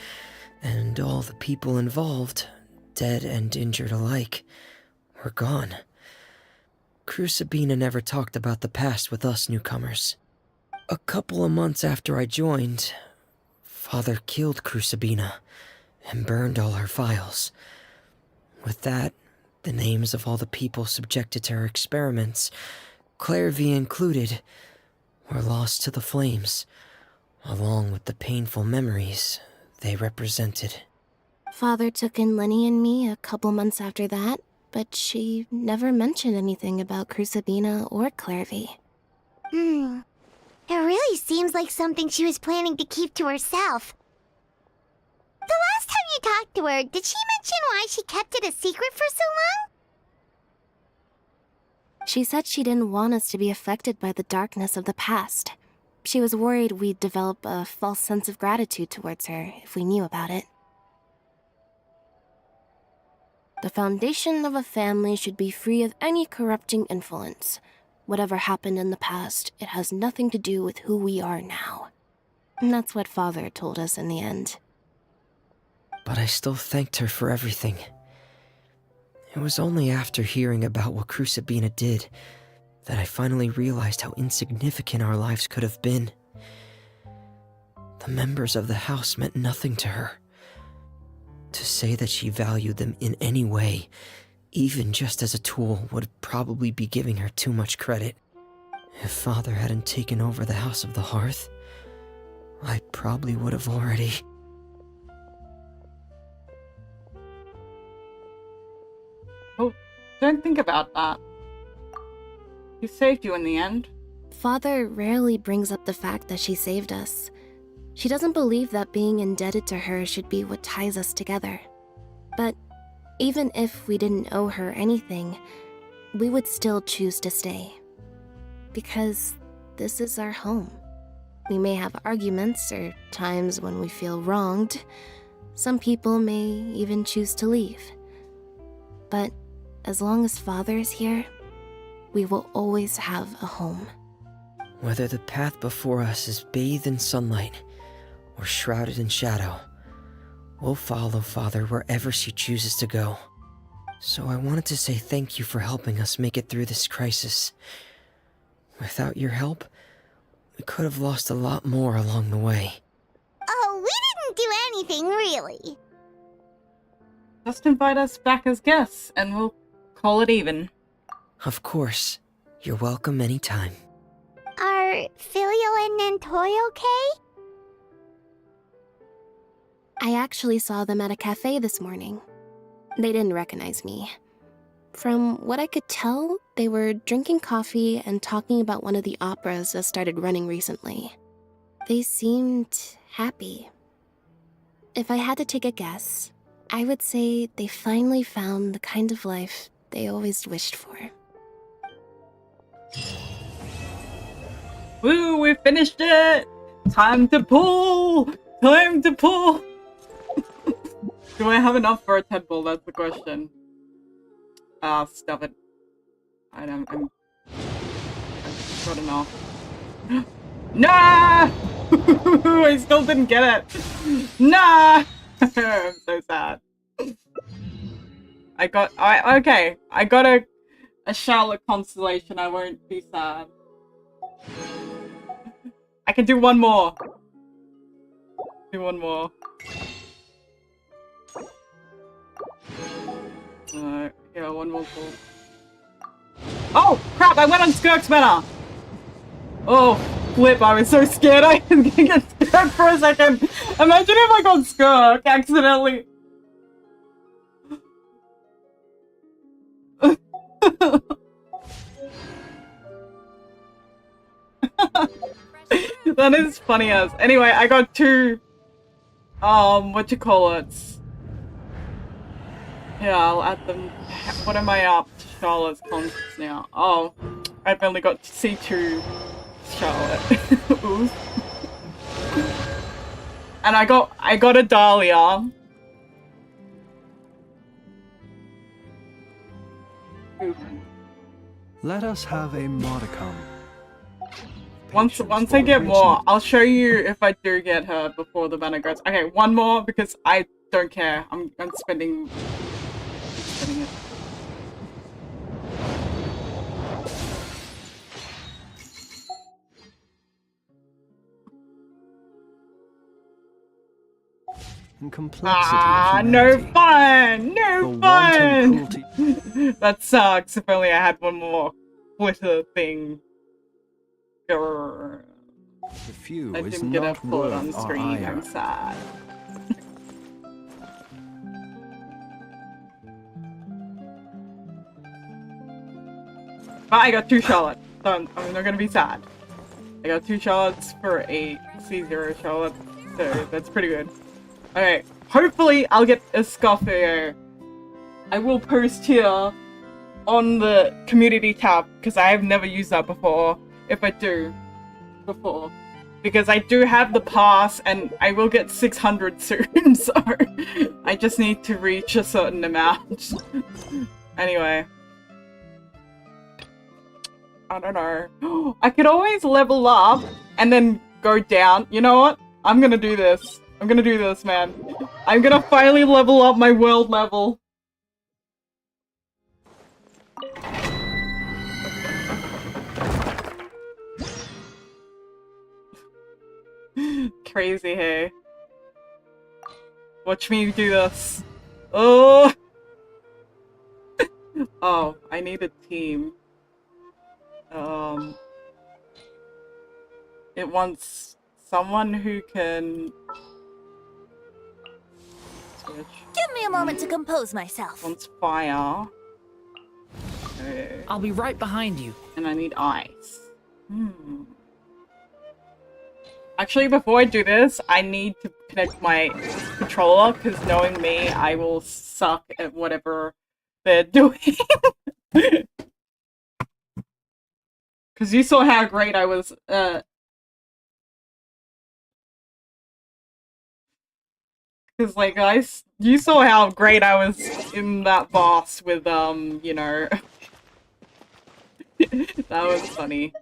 and all the people involved, dead and injured alike, were gone. Crucibina never talked about the past with us newcomers. A couple of months after I joined, Father killed Crucibina and burned all her files. With that, the names of all the people subjected to her experiments, Clairvy included, were lost to the flames, along with the painful memories they represented. Father took in Lenny and me a couple months after that, but she never mentioned anything about Crucibina or Clairvy. It really seems like something she was planning to keep to herself. The last time you talked to her, did she mention why she kept it a secret for so long? She said she didn't want us to be affected by the darkness of the past. She was worried we'd develop a false sense of gratitude towards her if we knew about it. The foundation of a family should be free of any corrupting influence. Whatever happened in the past, it has nothing to do with who we are now. And that's what Father told us in the end. But I still thanked her for everything. It was only after hearing about what Crucibina did that I finally realized how insignificant our lives could have been. The members of the house meant nothing to her. To say that she valued them in any way, even just as a tool, would probably be giving her too much credit. If Father hadn't taken over the House of the Hearth, I probably would have already... Oh, don't think about that. He saved you in the end. Father rarely brings up the fact that she saved us. She doesn't believe that being indebted to her should be what ties us together. But even if we didn't owe her anything, we would still choose to stay. Because this is our home. We may have arguments or times when we feel wronged. Some people may even choose to leave. But as long as Father is here, we will always have a home. Whether the path before us is bathed in sunlight or shrouded in shadow, we'll follow Father wherever she chooses to go. So I wanted to say thank you for helping us make it through this crisis. Without your help, we could have lost a lot more along the way. Oh, we didn't do anything, really. Just invite us back as guests, and we'll call it even. Of course. You're welcome anytime. Are Are Filio and Nantoy okay? I actually saw them at a cafe this morning. They didn't recognize me. From what I could tell, they were drinking coffee and talking about one of the operas that started running recently. They seemed happy. If I had to take a guess, I would say they finally found the kind of life they always wished for. Woo, we finished it! Time to pull! Time to pull! Do I have enough for a temple? That's the question. Ah, stop it. I've got enough. Nah! I still didn't get it. Nah! I'm so sad. Okay. I got a Charlotte constellation. I won't be sad. I can do one more. Do one more. Yeah, one more pull. Oh, crap! I went on Skirk's meta! Oh, flip, I was so scared I was gonna get Skirk for a second! Imagine if I got Skirk accidentally! That is funny as. Anyway, I got two, whatchamacallits. Yeah, I'll add them. What am I up to Charlotte's concepts now? Oh, I've only got C2 Charlotte. Oof. And I got a Dahlia. Oof. Let us have a modicum. Once I get more, I'll show you if I do get her before the banner goes. Okay, one more because I don't care. I'm spending it. And complexity Ah, of no humanity. fun! No The wanton fun! cruelty. That sucks. If only I had one more glitter thing. Grrr. The few I is didn't get a not pull it on worth our screen. ire. I'm sad. But I got two Charlotte, so I'm not gonna be sad. I got two Charlottes for a C0 Charlotte, so that's pretty good. Okay, hopefully I'll get Escoffier. I will post here on the community tab, because I have never used that before, if I do, before. Because I do have the pass, and I will get 600 soon, so I just need to reach a certain amount. Anyway. I don't know. I could always level up and then go down. You know what? I'm gonna do this. I'm gonna do this, man. I'm gonna finally level up my world level. Crazy, hey? Watch me do this. Oh! Oh, I need a team. It wants someone who can switch. Give me a moment to compose myself. Wants fire. Okay. I'll be right behind you. And I need ice. Actually, before I do this, I need to connect my controller, because knowing me, I will suck at whatever they're doing. Because you saw how great I was, because, like, you saw how great I was in that boss with, you know... That was funny.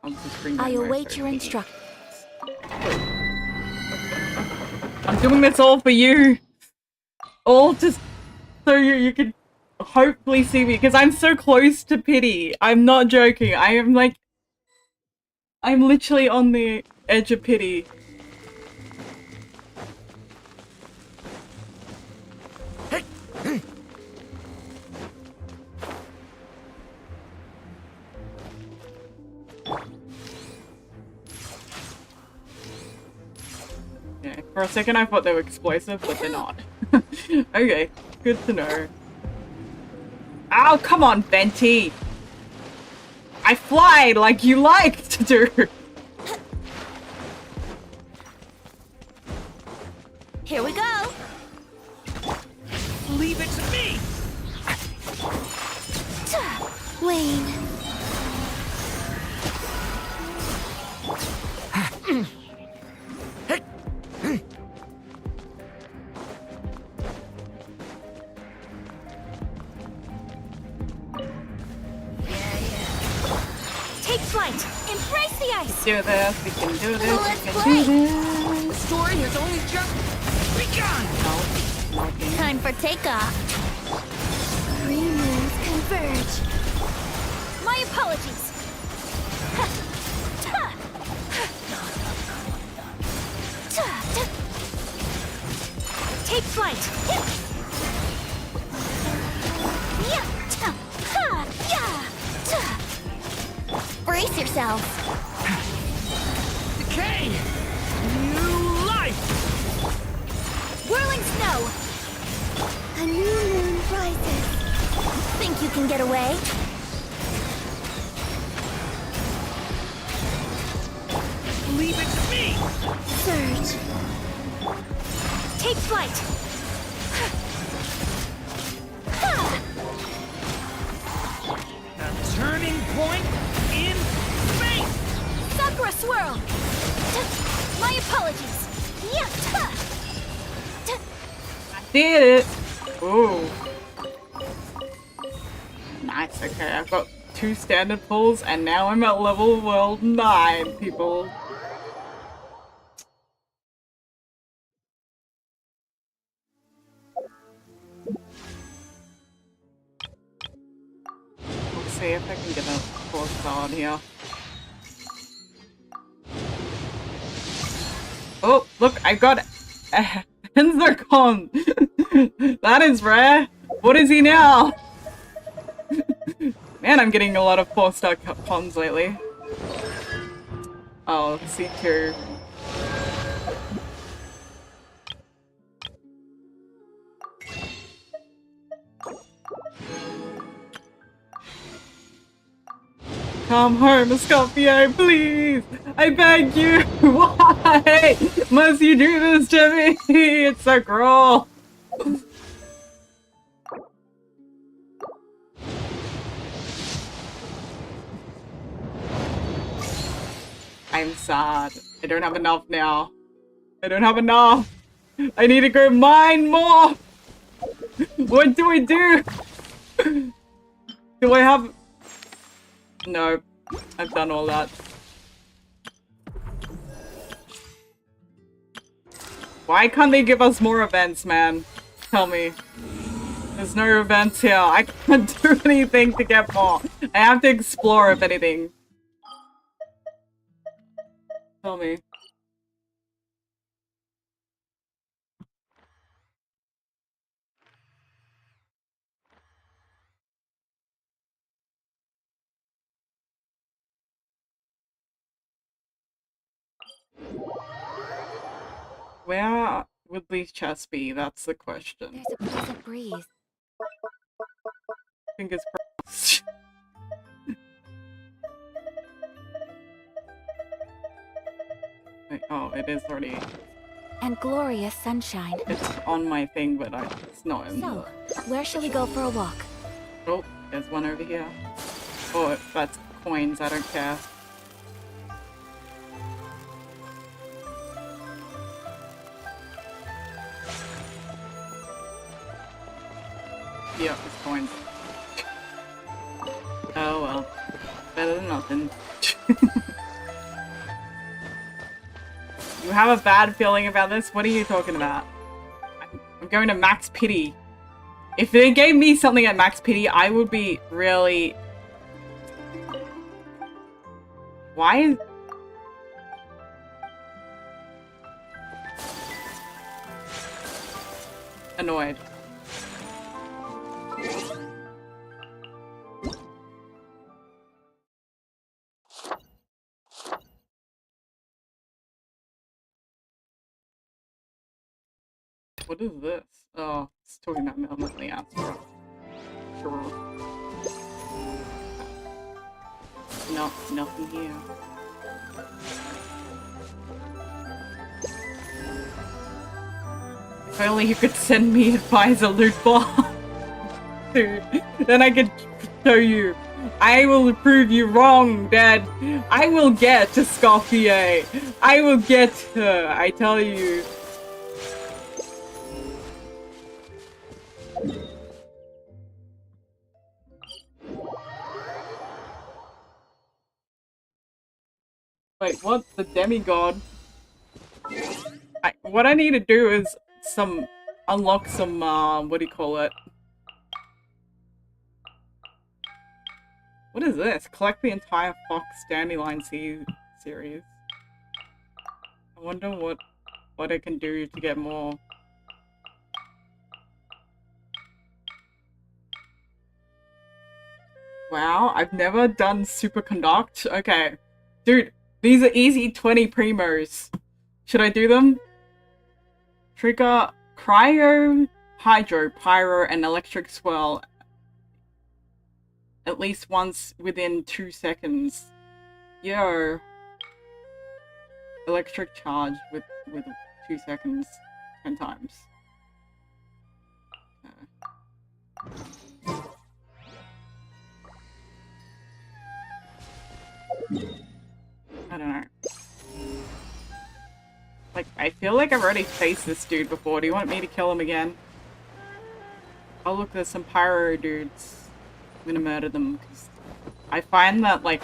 I'll just bring I down my await your phone. instructions. I'm doing this all for you! All just so you can hopefully see me, because I'm so close to pity. I'm not joking. I am like... I'm literally on the edge of pity. Yeah, for a second I thought they were explosive, but they're not. Okay, good to know. Oh, come on, Venti! I fly like you like to do! Here we go. Leave it to me! Wayne. Take flight. Embrace the ice. Do this, we can do this, Let's we can play. do this. The story has only just begun! No. Time for takeoff. Three moons converge. My apologies. Take flight. Brace yourselves. Decay! New life! Whirling snow. A new moon rises. Think you can get away? Leave it to me! Surge. Take flight. A turning point in space! Sakura swirl. My apologies. Did it! Ooh. Nice, okay, I've got 2 standard pulls and now I'm at level world 9, people. Let's see if I can get a 4-star on here. Oh, look, I got Enzercon! That is rare! What is he now? Man, I'm getting a lot of 4-star cons lately. Oh, C2. Come home, Escoffier, please! I beg you! Why must you do this to me? It's so cruel! I'm sad. I don't have enough now. I don't have enough! I need to go mine more! What do I do? Do I have... No, I've done all that. Why can't they give us more events, man? Tell me. There's no events here. I can't do anything to get more. I have to explore, if anything. Tell me. Where would these chests be? That's the question. There's a pleasant breeze. Fingers crossed. Wait, oh, it is already... And glorious sunshine. It's on my thing, but it's not in So, where shall we go for a walk? Oh, there's one over here. Oh, that's coins, I don't care. Yeah, it's coins. Oh well. Better than nothing. You have a bad feeling about this? What are you talking about? I'm going to max pity. If they gave me something at max pity, I would be really... Why is... Annoyed. What is this? Oh, it's talking about Melanie Astra. Sure. No, nothing here. If only you could send me advice a loot bomb. Dude, then I could show you. I will prove you wrong, Dad. I will get Escoffier. I will get her, I tell you. Wait, what? The demigod? What I need to do is unlock some, what do you call it? What is this? Collect the entire Fox Dandelion series. I wonder what I can do to get more. Wow, I've never done Superconduct. Okay. Dude, these are easy 20 primos. Should I do them? Trigger Cryo, Hydro, Pyro, and Electric Swirl at least once within 2 seconds. Yo. Electric charge with 2 seconds 10 times. I don't know. Like, I feel like I've already faced this dude before. Do you want me to kill him again? Oh look, there's some pyro dudes. I'm gonna murder them because I find that, like,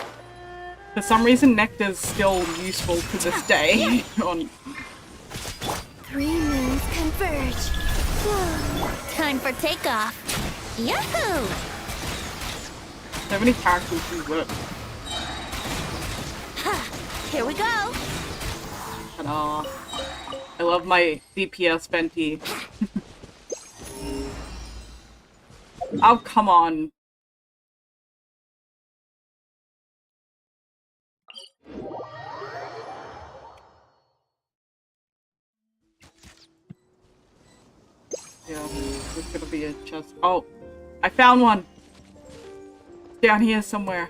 for some reason Nectar's still useful to this day. On 3 moons converge. Time for takeoff. Yahoo! so many characters who work. Here we go. Ta-da. I love my DPS Venti. Oh, come on. Yeah, there's gonna be a chest. Oh, I found one! It's down here somewhere.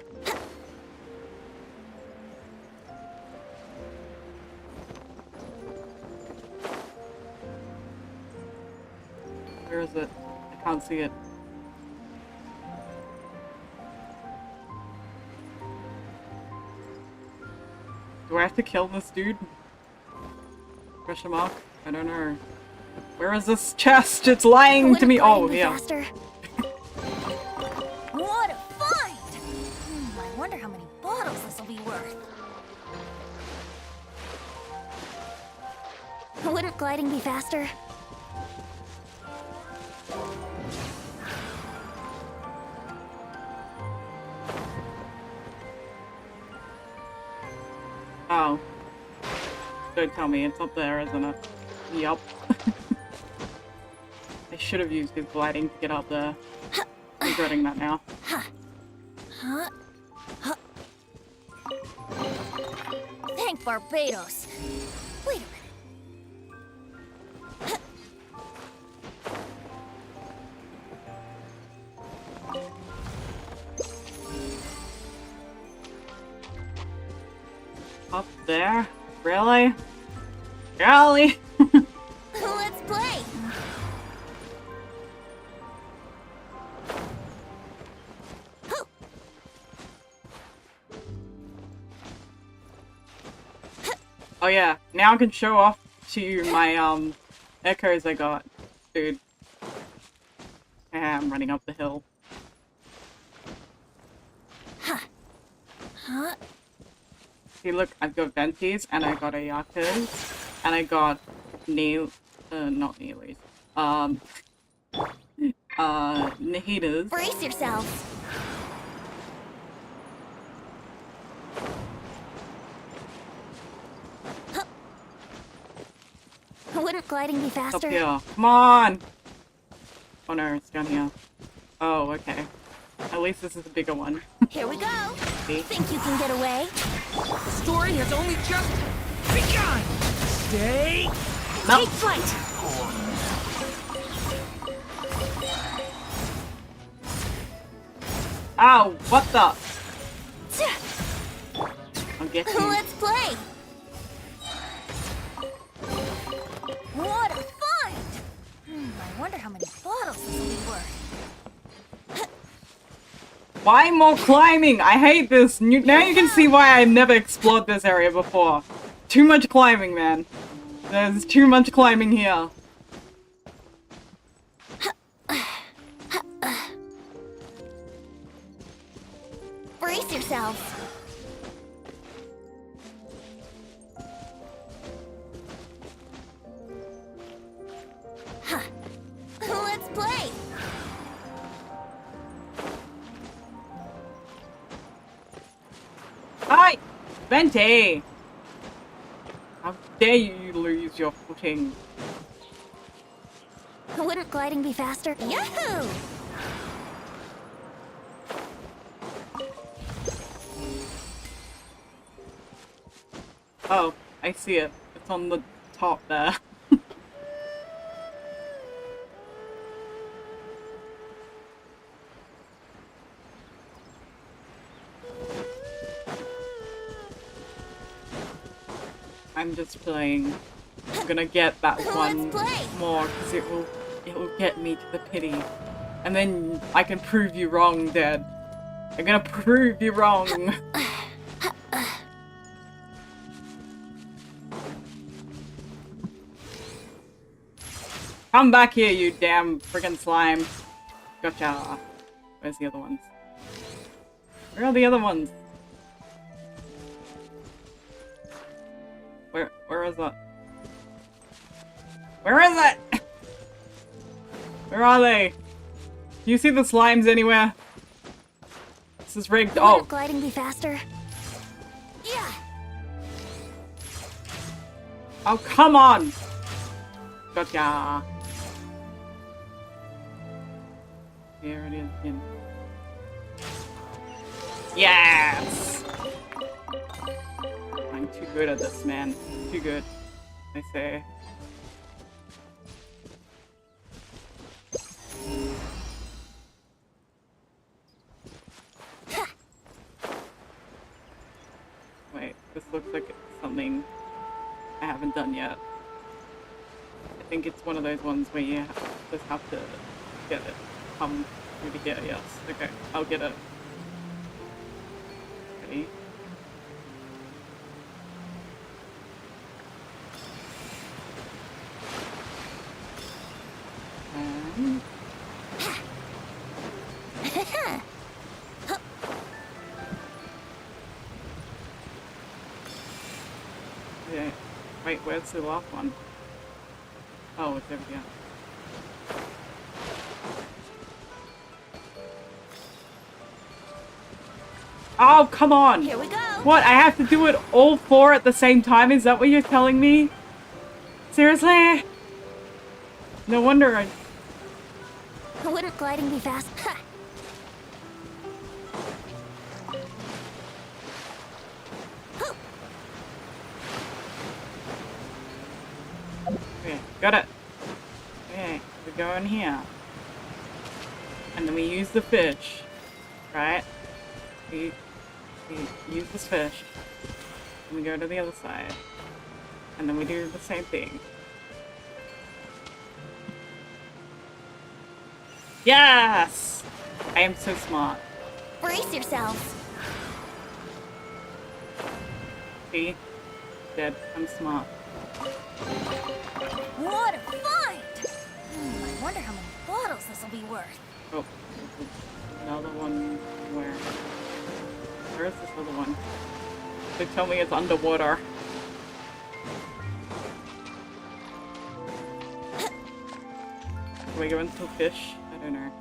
Where is it? I can't see it. Do I have to kill this dude? Question mark? I don't know. Where is this chest? It's lying to me. Oh, yeah. Faster. What a find! I wonder how many bottles this will be worth. Wouldn't gliding be faster? Oh. Don't tell me, it's up there, isn't it? Yup. I should have used his gliding to get up there. Regretting that now. Thank Barbados. Wait a minute. Up there? Really? Really? Let's play. Oh yeah, now I can show off to you my echoes I got. Dude. I'm running up the hill. See, look, I've got Ventis, and I got Ayakas, and I got not Neelys. Nahitas. Brace yourselves. Wouldn't gliding be faster? Up here. Come on! Oh no, it's down here. Oh, okay. At least this is a bigger one. Here we go. See? Think you can get away? The story has only just begun! Stay... Take flight! Ow, what the? I'll get you. Let's play! What a find! I wonder how many bottles this will be worth. Why more climbing? I hate this. Now you can see why I've never explored this area before. Too much climbing, man. There's too much climbing here. Brace yourselves. Let's play. Hi! Venti! How dare you lose your footing? Wouldn't gliding be faster? Yahoo! Oh, I see it. It's on the top there. I'm just playing. I'm gonna get that one more because it will get me to the pity. And then I can prove you wrong, Dad. I'm gonna prove you wrong. Come back here, you damn friggin' slime. Gotcha. Where's the other ones? Where are the other ones? Where is that? Where is it? Where are they? Do you see the slimes anywhere? This is rigged. Oh. Wouldn't gliding be faster? Yeah. Oh, come on. Gotcha. Here it is again. Yes! I'm too good at this, man. Too good, I say. Wait, this looks like something I haven't done yet. I think it's one of those ones where you just have to get it. Come over here, yes. Okay, I'll get it. Ready? Okay. Wait, where's the last one? Oh, it's over here. Oh, come on! Here we go! What? I have to do it all four at the same time? Is that what you're telling me? Seriously? No wonder I... Wouldn't gliding be fast? Okay, got it. Okay, we go in here. And then we use the fish. Right? We use this fish. And we go to the other side. And then we do the same thing. Yes! I am so smart. Brace yourselves. See? Dead. I'm smart. What a find! I wonder how many bottles this will be worth. Oh, another one. Where? Where is this other one? They tell me it's underwater. Can we go into the fish? I don't know.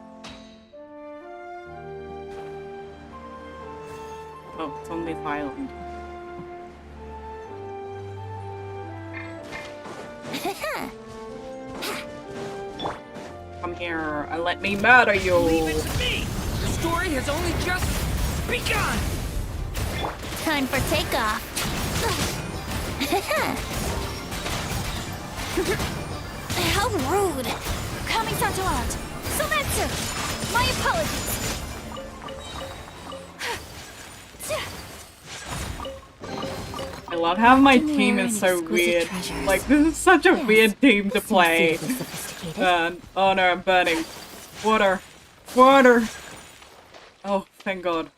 Oh, it's on this island. Come here and let me murder you! Leave it to me! The story has only just begun! Time for takeoff. How rude! Kami-sato out! Sometsu! My apologies! I love how my team is so weird. Like, this is such a weird team to play. Oh no, I'm burning. Water. Water! Oh, thank God.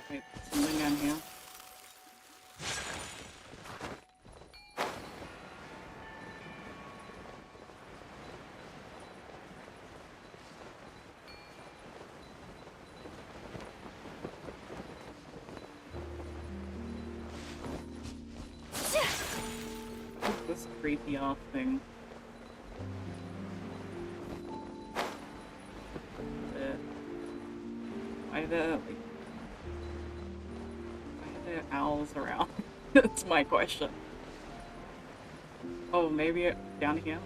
Wait, something down here. What's this creepy off thing? Why the owls around? That's my question. Oh, maybe down here?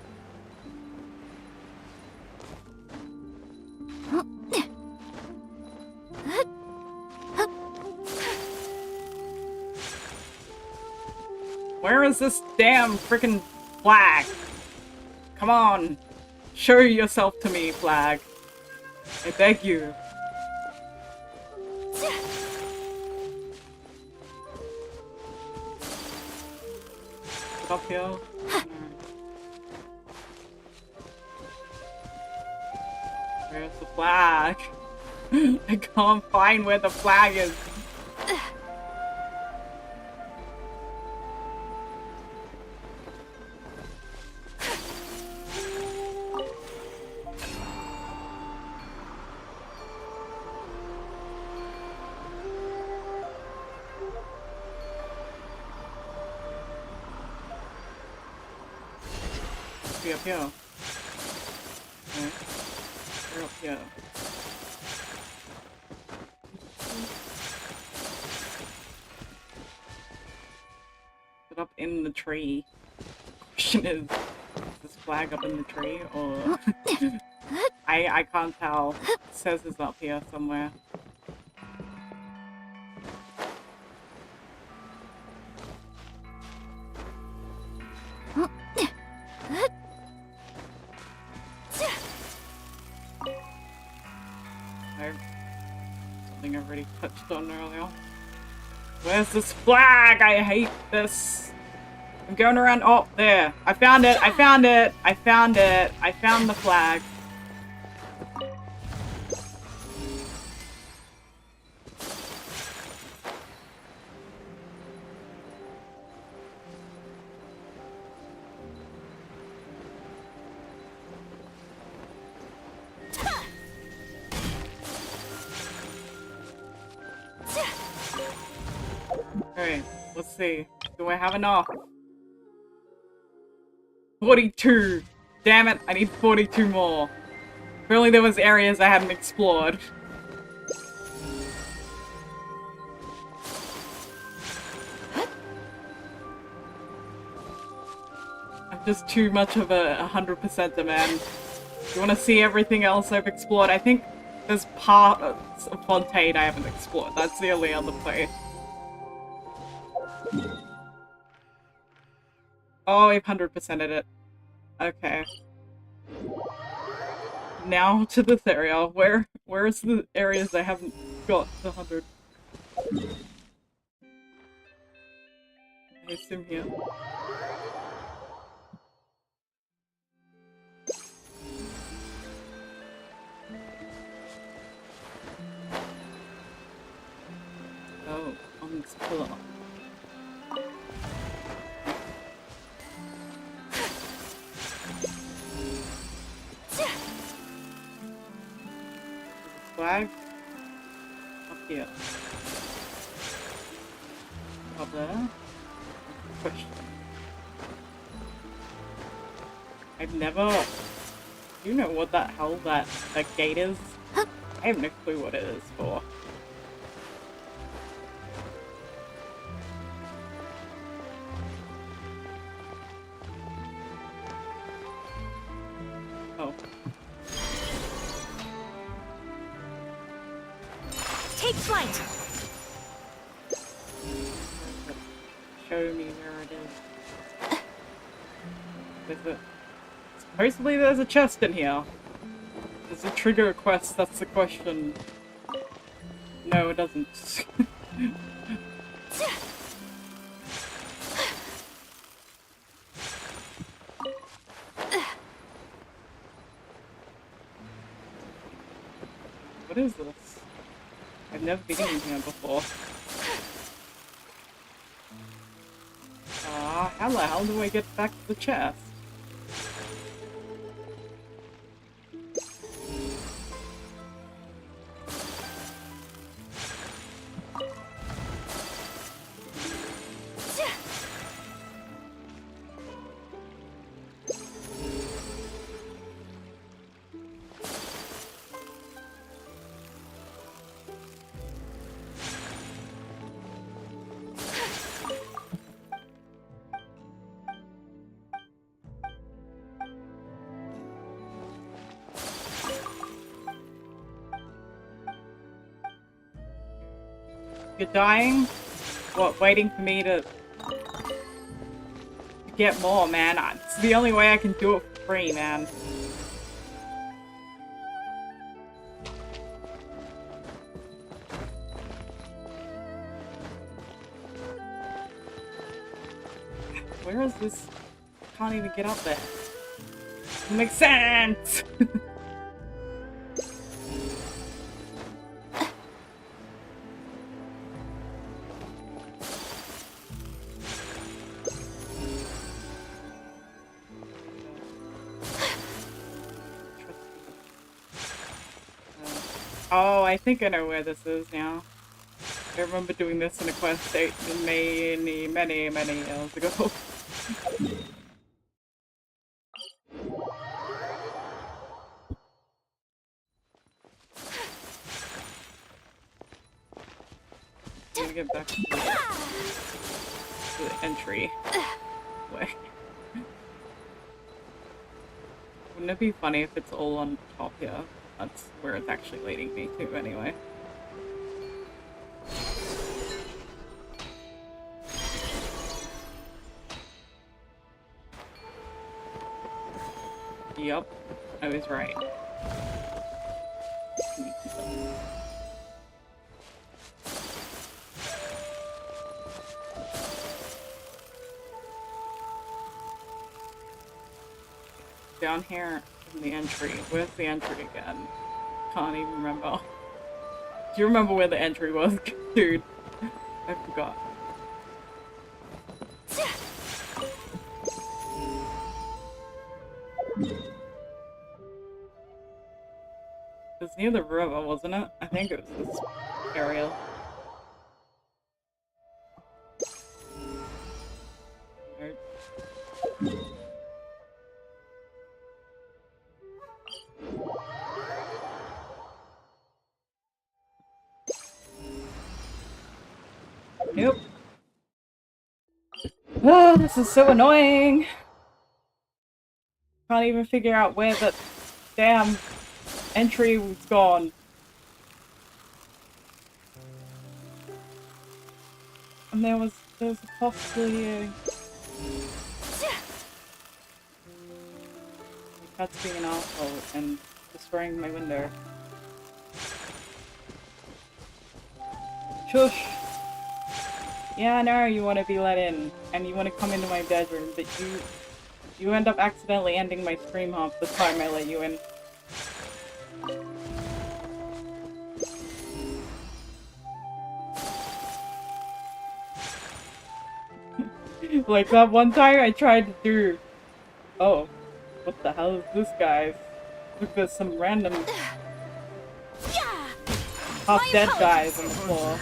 Where is this damn freaking flag? Come on! Show yourself to me, flag. I beg you. Up here. Where's the flag? I can't find where the flag is. Up here. Okay. We're up here. Is it up in the tree? Question is this flag up in the tree or I can't tell. It says it's up here somewhere. Something I've already touched on earlier. Where's this flag? I hate this. I'm going around. Oh, there. I found it. I found it. I found it. I found the flag. Alright, let's see. Do I have enough? 42! Damn it, I need 42 more. If only there was areas I hadn't explored. I'm just too much of a 100%er, man. You wanna see everything else I've explored? I think there's parts of Fontaine I haven't explored. That's the only other place. Oh, we've 100%ed it. Okay. Now to this area. Where's the areas I haven't got to 100? I assume here. Oh, on this pillar. Flag up here. Up there. Question. I've never. Do you know what the hell that gate is? I have no clue what it is for. Oh. Take flight! Show me where it is. Is it? Supposedly there's a chest in here. Does it trigger a quest? That's the question. No, it doesn't. What is this? I've never been in here before. How the hell do I get back to the chest? You're dying? What, waiting for me to get more, man? It's the only way I can do it for free, man. Where is this? I can't even get up there. It makes sense! Oh, I think I know where this is now. I remember doing this in a quest many years ago. I'm gonna get back to the entry way. Wouldn't it be funny if it's all on top here? That's where it's actually leading me to, anyway. Yup, I was right. Down here in the entry. Where's the entry again? Can't even remember. Do you remember where the entry was? Dude, I forgot. It was near the river, wasn't it? I think it was this area. Nope. Nope. Oh, this is so annoying. Can't even figure out where the damn entry was gone. And there was a possibility. The cat's being an asshole and destroying my window. Shush! Yeah, I know you want to be let in, and you want to come into my bedroom, but you end up accidentally ending my stream half the time I let you in. Like that one time I tried to do... Oh, what the hell is this, guys? Look, there's some random... half-dead guys on the floor.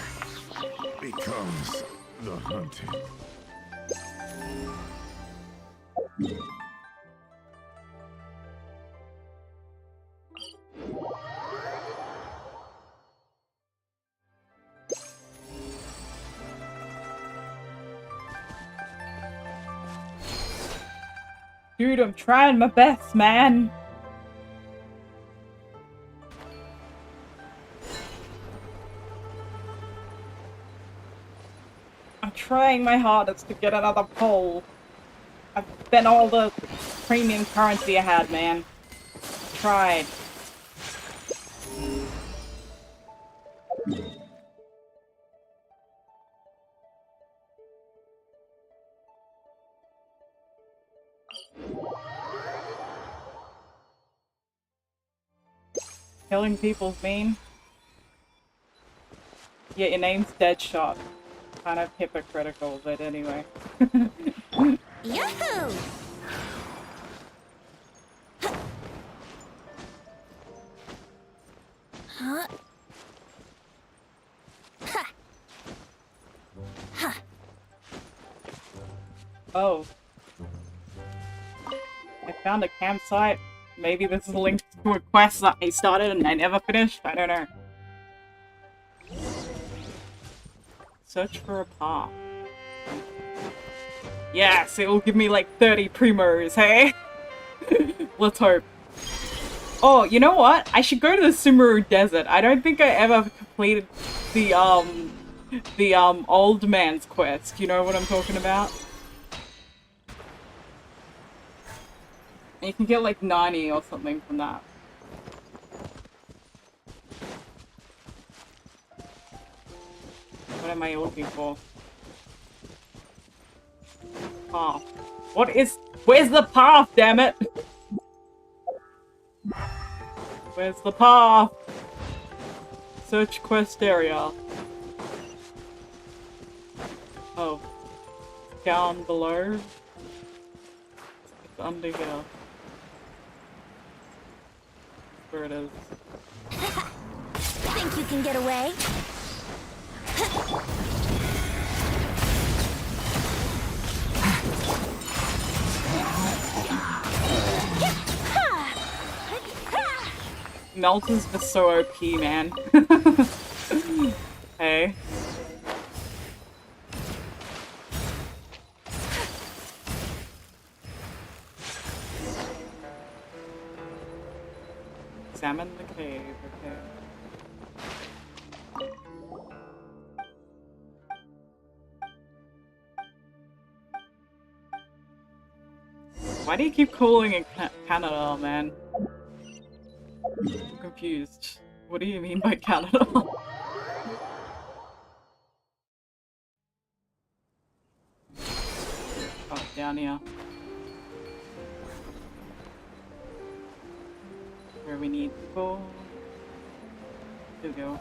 Becomes the hunted. Dude, I'm trying my best, man. I'm trying my hardest to get another pole. I've spent all the premium currency I had, man. I tried. Killing people's mean. Yeah, your name's Deadshot. Kind of hypocritical, but anyway. Yahoo! Huh? Ha! Ha! Oh. I found a campsite. Maybe this is linked to a quest that I started and I never finished? I don't know. Search for a path. Yes, it will give me like 30 primos, hey? Let's hope. Oh, you know what? I should go to the Sumeru Desert. I don't think I ever completed the old man's quest. You know what I'm talking about? And you can get like 90 or something from that. What am I looking for? Path. What is... Where's the path, damn it? Where's the path? Search quest area. Oh. Down below. It's under here. Where it is. Think you can get away? Melton's just so OP, man. Hey. Examine the cave, okay. Why do you keep calling it Canada, man? I'm confused. What do you mean by Canada? Oh, down here. Where we need to go. Here we go.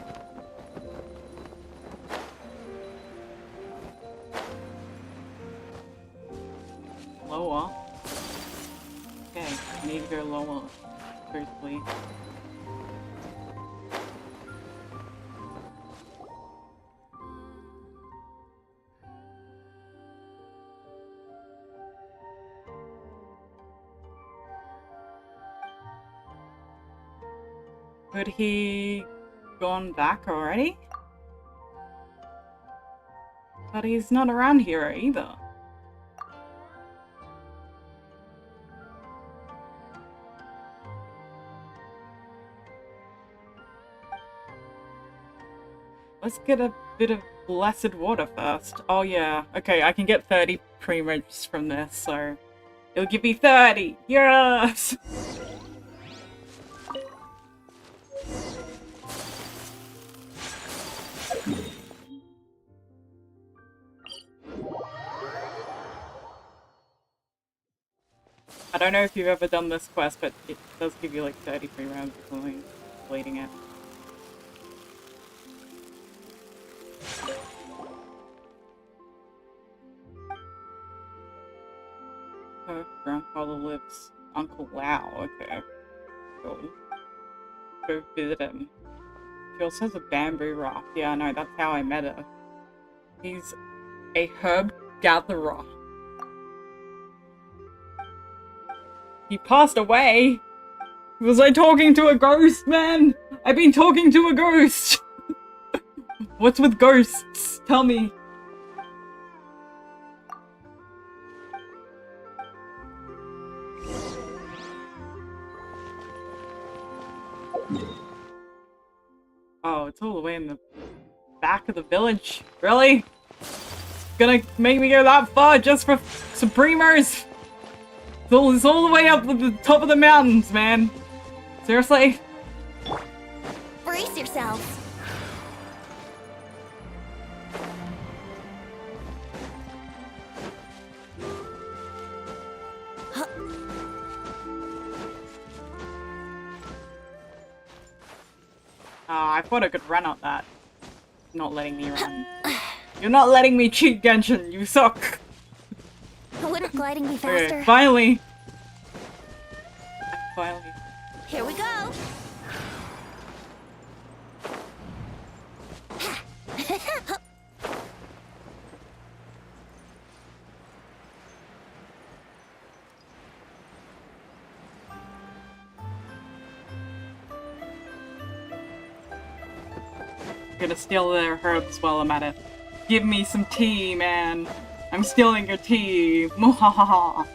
Lower. Okay, I need to go lower. Firstly. Could he gone back already? But he's not around here either. Let's get a bit of blessed water first. Oh yeah, okay, I can get 30 primos from this, so it'll give me 30! Yes! I don't know if you've ever done this quest, but it does give you like 30 free rounds or something, completing it. Her grandfather lives. Uncle Wow, okay. Cool. Go visit him. She also has a bamboo raft. Yeah, I know, that's how I met her. He's a herb gatherer. He passed away? Was I talking to a ghost, man? I've been talking to a ghost! What's with ghosts? Tell me. Oh, it's all the way in the back of the village. Really? gonna make me go that far just for some primos? It's all the way up at the top of the mountains, man. Seriously? Brace yourselves. I thought I could run up that. Not letting me run. You're not letting me cheat, Genshin. You suck. Wouldn't gliding be faster? Okay, finally. Finally. Here we go. I'm gonna steal their herbs while I'm at it. Give me some tea, man. I'm stealing your tea. Mohahaha.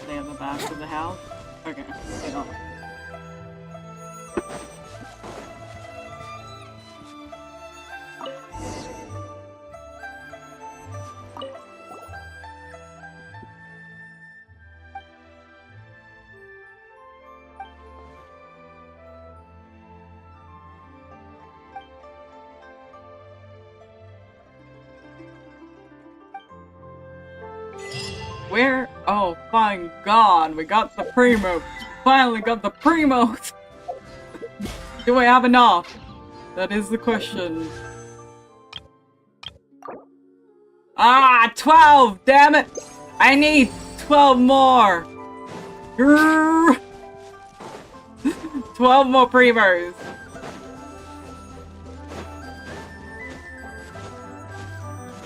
They have the back of the house? Okay. Yeah. Where? Oh, thank God, we got the Primos. Finally got the Primos. Do I have enough? That is the question. Ah, 12! Damn it! I need 12 more! Grrr. 12 more Primos!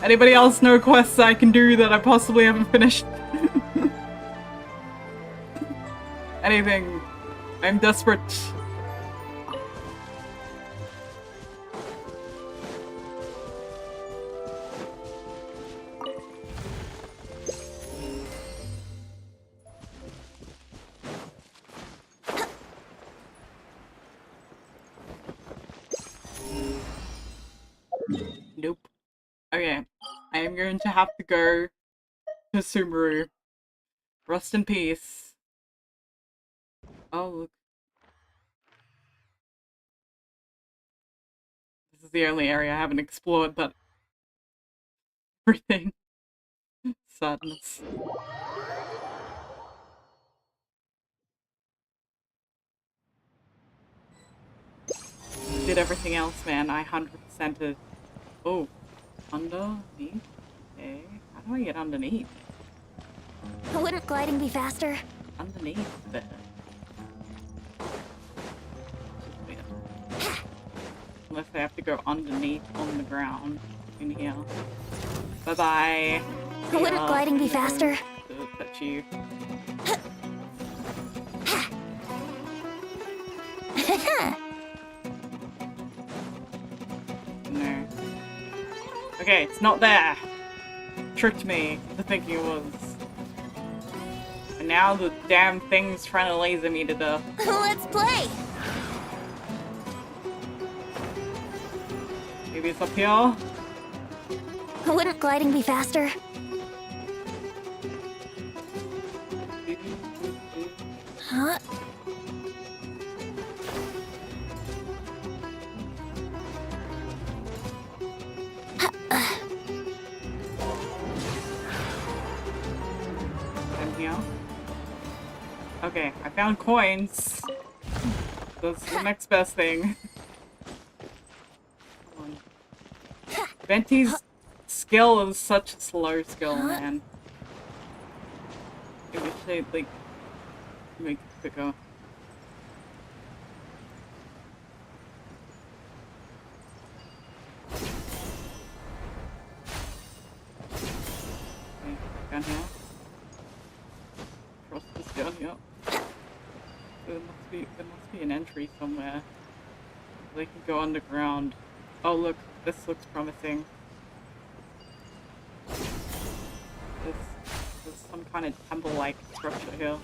Anybody else know quests I can do that I possibly haven't finished? Anything. I'm desperate. Nope. Okay. I am going to have to go to Sumeru. Rest in peace. Oh, look. This is the only area I haven't explored, but everything. Sadness. Did everything else, man. I 100%ed. Oh. Underneath? Okay. How do I get underneath? Wouldn't gliding be faster? Underneath there. Unless I have to go underneath on the ground in here. Bye-bye. Wouldn't gliding be faster? Touch you. No. Okay, it's not there. Tricked me into thinking it was. And now the damn thing's trying to laser me to death. Let's play! Maybe it's up here? Wouldn't gliding be faster? Huh? In here? Okay, I found coins. That's the next best thing. Venti's skill is such a slow skill, man. I wish they'd, like, make it quicker. Okay, down here. Cross this down here. There must be an entry somewhere. They can go underground. Oh look, this looks promising. There's some kind of temple-like structure here.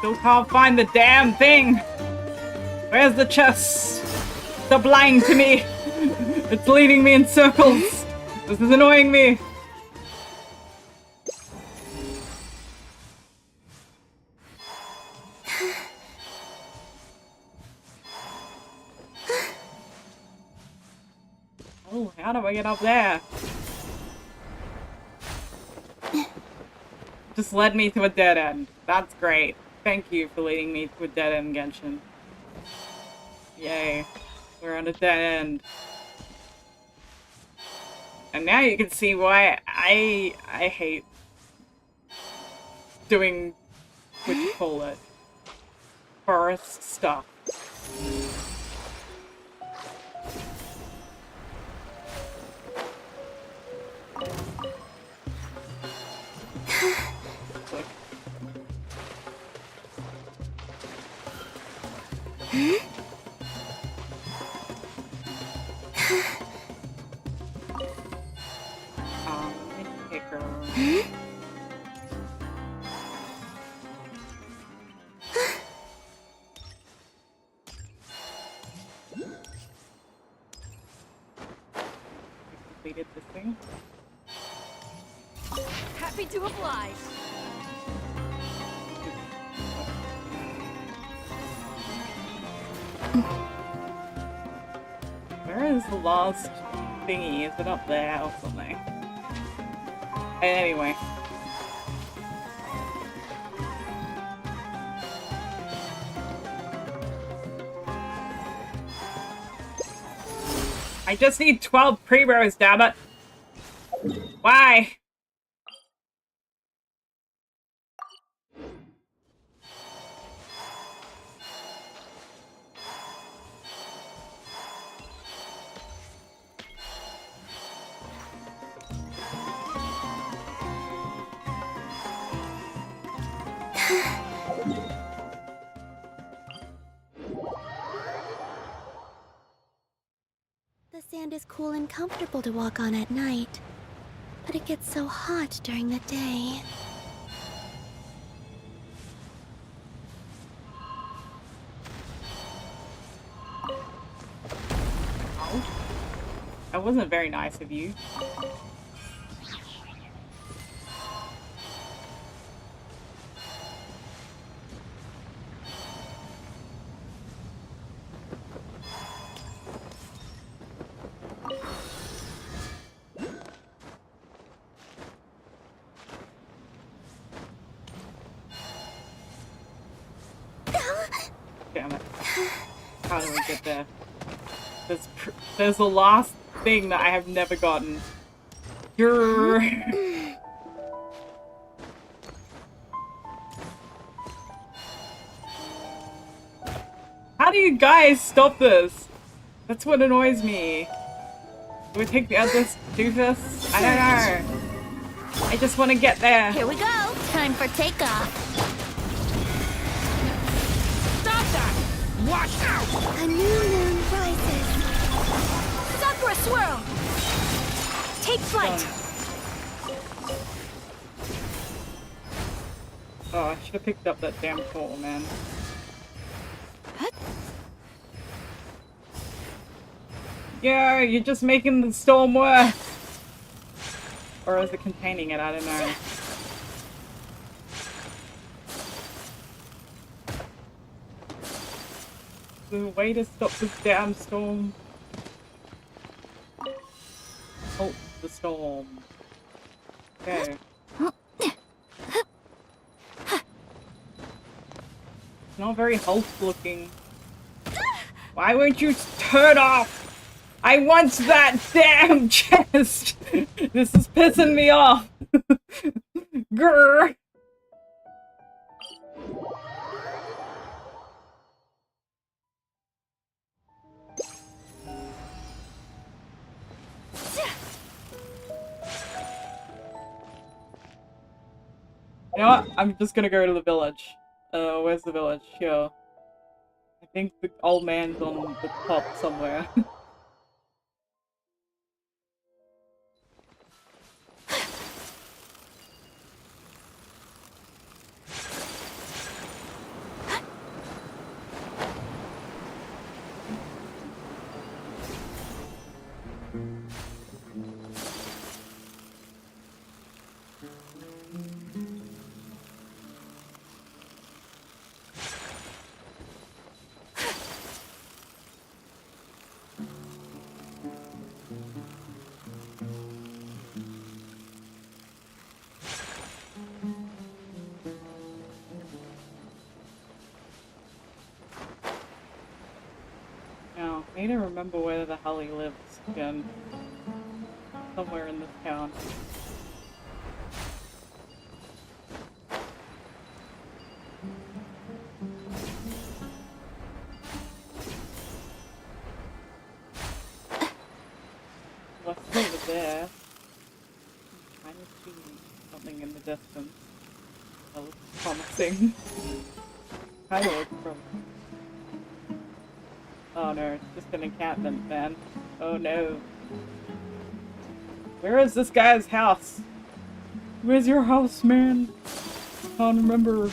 Still can't find the damn thing. Where's the chest? Stop lying to me. It's leading me in circles. This is annoying me. Oh, how do I get up there? Just led me to a dead end. That's great. Thank you for leading me to a dead end, Genshin. Yay. We're on a dead end. And now you can see why I hate doing what you call it. Forest stuff. Completed this thing. Happy to oblige. Where is the last thingy? Is it up there or something? Anyway. I just need 12 pre-rolls, damn it! Why? The sand is cool and comfortable to walk on at night, but it gets so hot during the day. Oh. That wasn't very nice of you. Damn it. How do I get there? There's the last thing that I have never gotten. Grrr. How do you guys stop this? That's what annoys me. Do we take the others to do this? I don't know. I just want to get there. Here we go. Time for takeoff. Watch out! A new moon rises. Sakura swirl! Take flight! Oh, I should have picked up that damn portal, man. Yeah, you're just making the storm worse! Or is it containing it? I don't know. The way to stop this damn storm. Oh, the storm. Okay. Not very health looking. Why won't you turn off? I want that damn chest! This is pissing me off. Grr. You know what? I'm just gonna go to the village. Where's the village? Here. I think the old man's on the top somewhere. Now, I need to remember where the hell he lives again. Somewhere in this town. What's over there? I'm trying to see something in the distance. That looks promising. Kinda looks promising. Oh no, it's just an encampment then. Oh no. Where is this guy's house? Where's your house, man? I can't remember.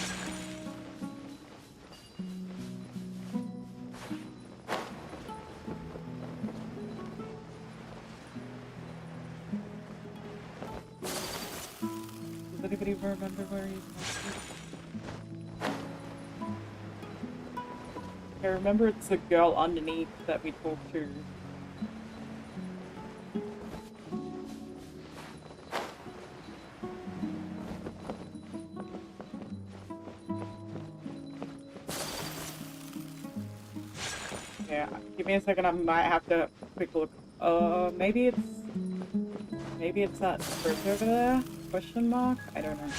Does anybody remember where he's at? I remember it's the girl underneath that we talked to. Yeah, give me a second, I might have to quick look. Maybe it's that bridge over there? Question mark? I don't know.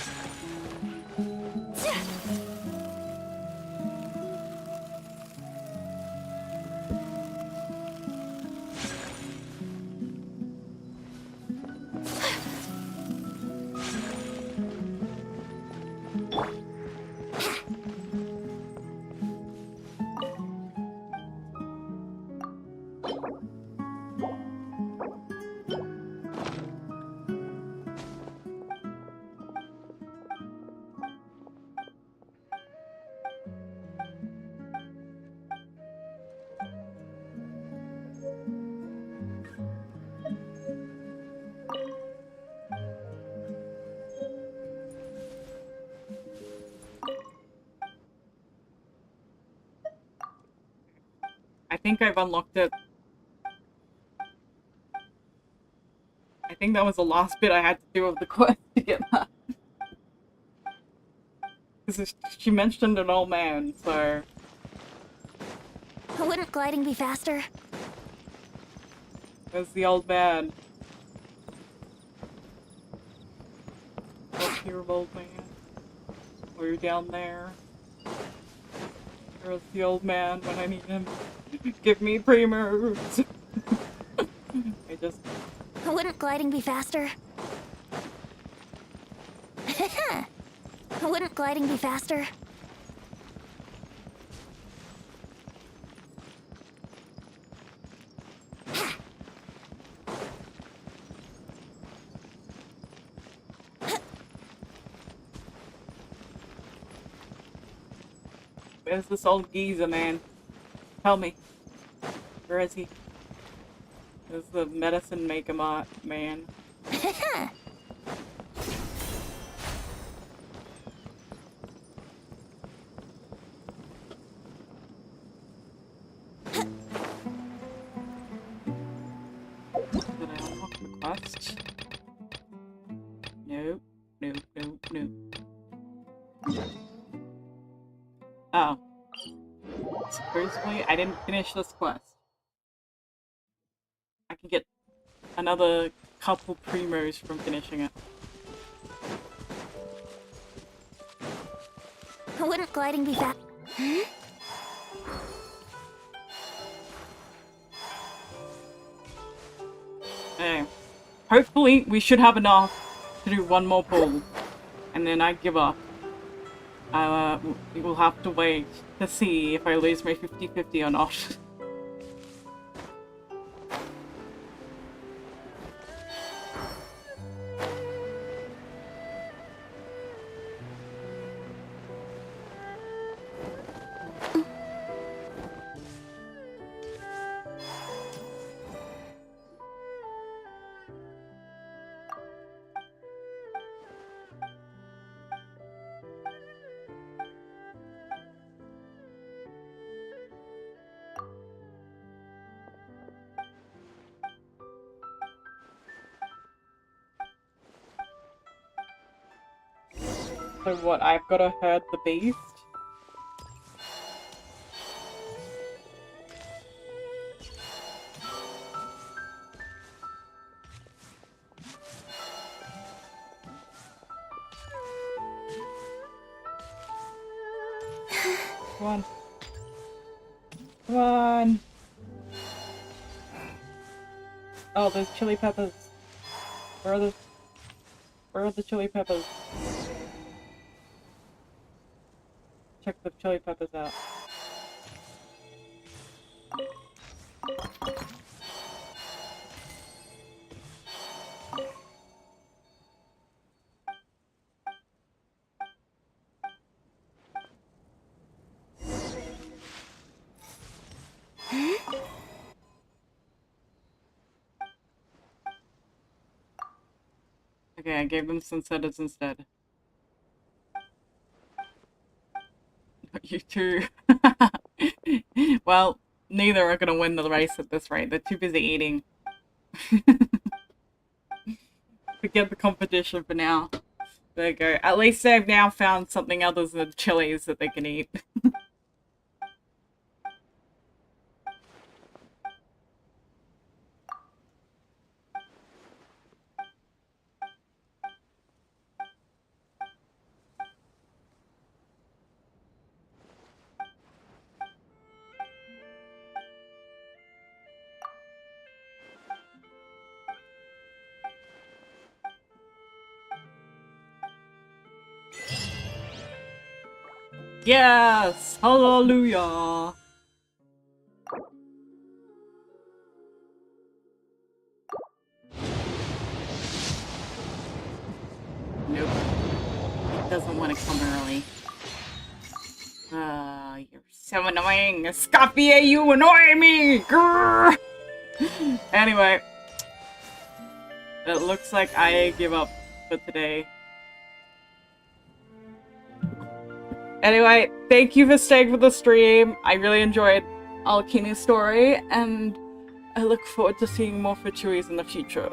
I think I've unlocked it. I think that was the last bit I had to do of the quest to get that. Because she mentioned an old man, so... Wouldn't gliding be faster? Where's the old man? Up here, old man. We're down there. Where's the old man when I need him? Give me primers! I just... Wouldn't gliding be faster? Wouldn't gliding be faster? Where's this old geezer, man? Tell me. Where is he? Where's the medicine maker man? Did I unlock the quest? Nope. Nope, nope, nope. Oh. Supposedly, I didn't finish this quest. I can get another couple primos from finishing it. Wouldn't gliding be fast? Anyway, hopefully we should have enough to do one more pull, and then I give up. We will have to wait to see if I lose my 50-50 or not. So what, I've gotta herd the beast? Come on. Come on. Oh, there's chili peppers. Where are the chili peppers? Check the chili peppers out. Okay, I gave them sunsetters instead. You two. Well, neither are gonna win the race at this rate. They're too busy eating. Forget the competition for now. There you go. At least they've now found something other than chilies that they can eat. Yes! Hallelujah! Nope. It doesn't want to come early. You're so annoying! Escoffier, you annoy me! Grrr! Anyway. It looks like I give up for today. Anyway, thank you for staying for the stream. I really enjoyed Arlecchino's story, and I look forward to seeing more Fichuis in the future.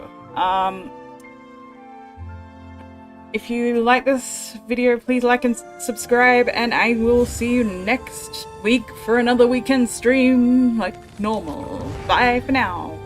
If you like this video, please like and subscribe, and I will see you next week for another weekend stream like normal. Bye for now.